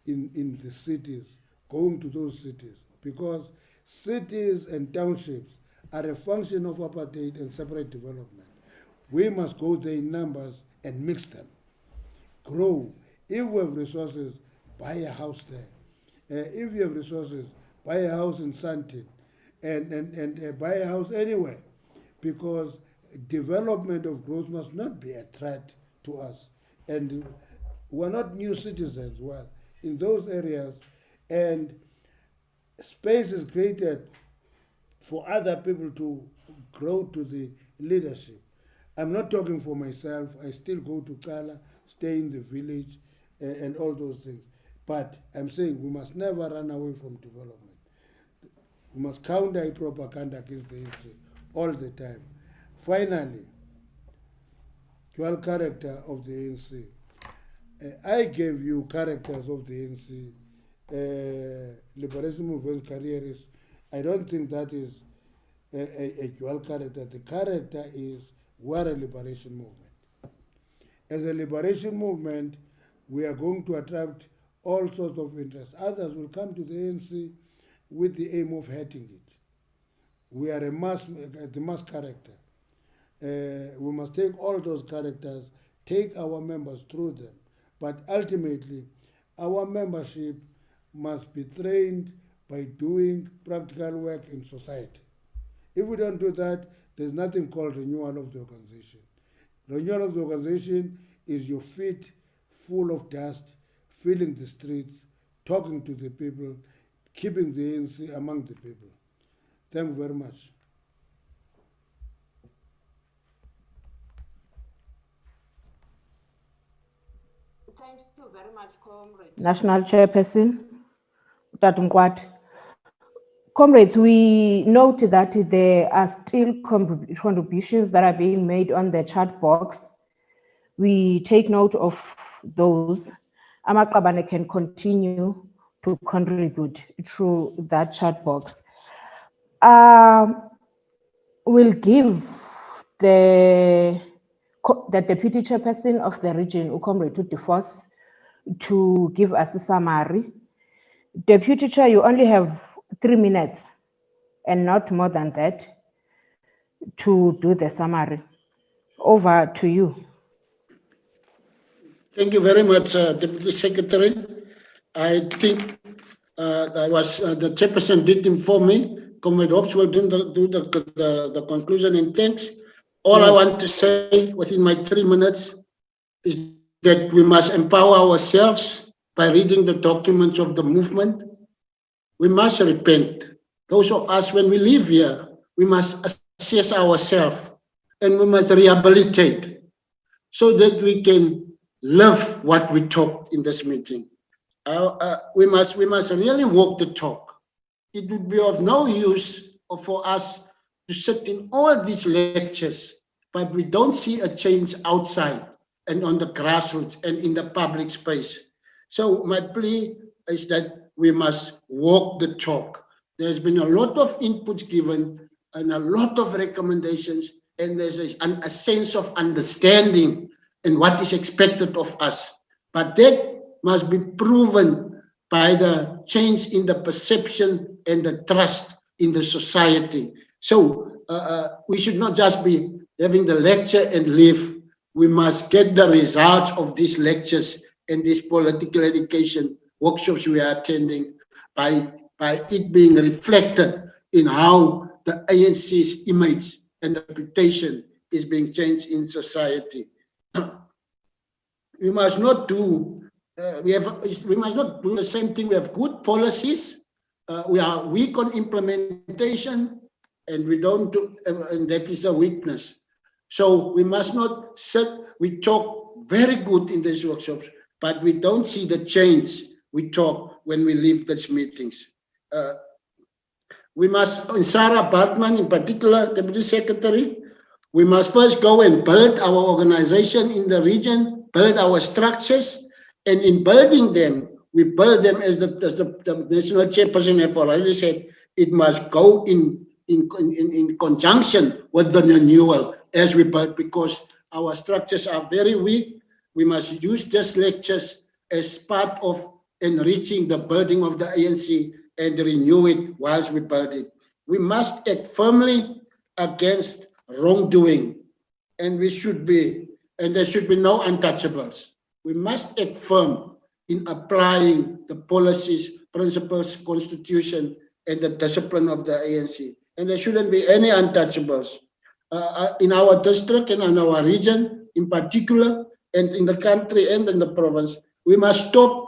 in the cities, going to those cities, because cities and townships are a function of apartheid and separate development. We must go there in numbers and mix them, grow. If we have resources, buy a house there. If you have resources, buy a house in Sandton, and buy a house anywhere, because development of growth must not be a threat to us. And we're not new citizens, well, in those areas, and space is created for other people to grow to the leadership. I'm not talking for myself. I still go to Kala, stay in the village, and all those things. But I'm saying we must never run away from development. We must counter propaganda against the ANC all the time. Finally, dual character of the ANC. I gave you characters of the ANC. Liberation Movement careerists. I don't think that is a dual character. The character is we're a liberation movement. As a liberation movement, we are going to attract all sorts of interests. Others will come to the ANC with the aim of hurting it. We are the mass character. We must take all those characters, take our members through them. But ultimately, our membership must be trained by doing practical work in society. If we don't do that, there's nothing called renewal of the organization. Renewal of the organization is your feet full of dust, filling the streets, talking to the people, keeping the ANC among the people. Thank you very much. Thank you very much, Comrade. National Chairperson, Dr. Ngwat. Comrades, we note that there are still contributions that are being made on the chat box. We take note of those. Amaqabane can continue to contribute through that chat box. We'll give the deputy chairperson of the region, Comrade Discourse, to give us a summary. Deputy Chair, you only have 3 minutes and not more than that to do the summary. Over to you. Thank you very much, Deputy Secretary. I think the chairperson did inform me. Comrade Hobbs will do the conclusion and thanks. All I want to say within my 3 minutes is that we must empower ourselves by reading the documents of the movement. We must repent. Those of us, when we live here, we must assess ourselves and we must rehabilitate so that we can live what we talk in this meeting. We must really walk the talk. It would be of no use for us to sit in all these lectures, but we don't see a change outside and on the grassroots and in the public space. So my plea is that we must walk the talk. There's been a lot of inputs given and a lot of recommendations, and there's a sense of understanding and what is expected of us. But that must be proven by the change in the perception and the trust in the society. So we should not just be having the lecture and leave. We must get the results of these lectures and these political education workshops we are attending by it being reflected in how the ANC's image and reputation is being changed in society. We must not do the same thing. We have good policies. We are weak on implementation, and we don't do, and that is a weakness. So we must not sit. We talk very good in these workshops, but we don't see the change we talk when we leave these meetings. We must, in Sarah Bartman in particular, Deputy Secretary, we must first go and build our organization in the region, build our structures, and in building them, we build them as the national chairperson have already said, it must go in conjunction with the renewal as we build, because our structures are very weak. We must use these lectures as part of enriching the building of the ANC and renew it whilst we build it. We must act firmly against wrongdoing, and there should be no untouchables. We must act firm in applying the policies, principles, constitution, and the discipline of the ANC. And there shouldn't be any untouchables. In our district and in our region in particular, and in the country and in the province, we must stop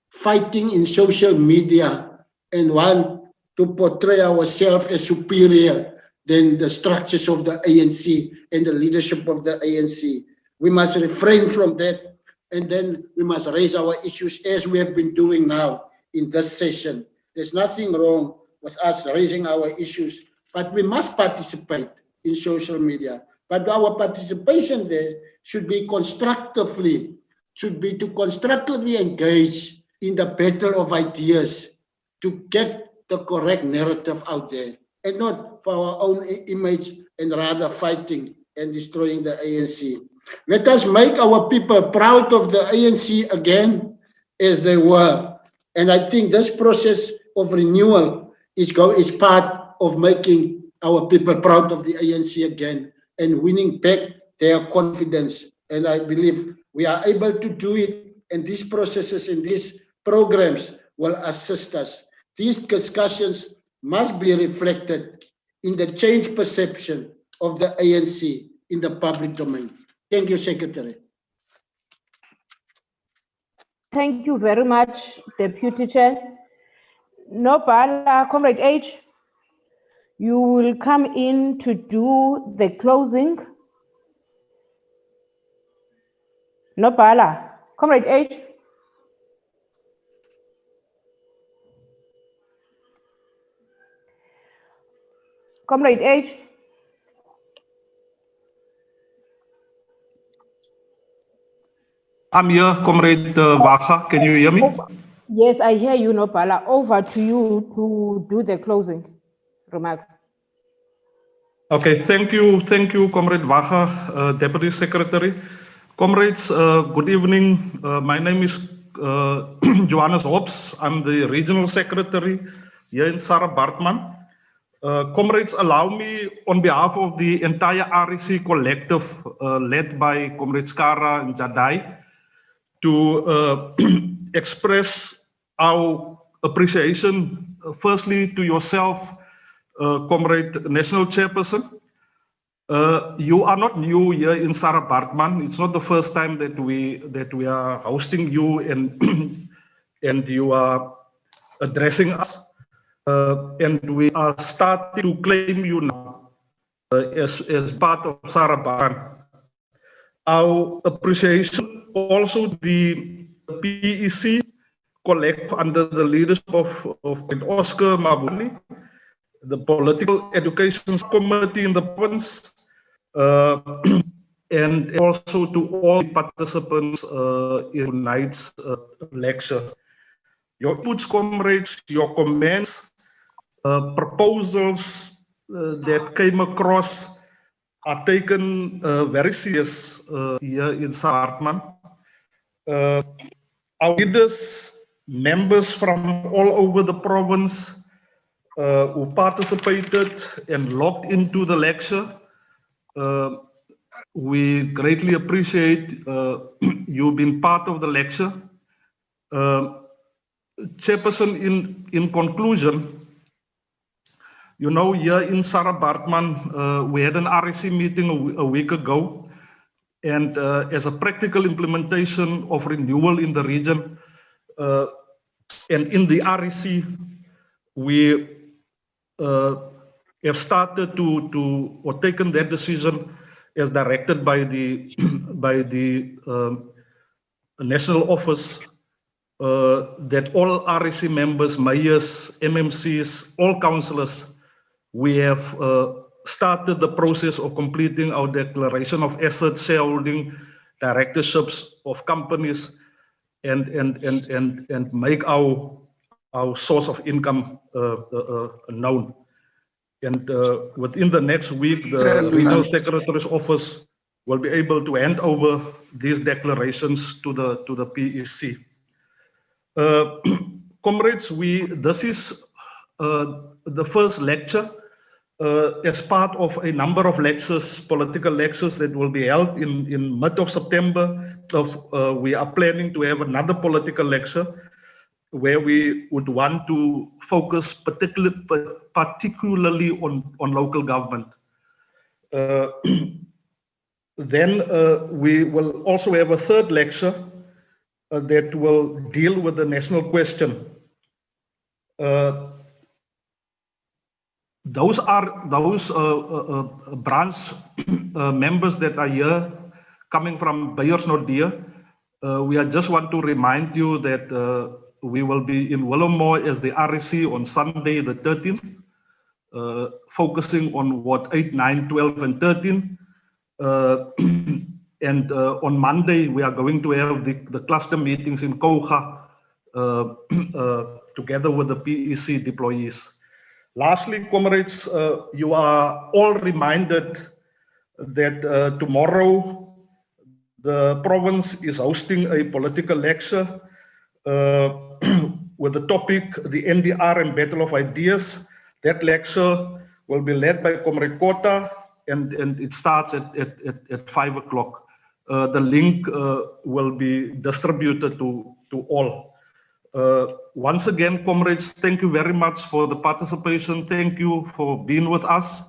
fighting in social media and want to portray ourselves as superior than the structures of the ANC and the leadership of the ANC. We must refrain from that, and then we must raise our issues as we have been doing now in this session. There's nothing wrong with us raising our issues, but we must participate in social media. But our participation there should be constructively, should be to constructively engage in the battle of ideas to get the correct narrative out there, and not for our own image, and rather fighting and destroying the ANC. Let us make our people proud of the ANC again as they were. And I think this process of renewal is part of making our people proud of the ANC again and winning back their confidence. And I believe we are able to do it, and these processes and these programs will assist us. These discussions must be reflected in the change perception of the ANC in the public domain. Thank you, Secretary. Thank you very much, Deputy Chair. Nobala, Comrade H, you will come in to do the closing. Nobala, Comrade H. Comrade H. I'm here, Comrade Vacha. Can you hear me? Yes, I hear you, Nopala. Over to you to do the closing remarks. Okay, thank you, Comrade Vacha, Deputy Secretary. Comrades, good evening. My name is Johannes Hobbs. I'm the Regional Secretary here in Sarah Bartman. Comrades, allow me on behalf of the entire REC collective led by Comrade Skara and Jadai to express our appreciation, firstly to yourself, Comrade National Chairperson. You are not new here in Sarah Bartman. It's not the first time that we are hosting you and and you are addressing us. And we are starting to claim you now as part of Sarah Bartman. Our appreciation also the PEC collect under the leadership of Oscar Mabuni, the Political Education Committee in the province, and also to all participants in tonight's lecture. Your inputs, comrades, your comments, proposals that came across are taken very serious here in Saartman. Our leaders, members from all over the province who participated and logged into the lecture, we greatly appreciate you being part of the lecture. Chairperson, in conclusion, you know, here in Sarah Bartman, we had an REC meeting a week ago, and as a practical implementation of renewal in the region and in the REC, we have started to or taken that decision as directed by the national office that all REC members, mayors, MMCs, all councillors, we have started the process of completing our declaration of assets, shareholding, directorships of companies, and make our source of income known. And within the next week, the regional secretary's office will be able to hand over these declarations to the PEC. Comrades, this is the first lecture as part of a number of lectures, political lectures that will be held in mid of September. We are planning to have another political lecture where we would want to focus particularly on local government. Then we will also have a third lecture that will deal with the national question. those are those branch members that are here coming from Beiersnodie. We just want to remind you that we will be in Willowmore as the REC on Sunday the 13th, focusing on Ward 8, 9, 12, and 13. And on Monday, we are going to have the cluster meetings in Kouga together with the PEC deployees. Lastly, comrades, you are all reminded that tomorrow the province is hosting a political lecture with the topic, the NDR and Battle of Ideas. That lecture will be led by Comrade Kota, and it starts at 5 o'clock. The link will be distributed to all. Once again, comrades, thank you very much for the participation. Thank you for being with us.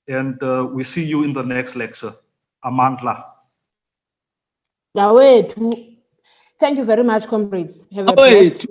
And we see you in the next lecture. Amandla. Thank you very much, comrades. Have a blessed